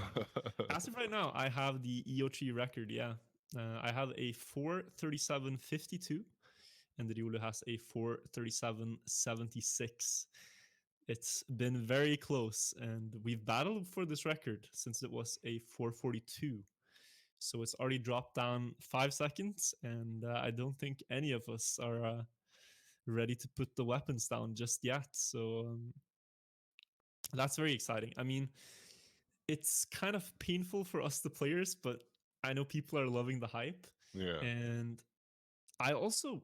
as of right now, I have the EO3 record. Yeah, I have a 4:37.52, and the Yule has a 4:37.76. It's been very close, and we've battled for this record since it was a 4:42. So it's already dropped down 5 seconds, and I don't think any of us are ready to put the weapons down just yet. So that's very exciting. I mean, it's kind of painful for us, the players, but I know people are loving the hype. Yeah. And I also,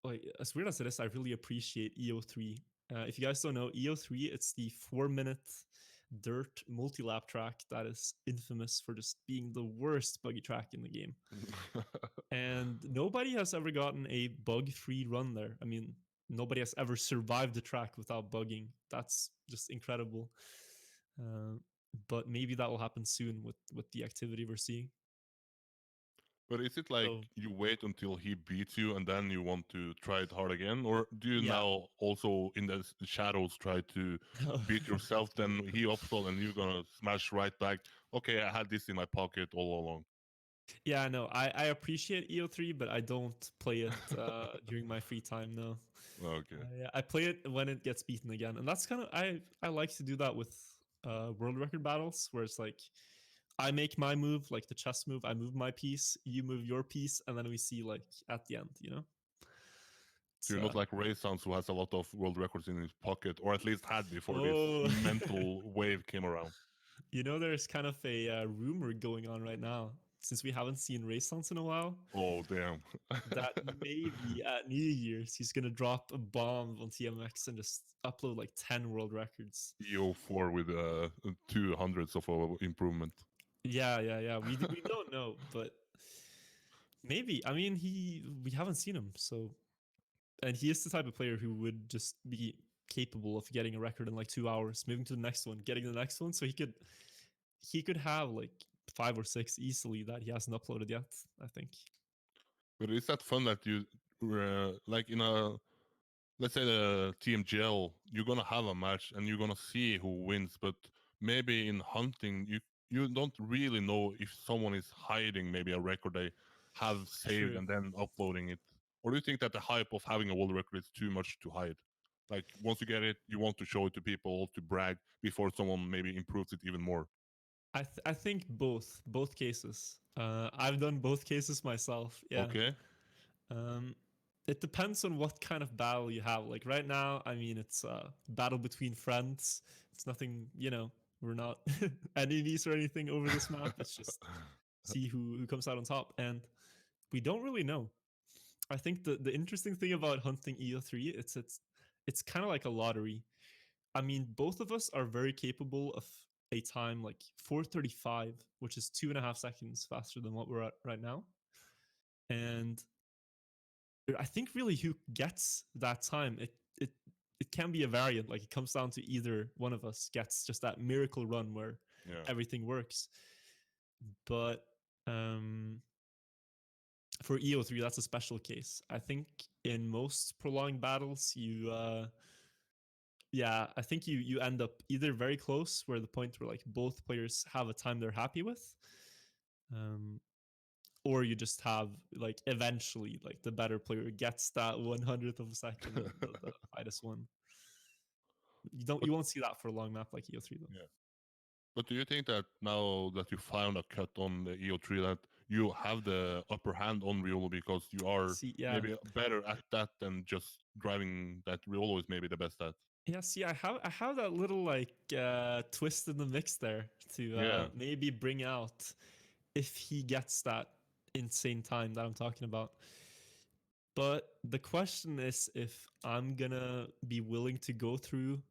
like, as weird as it is, I really appreciate EO3. If you guys don't know, EO3, it's the 4-minute dirt multi-lap track that is infamous for just being the worst buggy track in the game. And nobody has ever gotten a bug-free run there. I mean, nobody has ever survived the track without bugging. That's just incredible. But maybe that will happen soon with the activity we're seeing. But is it like So you wait until he beats you and then you want to try it hard again? Or do you yeah. now also in the shadows try to beat yourself? Then he upsold and you're gonna smash right back. Okay, I had this in my pocket all along. Yeah, no, I appreciate EO3, but I don't play it during my free time. No, Okay. I play it when it gets beaten again, and that's kind of I like to do that with world record battles, where it's like I make my move, like the chess move, I move my piece, you move your piece, and then we see like at the end, you know. So It's, you're not like Ray Sounds who has a lot of world records in his pocket, or at least had before this oh, mental wave came around. you know, there's kind of a rumor going on right now since we haven't seen Raysons in a while. Oh damn. That maybe at New Year's he's gonna drop a bomb on TMX and just upload like 10 world records. EO4 with 200s of improvement. Yeah. We don't know, but maybe. I mean, we haven't seen him, so and he is the type of player who would just be capable of getting a record in like 2 hours, moving to the next one, getting the next one, so he could have like 5 or 6 easily that he hasn't uploaded yet. I think. But is that fun that you like in a, let's say the TMGL, you're gonna have a match and you're gonna see who wins, but maybe in hunting you don't really know if someone is hiding maybe a record they have saved True. and then uploading it. Or do you think that the hype of having a world record is too much to hide? Like once you get it, you want to show it to people to brag before someone maybe improves it even more. I think both cases. I've done both cases myself. Yeah. Okay. Um, it depends on what kind of battle you have. Like right now, I mean, it's a battle between friends. It's nothing, you know. We're not enemies or anything over this map. It's just see who comes out on top, and we don't really know. I think the interesting thing about hunting EO3, it's kind of like a lottery. I mean, both of us are very capable of a time like 4:35, which is 2.5 seconds faster than what we're at right now. And I think really who gets that time, it can be a variant. Like it comes down to either one of us gets just that miracle run where Yeah. everything works. But for EO3, that's a special case. I think in most prolonged battles, I think you end up either very close, where the point where like both players have a time they're happy with, um, or you just have like eventually like the better player gets that 100th of a second and the fight is won. But You won't see that for a long map like EO3 though. yeah. But do you think that now that you found a cut on the EO3 that you have the upper hand on Riolo because you are See, yeah, maybe better at that than just driving that Riolo is maybe the best at? yeah. See, I have that little like twist in the mix there to Yeah. maybe bring out if he gets that insane time that I'm talking about. But the question is if I'm gonna be willing to go through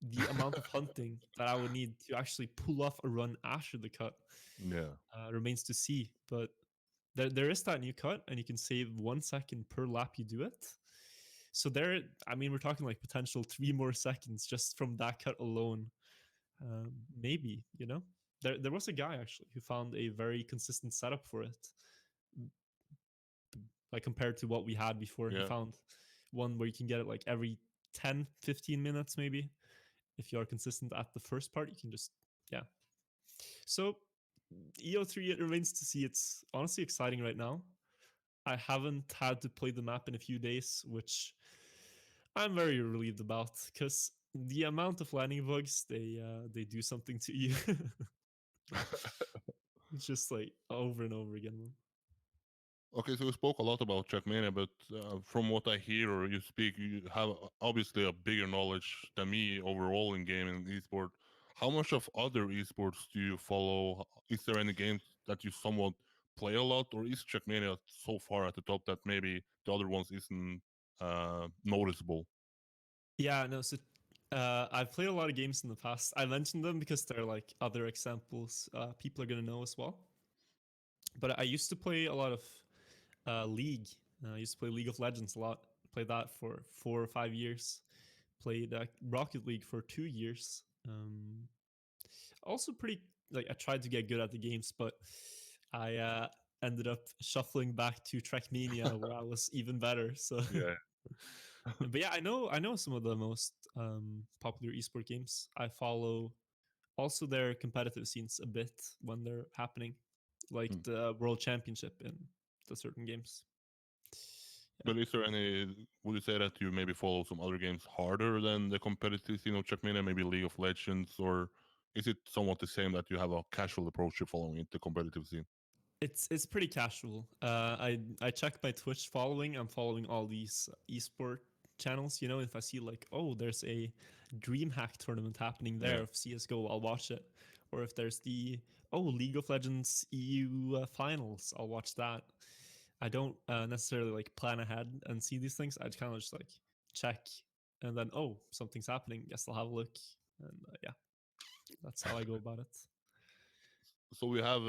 the amount of hunting that I would need to actually pull off a run after the cut. Yeah. Remains to see. But there is that new cut, and you can save 1 second per lap you do it. So there, I mean, we're talking like potential 3 more seconds just from that cut alone. Maybe, you know, there was a guy actually who found a very consistent setup for it, like compared to what we had before. He Yeah. found one where you can get it like every 10, 15 minutes, maybe. If you are consistent at the first part, you can just, yeah. So EO3, it remains to see. It's honestly exciting right now. I haven't had to play the map in a few days, which I'm very relieved about because the amount of landing bugs, they do something to you. It's just like over and over again, man. Okay, so we spoke a lot about Trackmania, but from what I hear or you speak, you have obviously a bigger knowledge than me overall in gaming and esport. How much of other esports do you follow? Is there any games that you somewhat play a lot, or is Trackmania so far at the top that maybe the other ones isn't noticeable? Yeah, no. So I've played a lot of games in the past. I mentioned them because they're like other examples people are gonna know as well. But I used to play a lot of League. I used to play League of Legends a lot. Played that for 4 or 5 years. Played Rocket League for 2 years. Also pretty like I tried to get good at the games, but I ended up shuffling back to Trackmania where I was even better. So, Yeah. but yeah, I know some of the most popular esport games. I follow also their competitive scenes a bit when they're happening, like Hmm. the World Championship in the certain games. Yeah. But is there any? Would you say that you maybe follow some other games harder than the competitive scene of Trackmania, maybe League of Legends, or is it somewhat the same that you have a casual approach to following it, the competitive scene? It's pretty casual. I check my Twitch following. I'm following all these esport channels. You know, if I see like, oh, there's a DreamHack tournament happening there Yeah. of CS:GO, I'll watch it. Or if there's the League of Legends EU finals, I'll watch that. I don't necessarily like plan ahead and see these things. I kind of just like check, and then something's happening. Guess I'll have a look, and yeah, that's how I go about it. So we have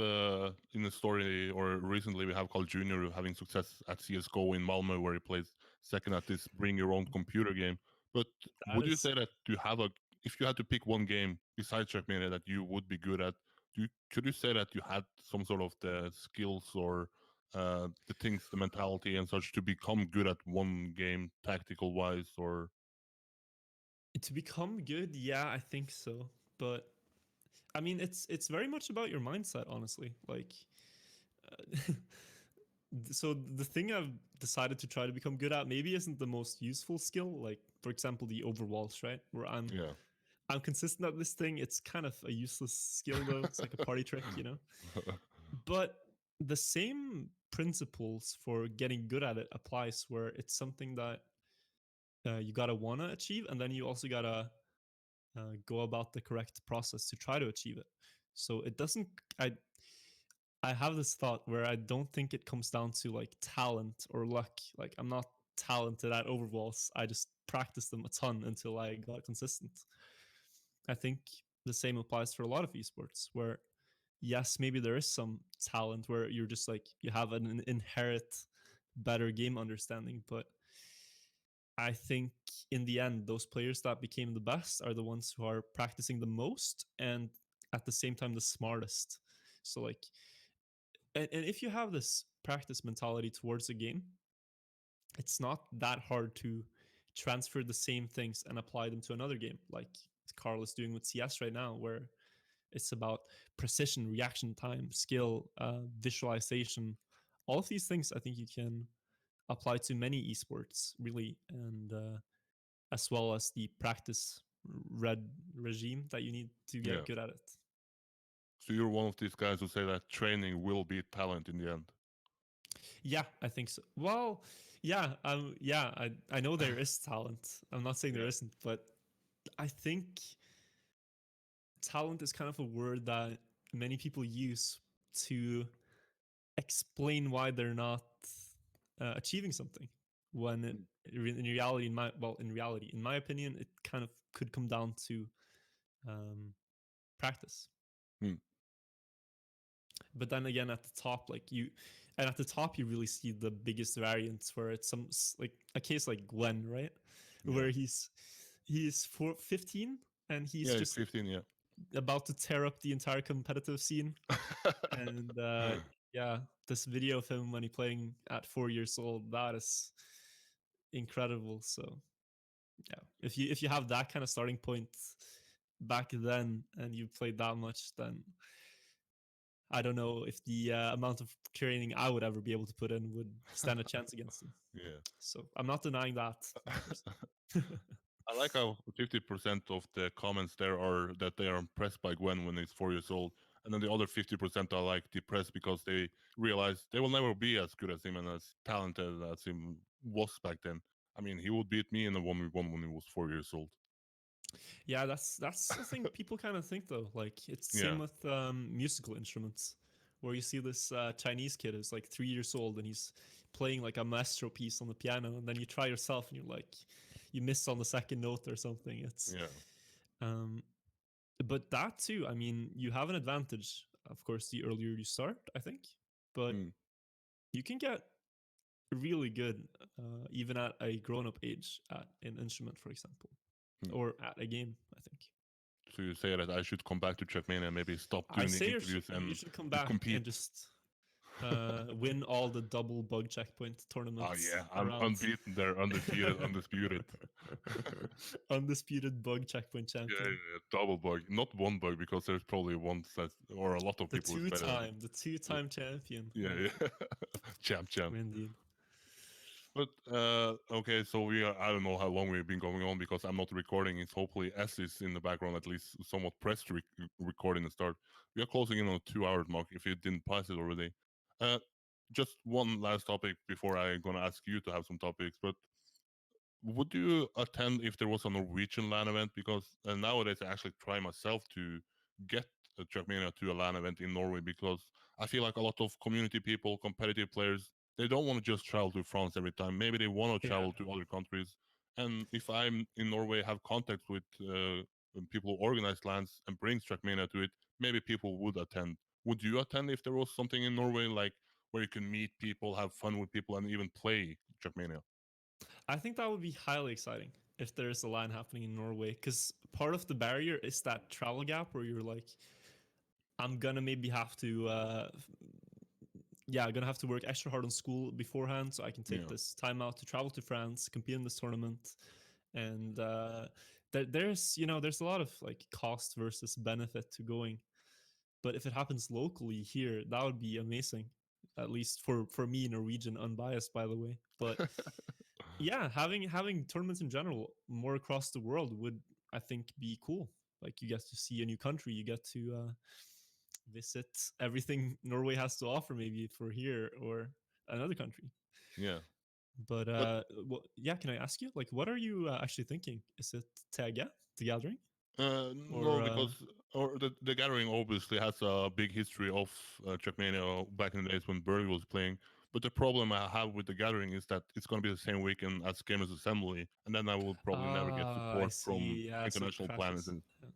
in the story, or recently we have Carl Jr. having success at CS:GO in Malmö, where he plays second at this Bring Your Own Computer game. But That would you is say that you have a, if you had to pick one game besides Trackmania that you would be good at, could you say that you had some sort of the skills or the things, the mentality and such to become good at one game, tactical wise, or to become good. Yeah, I think so, but I mean, it's very much about your mindset, honestly. Like, uh, so the thing I've decided to try to become good at maybe isn't the most useful skill. Like, for example, the overwalls, right? Where yeah? I'm consistent at this thing. It's kind of a useless skill though. It's like a party trick, you know. But the same principles for getting good at it applies where it's something that you gotta wanna achieve, and then you also gotta go about the correct process to try to achieve it. So it doesn't. I have this thought where I don't think it comes down to like talent or luck. Like I'm not talented at overwalls. I just practiced them a ton until I got consistent. I think the same applies for a lot of esports where yes, maybe there is some talent where you're just like you have an inherent better game understanding, but I think in the end, those players that became the best are the ones who are practicing the most and at the same time the smartest. So like, and if you have this practice mentality towards a game, it's not that hard to transfer the same things and apply them to another game, like Carl is doing with CS right now, where it's about precision, reaction time, skill, visualization. All of these things, I think you can apply to many esports, really, and as well as the practice red regime that you need to Yeah. get good at it. So you're one of these guys who say that training will beat talent in the end. Yeah, I think so. Well, yeah, I know there is talent. I'm not saying there Yeah. isn't, but I think talent is kind of a word that many people use to explain why they're not achieving something. when Mm. in reality, in my opinion, it kind of could come down to practice. Mm. But then again, at the top, and at the top, you really see the biggest variance where it's like a case like Gwen, right, Yeah. where he's 15 and he's Yeah, it's just 15. Yeah. about to tear up the entire competitive scene. And yeah, this video of him when he playing at 4 years old, that is incredible. So yeah, if you have that kind of starting point back then and you played that much, then I don't know if the amount of training I would ever be able to put in would stand a chance against him. Yeah. So I'm not denying that 100%. I like how 50% of the comments there are that they are impressed by Gwen when he's 4 years old, and then the other 50% are like depressed because they realize they will never be as good as him and as talented as him was back then. I mean, he would beat me in a 1v1 when he was 4 years old. Yeah, that's the thing people kind of think though. Like it's the Yeah. same with musical instruments, where you see this Chinese kid who's like 3 years old and he's playing like a maestro piece on the piano, and then you try yourself and you're like, you miss on the second note or something. It's Yeah. um, but that too. I mean, you have an advantage, of course, the earlier you start, I think, but Mm. you can get really good even at a grown-up age at an instrument, for example, Mm. or at a game, I think. So you say that I should come back to Trackmania and maybe stop I doing the say interviews you should come and back compete. and just win all the double bug checkpoint Oh tournaments yeah, I'm around. unbeaten there, undefeated, undisputed. Undisputed bug checkpoint Yeah, champion. yeah, double bug, not one bug, because there's probably one that or a lot of The people who's better than me. the two-time champion. Yeah, yeah. Champ, champ. Indeed. But okay, so I don't know how long we've been going on because I'm not recording. It's hopefully S is in the background, at least somewhat pressed recording the start. We are closing in on a 2 hour mark if you didn't pass it already. Uh, just one last topic before I'm gonna ask you to have some topics. But would you attend if there was a Norwegian LAN event? Because nowadays I actually try myself to get a Trackmania to a LAN event in Norway because I feel like a lot of community people, competitive players, they don't want to just travel to France every time. Maybe they want to Yeah. travel to other countries. And if I'm in Norway, have contact with people who organize LANs and brings Trackmania to it, maybe people would attend. Would you attend if there was something in Norway like where you can meet people, have fun with people, and even play Trackmania? I think that would be highly exciting if there's a line happening in Norway, because part of the barrier is that travel gap where you're like, I'm gonna maybe have to yeah, gonna have to work extra hard on school beforehand so I can take Yeah. this time out to travel to France, compete in this tournament, and there's there's a lot of like cost versus benefit to going. But if it happens locally here, that would be amazing. At least for me, Norwegian, unbiased, by the way. But yeah, having tournaments in general more across the world would, I think, be cool. Like you get to see a new country, you get to visit everything Norway has to offer, maybe for here or another country. Yeah. But But yeah, can I ask you, like, what are you actually thinking? Is it Tega, the Gathering, no, or because or the Gathering obviously has a big history of Trackmania back in the days when Berg was playing. But the problem I have with the Gathering is that it's going to be the same weekend as Gamers Assembly, and then I will probably never get I support from see. Yeah, so it international planets. crashes. And Yeah.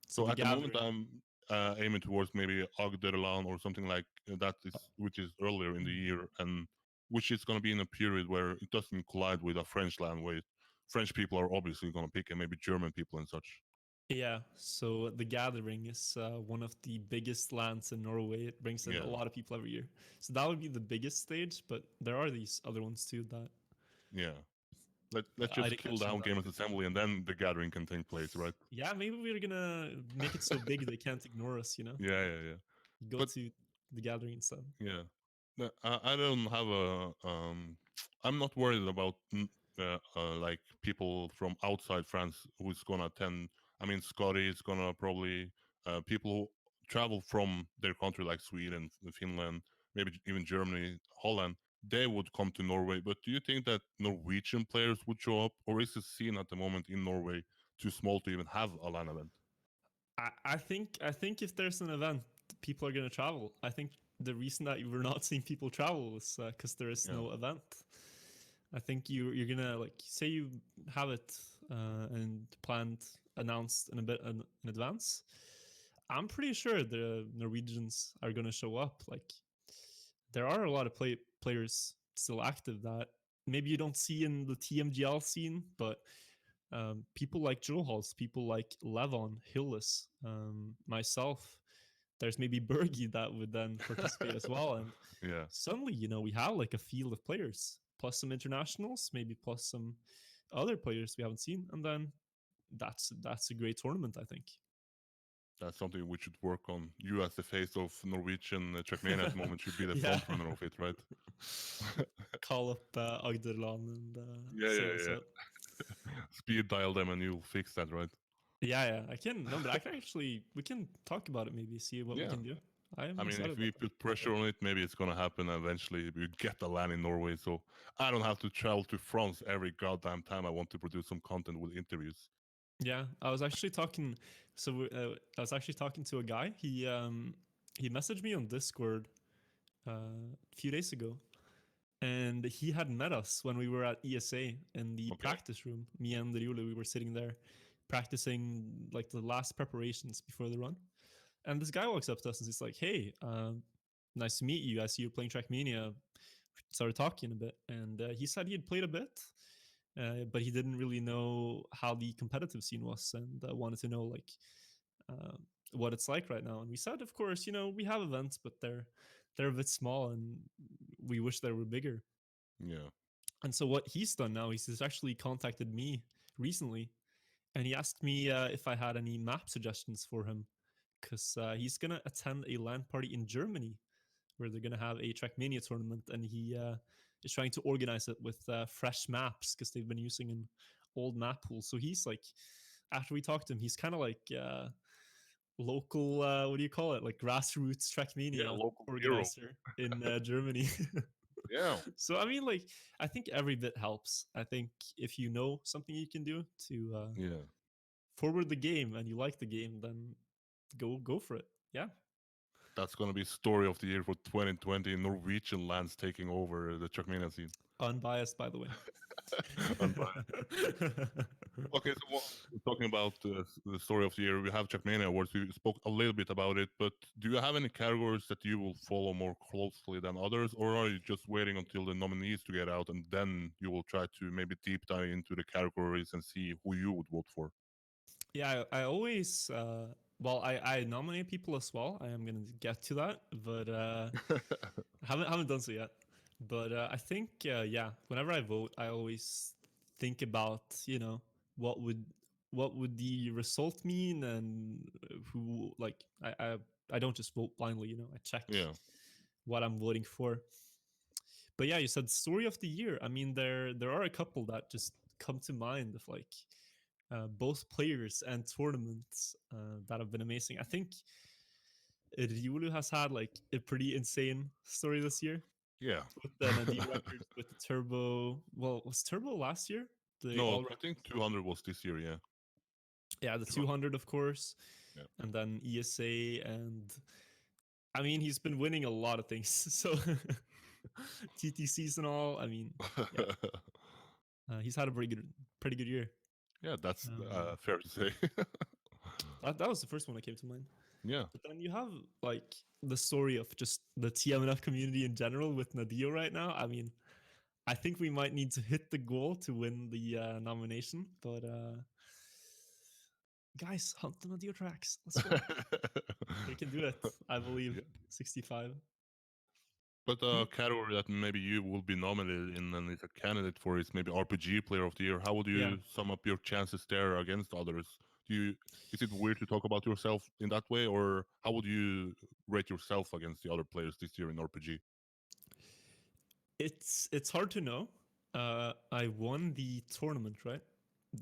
So so the at the moment, Gathering. I'm aiming towards maybe Agderland or something like that, is which is earlier in the Mm. year, and which is going to be in a period where it doesn't collide with a French land where French people are obviously going to pick, and maybe German people and such. Yeah, so the Gathering is one of the biggest lands in Norway. It brings in a Yeah. lot of people every year. So that would be the biggest stage, but there are these other ones too that Yeah. Let's I just didn't kill mention down that. Gamers Assembly and then the gathering can take place, right? Yeah, maybe we're gonna make it so big they can't ignore us. Yeah, yeah, yeah. Go But to the Gathering instead. yeah, I don't have a I'm not worried about like people from outside France who's gonna attend. I mean, Scotty is gonna probably people who travel from their country like Sweden, Finland, maybe even Germany, Holland. They would come to Norway. But do you think that Norwegian players would show up, or is the scene at the moment in Norway too small to even have a LAN event? I think if there's an event, people are gonna travel. I think the reason that we're not seeing people travel is because there is Yeah, no event. I think you're gonna like say you have it and planned announced in a bit in advance. I'm pretty sure the Norwegians are gonna show up. Like there are a lot of players still active that maybe you don't see in the TMGL scene, but people like Johals, people like Levon, Hillis, myself. There's maybe Bergie that would then participate as well, and Yeah, suddenly we have like a field of players plus some internationals, maybe plus some other players we haven't seen, and then that's a great tournament, I think. that's something we should work on. You, as the face of Norwegian Trackmania at the moment, should be the Yeah. front runner of it, right? Call up Agderland and Yeah, say yeah, what's yeah. up. Speed dial them and you'll fix that, right? Yeah, I can. No, but I can actually. We can talk about it. Maybe see what we Yeah. can do. I am I mean, excited if about we put pressure on it, maybe it's gonna happen eventually. We get a land in Norway, so I don't have to travel to France every goddamn time I want to produce some content with interviews. Yeah, I was actually talking. So I was actually talking to a guy. He messaged me on Discord a few days ago, and he had met us when we were at ESA in the Okay. practice room. Me and Riole, we were sitting there practicing like the last preparations before the run. And this guy walks up to us and he's like, "Hey, nice to meet you. I see you're playing Trackmania." Started talking a bit, and he said he had played a bit, but he didn't really know how the competitive scene was, and wanted to know like uh, what it's like right now. And we said, of course, we have events, but they're a bit small, and we wish they were bigger. Yeah. And so what he's done now, he's actually contacted me recently, and he asked me if I had any map suggestions for him, because he's gonna attend a LAN party in Germany where they're gonna have a Trackmania tournament, and he is trying to organize it with fresh maps because they've been using an old map pool. So he's like, after we talked to him, he's kind of like local, what do you call it, like grassroots Yeah, Trackmania local hero. organizer in Germany. Yeah. So I mean, like, I think every bit helps. I think if you know something you can do to Yeah. forward the game and you like the game, then go for it. Yeah. That's gonna be story of the year for 2020. Norwegian lands taking over the Trackmania scene. Unbiased, by the way. Unbiased. Okay, so talking about the story of the year, we have Trackmania Awards. We spoke a little bit about it, but do you have any categories that you will follow more closely than others, or are you just waiting until the nominees to get out and then you will try to maybe deep dive into the categories and see who you would vote for? Yeah, I always well, I nominate people as well. I am gonna get to that, but haven't done so yet. But I think yeah, whenever I vote, I always think about what would what would the result mean, and who like I don't just vote blindly. I check Yeah, what I'm voting for. But yeah, you said story of the year. I mean, there are a couple that just come to mind of like both players and tournaments that have been amazing. I think Riolu has had like a pretty insane story this year yeah. with the Nadeo records, with the Turbo. Well, was Turbo last year? The No, all I think 200 was this year. Yeah, yeah, the 200. 200 of course, Yeah. and then ESA, and I mean he's been winning a lot of things. So TTCs and all. I mean, yeah, he's had a pretty good year. Yeah, that's Um, fair to say. that was the first one that came to mind. Yeah, But then you have like the story of just the TMNF community in general with Nadeo right now. I mean, I think we might need to hit the goal to win the nomination, but guys, hunt the Nadeo tracks. Let's go. We can do it. I believe. yeah. 65. But Hmm? a category that maybe you will be nominated in and is a candidate for is maybe RPG Player of the Year. How would Yeah. you sum up your chances there against others? Is it weird to talk about yourself in that way, or how would you rate yourself against the other players this year in RPG? It's hard to know. I won the tournament, right?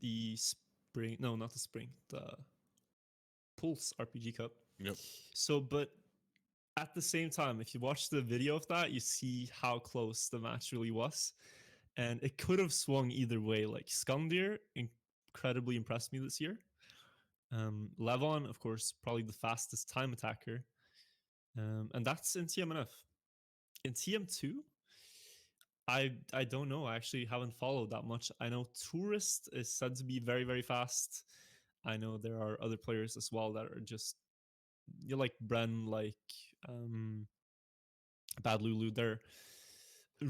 The spring, no, not the spring, the Pulse RPG Cup. Yep. So, but at the same time, if you watch the video of that, you see how close the match really was. And it could have swung either way. Like Skandir incredibly impressed me this year. Levon, of course, probably the fastest time attacker. And that's in TMNF. In TM2, I don't know. I actually haven't followed that much. I know Tourist is said to be very very fast. I know there are other players as well that are just you like Bren, like um, Bad Lulu. They're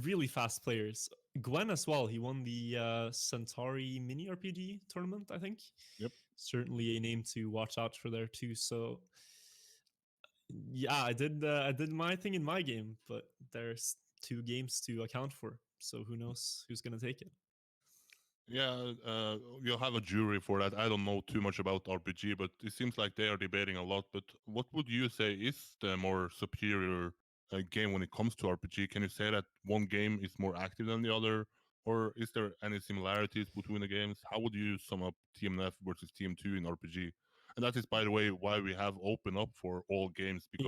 really fast players. Gwen as well. He won the Centauri Mini RPG tournament. I think Yep. certainly a name to watch out for there too. So yeah, I did my thing in my game, but there's two games to account for. So who knows who's gonna take it? Yeah, you'll have a jury for that. I don't know too much about RPG, but it seems like they are debating a lot. But what would you say is the more superior game when it comes to RPG? Can you say that one game is more active than the other, or is there any similarities between the games? How would you sum up TMF versus TM2 in RPG? And that is, by the way, why we have open up for all games, because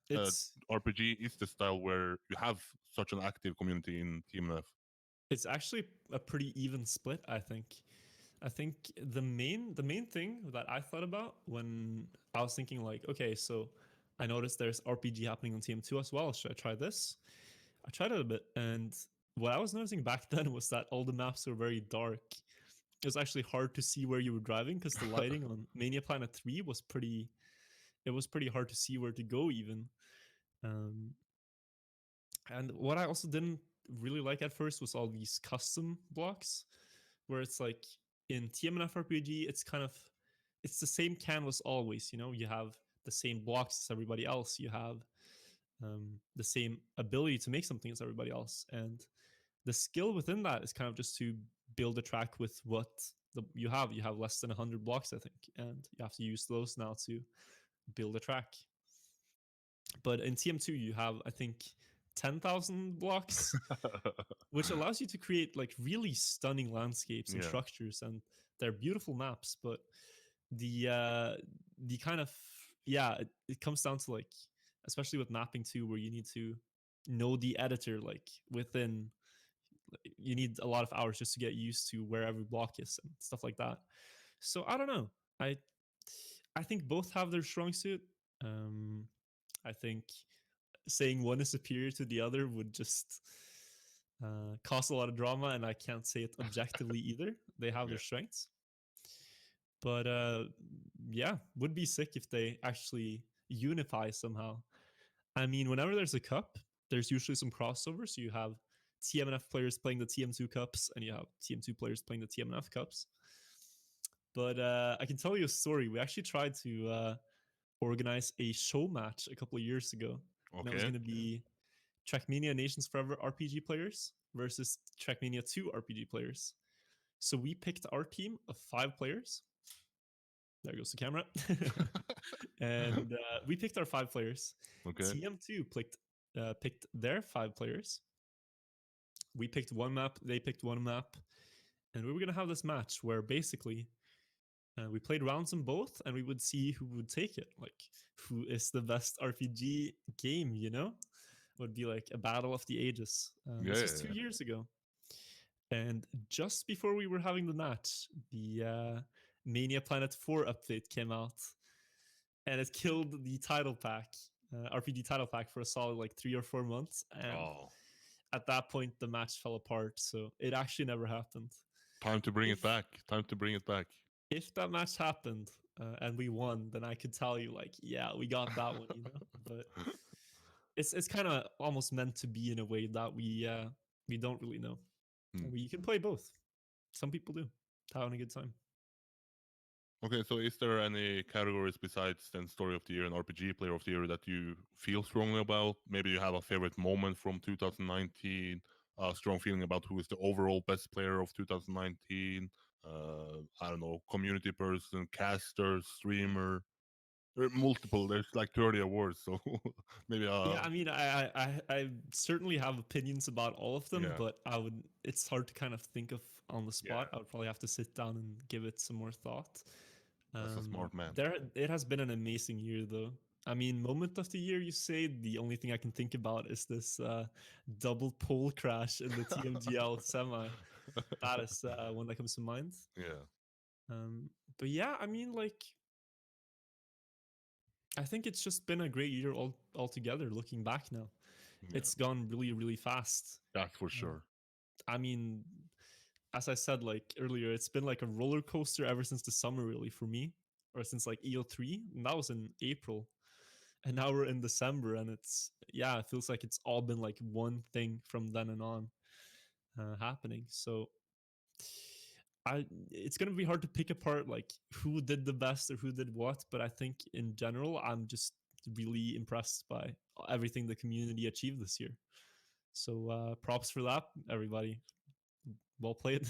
Yeah, uh, it's RPG is the style where you have such an active community in TMF. it's actually a pretty even split. I think the main thing that I thought about when I was thinking like, okay, so I noticed there's RPG happening on TM2 as well. Should I try this? I tried it a bit, and what I was noticing back then was that all the maps were very dark. It was actually hard to see where you were driving because the lighting on Mania Planet 3 was pretty. It was pretty hard to see where to go even. Um, and what I also didn't really like at first was all these custom blocks, where it's like in TMNF RPG, it's kind of it's the same canvas always. You know, you have the same blocks as everybody else. You have the same ability to make something as everybody else, and the skill within that is kind of just to build a track with what you have. You have less than 100 blocks, I think, and you have to use those now to build a track. But in TM2, you have, I think, 10,000 blocks, which allows you to create like really stunning landscapes and Yeah. structures, and they're beautiful maps. But the kind of yeah, it comes down to like, especially with mapping too, where you need to know the editor like within. You need a lot of hours just to get used to where every block is and stuff like that. So I don't know. I I think both have their strong suit. Um, I think saying one is superior to the other would just cause a lot of drama, and I can't say it objectively either. They have Yeah. their strengths, but yeah, would be sick if they actually unify somehow. I mean, whenever there's a cup, there's usually some crossovers. So you have TMNF players playing the TM2 cups, and you have TM2 players playing the TMNF cups. But I can tell you a story. We actually tried to organize a show match a couple of years ago, and that was Okay. going to be Trackmania Nations Forever RPG players versus Trackmania 2 RPG players. So we picked our team of 5 players. There goes the camera. And we picked our 5 players. Okay. TM2 picked their 5 players. We picked one map, they picked one map, and we were going to have this match where basically we played rounds in both, and we would see who would take it. Like, who is the best RPG game, you know? It would be like a battle of the ages. Yeah, This yeah, was 2 yeah. years ago. And just before we were having the match, the Mania Planet 4 update came out, and it killed the title pack, RPG title pack, for a solid like 3 or 4 months. And Oh, at that point, the match fell apart. So it actually never happened. time to bring If it back. Time to bring it back. if that match happened and we won, then I could tell you like, yeah, we got that one, you know. But it's kind of almost meant to be in a way that we don't really know. Hmm. You can play both. Some people do. Having a good time. Okay, so is there any categories besides then Story of the Year and RPG Player of the Year that you feel strongly about? Maybe you have a favorite moment from 2019, a strong feeling about who is the overall best player of 2019. I don't know, community person, caster, streamer. There are multiple. There's like 30 awards, so maybe Yeah, I mean, I certainly have opinions about all of them, yeah, but I would. It's hard to kind of think of on the yeah. spot. I would probably have to sit down and give it some more thought. That's a smart man. There, it has been an amazing year, though. I mean, moment of the year, you say. The only thing I can think about is this double pole crash in the TMGL semi. That is one that comes to mind. Yeah, Um, but yeah, I mean, like, I think it's just been a great year altogether. Looking back now, yeah. it's gone really, really fast. That's for Uh, sure. I mean, as I said like earlier, it's been like a roller coaster ever since the summer, really, for me, or since like EO3, and that was in April, and now we're in December, and it's yeah, it feels like it's all been like one thing from then and on happening. So it's gonna be hard to pick apart like who did the best or who did what, but I think in general, I'm just really impressed by everything the community achieved this year. So props for that, everybody. Well played.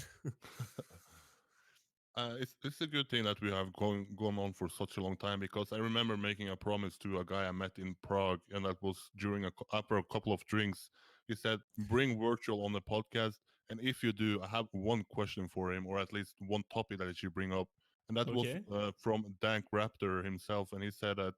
It's a good thing that we have gone on for such a long time, because I remember making a promise to a guy I met in Prague, and that was during after a couple of drinks. He said, "Bring Virtual on the podcast, and if you do, I have one question for him, or at least one topic that he should bring up." And that was Okay. from Dank Raptor himself, and he said that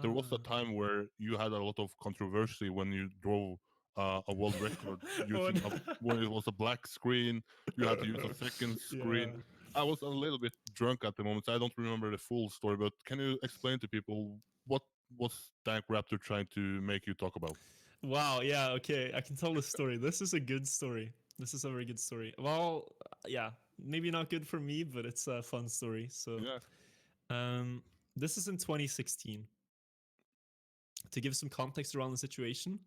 there was a Ah. time where you had a lot of controversy when you drove a world record Oh, using no. when it was a black screen. You had to use a second screen. Yeah. I was a little bit drunk at the moment, so I don't remember the full story. But can you explain to people what was Dank Raptor trying to make you talk about? Wow. Yeah. Okay. I can tell this story. This is a good story. This is a very good story. Well, yeah. Maybe not good for me, but it's a fun story. So, Yeah. um, this is in 2016. To give some context around the situation,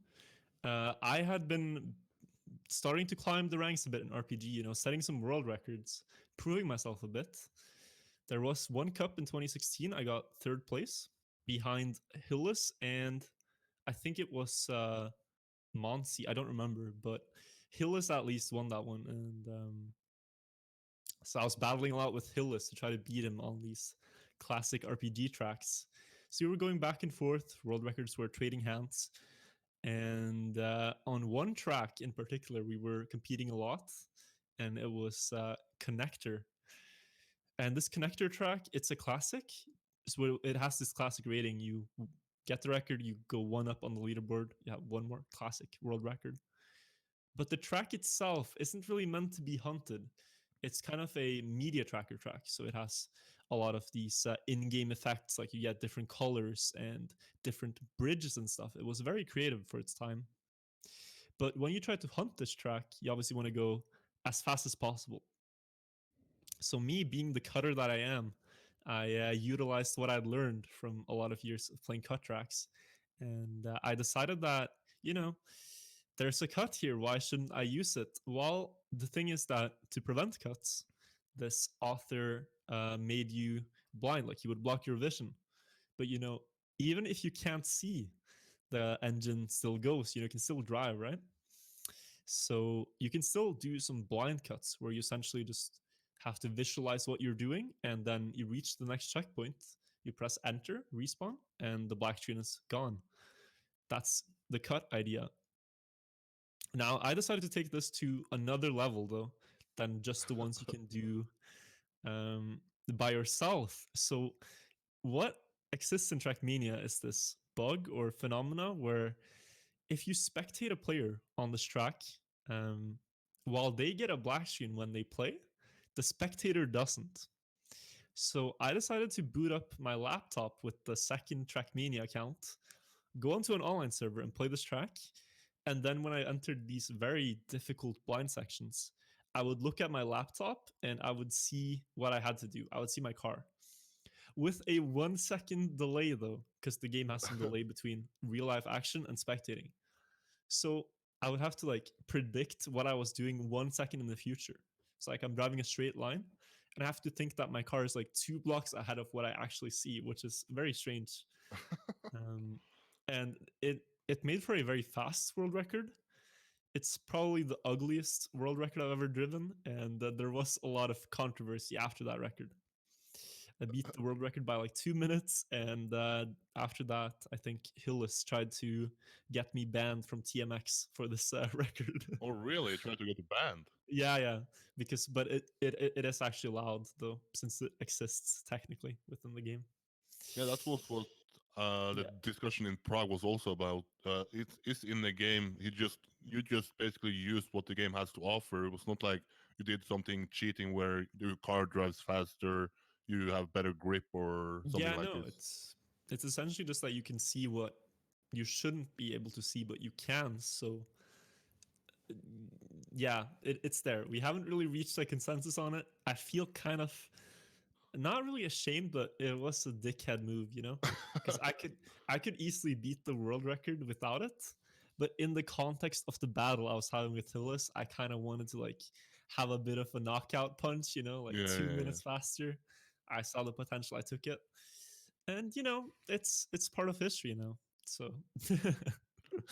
I had been starting to climb the ranks a bit in RPG, setting some world records, proving myself a bit. There was one cup in 2016. I got third place behind Hillis, and I think it was Monsi. I don't remember, but Hillis at least won that one. And so I was battling a lot with Hillis to try to beat him on these classic RPG tracks. So we were going back and forth. World records were trading hands. And on one track in particular, we were competing a lot, and it was Connector. And this Connector track, it's a classic. So it has this classic rating. You get the record, you go one up on the leaderboard. You have one more classic world record. But the track itself isn't really meant to be hunted. It's kind of a media tracker track. So it has a lot of these in game effects, like you get different colors and different bridges and stuff. It was very creative for its time. But when you try to hunt this track, you obviously want to go as fast as possible. So, me being the cutter that I am, I utilized what I'd learned from a lot of years of playing cut tracks. And I decided that, you know, there's a cut here. Why shouldn't I use it? Well, the thing is that to prevent cuts, this author made you blind, like he would block your vision. But, even if you can't see, the engine still goes, you can still drive, right? So you can still do some blind cuts where you essentially just have to visualize what you're doing, and then you reach the next checkpoint, you press enter, respawn, and the black screen is gone. That's the cut idea. Now, I decided to take this to another level, though, than just the ones you can do um, by yourself. So, what exists in Trackmania is this bug or phenomena where if you spectate a player on this track, um, while they get a black screen when they play, the spectator doesn't. So I decided to boot up my laptop with the second Trackmania account, go onto an online server and play this track. And then when I entered these very difficult blind sections, I would look at my laptop and I would see what I had to do. I would see my car with a 1 second delay, though, because the game has some delay between real life action and spectating. So I would have to like predict what I was doing 1 second in the future. It's like I'm driving a straight line, and I have to think that my car is like 2 blocks ahead of what I actually see, which is very strange. Um, and it made for a very fast world record. It's probably the ugliest world record I've ever driven, and there was a lot of controversy after that record. I beat the world record by like 2 minutes, and after that, I think Hillis tried to get me banned from TMX for this record. Oh, really? Trying to get banned? Yeah, yeah, because but it is actually allowed though, since it exists technically within the game. Yeah, that was what the Yeah, discussion in Prague was also about. It's in the game. You just basically used what the game has to offer. It was not like you did something cheating where your car drives faster, you have better grip or something yeah, like no, this. it's essentially just that you can see what you shouldn't be able to see, but you can. So yeah, it's there. We haven't really reached a consensus on it. I feel kind of not really ashamed, but it was a dickhead move, you know, because I could easily beat the world record without it. But in the context of the battle I was having with Hillis, I kind of wanted to like have a bit of a knockout punch, you know, like Yeah, two yeah, yeah. minutes faster. I saw the potential, I took it, and you know, it's part of history now. So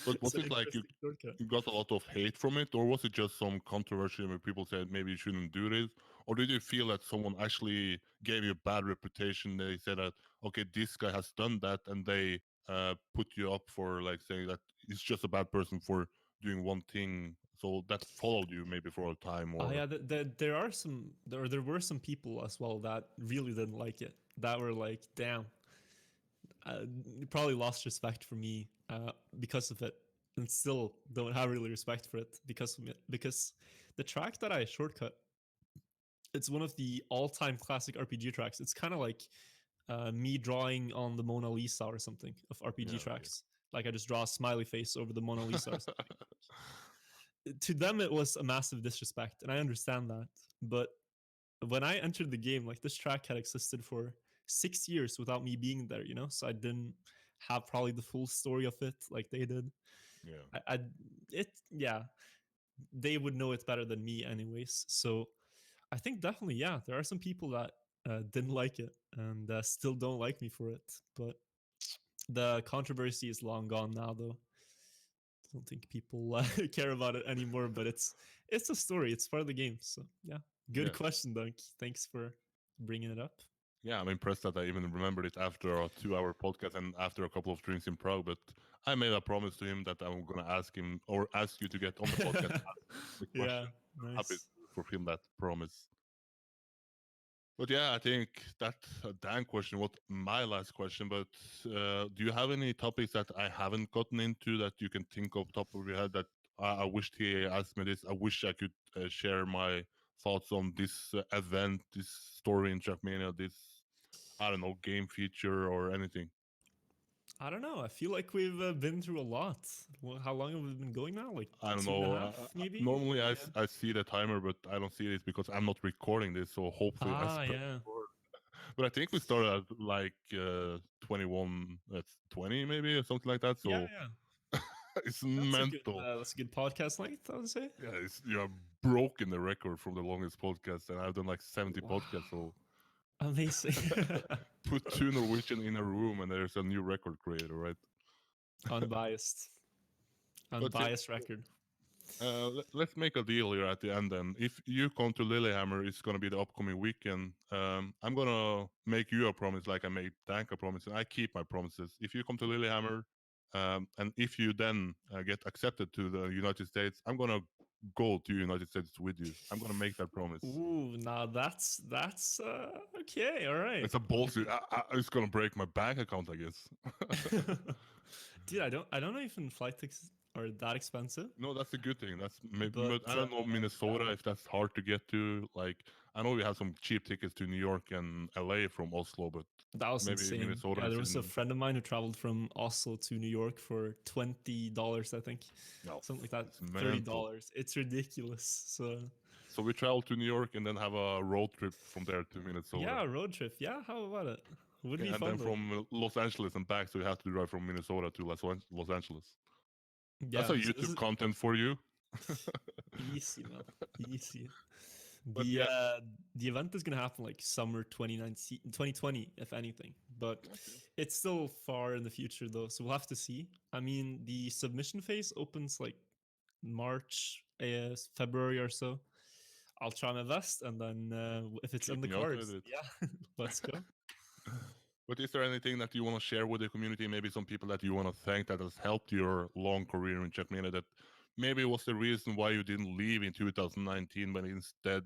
But it's was an it like interesting shortcut. you got a lot of hate from it, or was it just some controversy where people said maybe you shouldn't do this? Or did you feel that someone actually gave you a bad reputation? They said that, okay, this guy has done that, and they put you up for like saying that he's just a bad person for doing one thing. So that followed you maybe for a time, or Yeah, there are there were some people as well that really didn't like it. That were like, damn, you probably lost respect for me because of it, and still don't have really respect for it because of it. Because the track that I shortcut, it's one of the all-time classic RPG tracks. It's kind of like me drawing on the Mona Lisa or something of RPG yeah, tracks. Like I just draw a smiley face over the Mona Lisa or okay. something. To them, it was a massive disrespect, and I understand that. But when I entered the game, like this track had existed for 6 years without me being there, you know, so I didn't have probably the full story of it like they did. Yeah, I it yeah, they would know it better than me, anyways. So I think definitely, yeah, there are some people that didn't like it and still don't like me for it. But the controversy is long gone now, though. I don't think people care about it anymore. But it's a story. It's part of the game. So yeah, good yeah. question, Dunk. Thanks for bringing it up. Yeah, I'm impressed that I even remembered it after a 2 hour podcast and after a couple of drinks in Prague. But I made a promise to him that I'm gonna ask him or ask you to get on the podcast, ask the Yeah, question. Happy nice. to fulfill that promise. But yeah, I think that Dan question was my last question. But do you have any topics that I haven't gotten into that you can think of top of your head that I wished he asked me this? I wish I could share my thoughts on this event, this story in Trackmania, this I don't know game feature or anything. I don't know. I feel like we've been through a lot. Well, how long have we been going now? Like I don't two and a know. half, maybe? Normally, Yeah. I see the timer, but I don't see this because I'm not recording this. So hopefully, I press Yeah. record. But I think we started at like 21, that's 20 maybe or something like that. Yeah, So yeah. it's mental. That's a good podcast length, I would say. Yeah, you have broken the record from the longest podcast, and I've done like 70 Wow. podcasts. So Amazing. put two Norwegian in a room, and there's a new record creator, right? Unbiased. But yeah, Unbiased record. let's make a deal here at the end then. If you come to Lillehammer, it's going to be the upcoming weekend. I'm going to make you a promise like I made Dank a promise, and I keep my promises. If you come to Lillehammer, and if you then get accepted to the United States, I'm going to go to United States with you. I'm going to make that promise. Ooh, now that's okay, all right. It's a bullshit. It's going to break my bank account, I guess. Dude, I don't know if flight tickets are that expensive, No, that's a good thing. That's maybe, but but I don't know Minnesota yeah, if that's hard to get to. Like, I know we have some cheap tickets to New York and LA from Oslo, but that was maybe insane. Minnesota Yeah, is there was a in. friend of mine who traveled from Oslo to New York for $20, I think, No, something like that. it's mental. $30. It's ridiculous. So So we travel to New York and then have a road trip from there to Minnesota. yeah, road trip. Yeah, how about it? Would be Yeah, and then fun though. from Los Angeles and back, so you have to drive from Minnesota to Los Angeles. That's a Yeah, so this YouTube is content for you. easy, man. Easy. But The yeah, uh the event is gonna happen like summer 2019, 2020, if anything. But okay. it's still far in the future though, so we'll have to see. I mean, the submission phase opens like March, February or so. I'll try my best, and then if it's in Keep the me up with cards, it. yeah, let's go. But is there anything that you want to share with the community? Maybe some people that you want to thank that has helped your long career in Trackmania that maybe was the reason why you didn't leave in 2019, but instead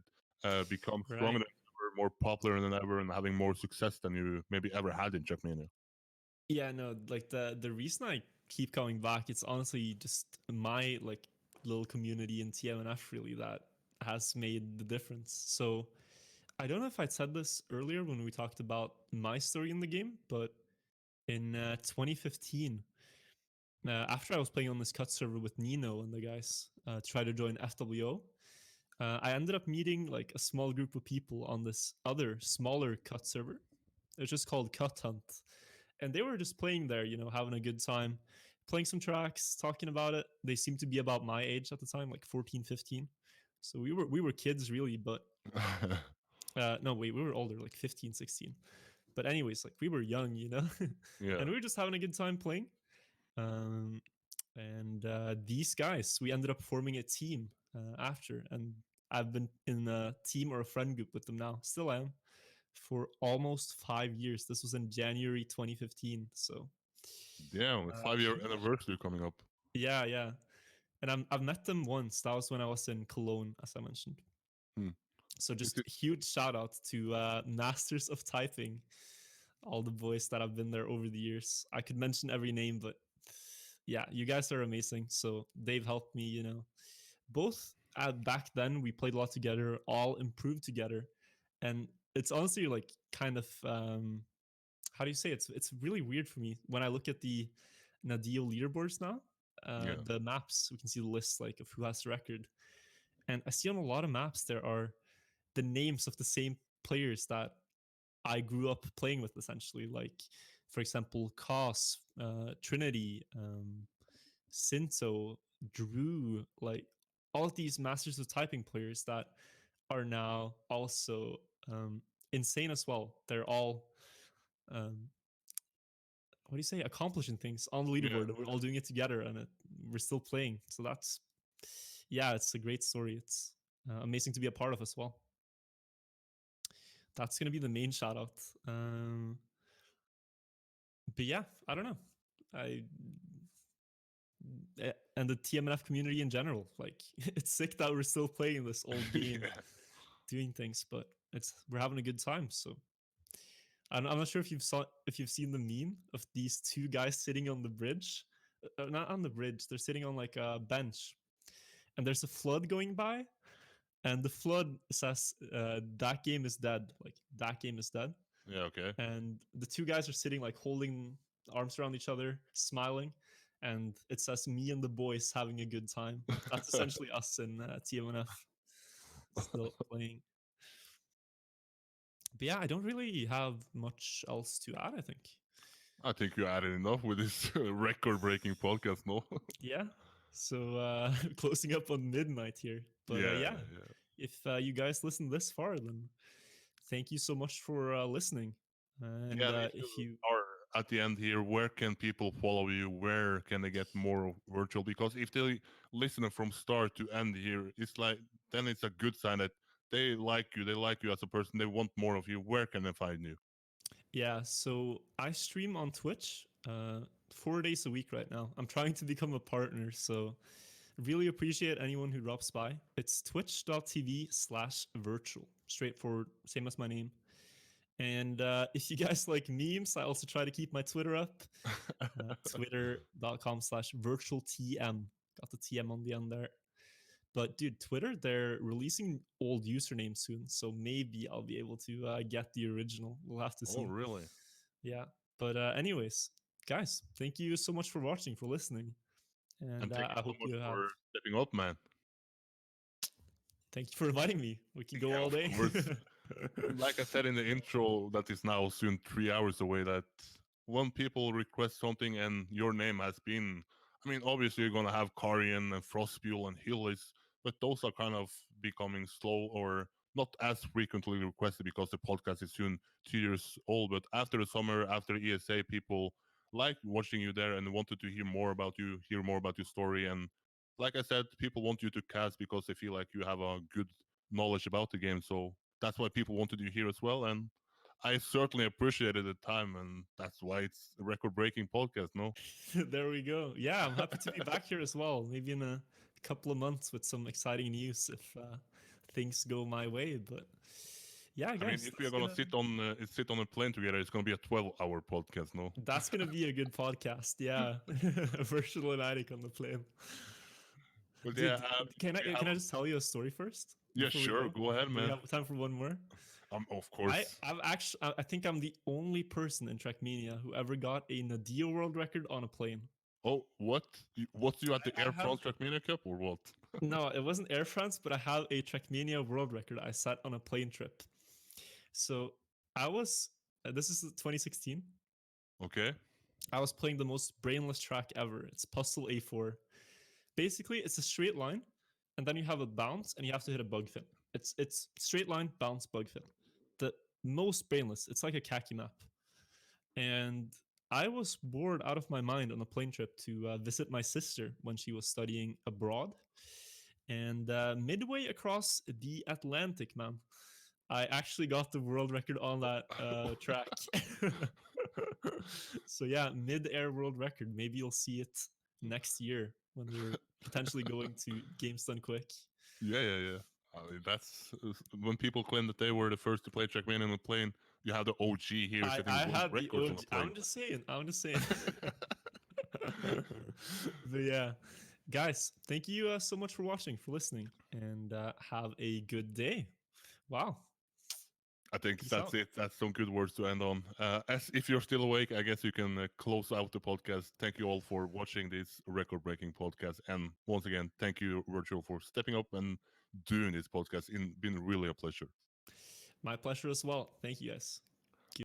become stronger Right. than ever, more popular than ever, and having more success than you maybe ever had in Trackmania? Yeah, no, like the reason I keep coming back, it's honestly just my like little community in TMNF really that has made the difference. So I don't know if I said this earlier when we talked about my story in the game, but in 2015, after I was playing on this cut server with Nino and the guys to try to join FWO, I ended up meeting like a small group of people on this other smaller cut server. It was just called Cut Hunt, and they were just playing there, having a good time, playing some tracks, talking about it. They seemed to be about my age at the time, like 14, 15. So we were kids really, but no, wait, we were older, like 15, 16. But anyways, like we were young, Yeah. and we were just having a good time playing. Um, and these guys, we ended up forming a team after, and I've been in a team or a friend group with them now. Still am for almost 5 years. This was in January 2015. So Damn, it's 5 year anniversary coming up. yeah. And I've met them once. That was when I was in Cologne, as I mentioned. Hmm. So Is just it? huge shout out to Masters of Typing, all the boys that have been there over the years. I could mention every name, but yeah, you guys are amazing. So they've helped me, both back then we played a lot together, all improved together. And it's honestly like kind of how do you say it's really weird for me when I look at the Nadeo leaderboards now. Yeah. The maps, we can see the list like of who has the record, and I see on a lot of maps there are the names of the same players that I grew up playing with, essentially. Like, for example, Cos, Trinity, Sinto, Drew, like all of these Masters of Typing players that are now also insane as well. They're all um, what do you say, accomplishing things on the Yeah. leaderboard, and we're all doing it together, and we're still playing. So that's, yeah, it's a great story. It's amazing to be a part of as well. That's gonna be the main shout out. But yeah, I don't know. I and the TMNF community in general, like it's sick that we're still playing this old game, Yeah. doing things, but we're having a good time. So I'm not sure if you've seen the meme of these two guys sitting on the bridge, not on the bridge. They're sitting on like a bench, and there's a flood going by, and the flood says that game is dead. Like that game is dead. Yeah. Okay. And the two guys are sitting like holding arms around each other, smiling, and it says me and the boys having a good time. That's essentially us in TMNF still playing. But yeah, I don't really have much else to add, I think. I think you added enough with this record-breaking podcast, no? Yeah. So closing up on midnight here. But Yeah. yeah, Yeah. if you guys listen this far, then thank you so much for listening. And Yeah. And if you if you are at the end here, where can people follow you? Where can they get more virtual? Because if they listen from start to end here, it's like then it's a good sign that they like you. They like you as a person. They want more of you. Where can they find you? Yeah, so I stream on Twitch 4 days a week right now. I'm trying to become a partner, so really appreciate anyone who drops by. It's twitch.tv/virtual. Straightforward, same as my name. And if you guys like memes, I also try to keep my Twitter up. Twitter.com/virtualtm. Got the TM on the end there. But dude, Twitter, they're releasing old usernames soon, so maybe I'll be able to get the original. We'll have to Oh, see. really? Yeah. But anyways, guys, thank you so much for watching, for listening. And And thank you I so hope much you have. for stepping up, man. Thank you for inviting me. We can go Yeah, all of day. course. Like I said in the intro, that is now soon 3 hours away. That when people request something and your name has been, I mean, obviously you're gonna have Karian and Frostbuel and Hillis, but those are kind of becoming slow or not as frequently requested because the podcast is soon 2 years old. But after the summer, after ESA, people like watching you there and wanted to hear more about you, hear more about your story. And like I said, people want you to cast because they feel like you have a good knowledge about the game. So that's why people wanted you here as well. And I certainly appreciated the time, and that's why it's a record-breaking podcast. No, There we go. Yeah, I'm happy to be back here as well. Maybe in a couple of months with some exciting news if things go my way. But yeah, I mean, guys, if we are gonna sit on a plane together, it's gonna be a 12-hour podcast. No, that's gonna be a good podcast. Yeah, virtual and Eirik on the plane. but yeah, Dude, can I just tell you a story first yeah, before we sure, go? go ahead, Do we man. have time for one more? Of course. I think I'm the only person in Trackmania who ever got a Nadeo world record on a plane. Oh, what? What's you at the I Air have France Trackmania Cup or what? no, it wasn't Air France, but I have a Trackmania world record I set on a plane trip. So I was this is 2016. Okay. I was playing the most brainless track ever. It's Puzzle A4. Basically, it's a straight line, and then you have a bounce, and you have to hit a bug fin. It's straight line, bounce, bug fin. The most brainless. It's like a khaki map. And I was bored out of my mind on a plane trip to visit my sister when she was studying abroad. And midway across the Atlantic, man, I actually got the world record on that track. So yeah, mid-air world record. Maybe you'll see it next year when we're potentially going to Games Done Quick. Yeah, yeah, yeah. I mean, that's when people claim that they were the first to play Trackmania on a plane. You have the OG here setting I world had the records on a OG. plane. I'm just saying. I'm just saying. But yeah, guys, thank you so much for watching, for listening, and have a good day. Wow. I think Peace that's out. it. That's some good words to end on. As if you're still awake, I guess you can close out the podcast. Thank you all for watching this record-breaking podcast, and once again, thank you, Virtual, for stepping up and doing this podcast. It's been really a pleasure. My pleasure as well. Thank you, guys.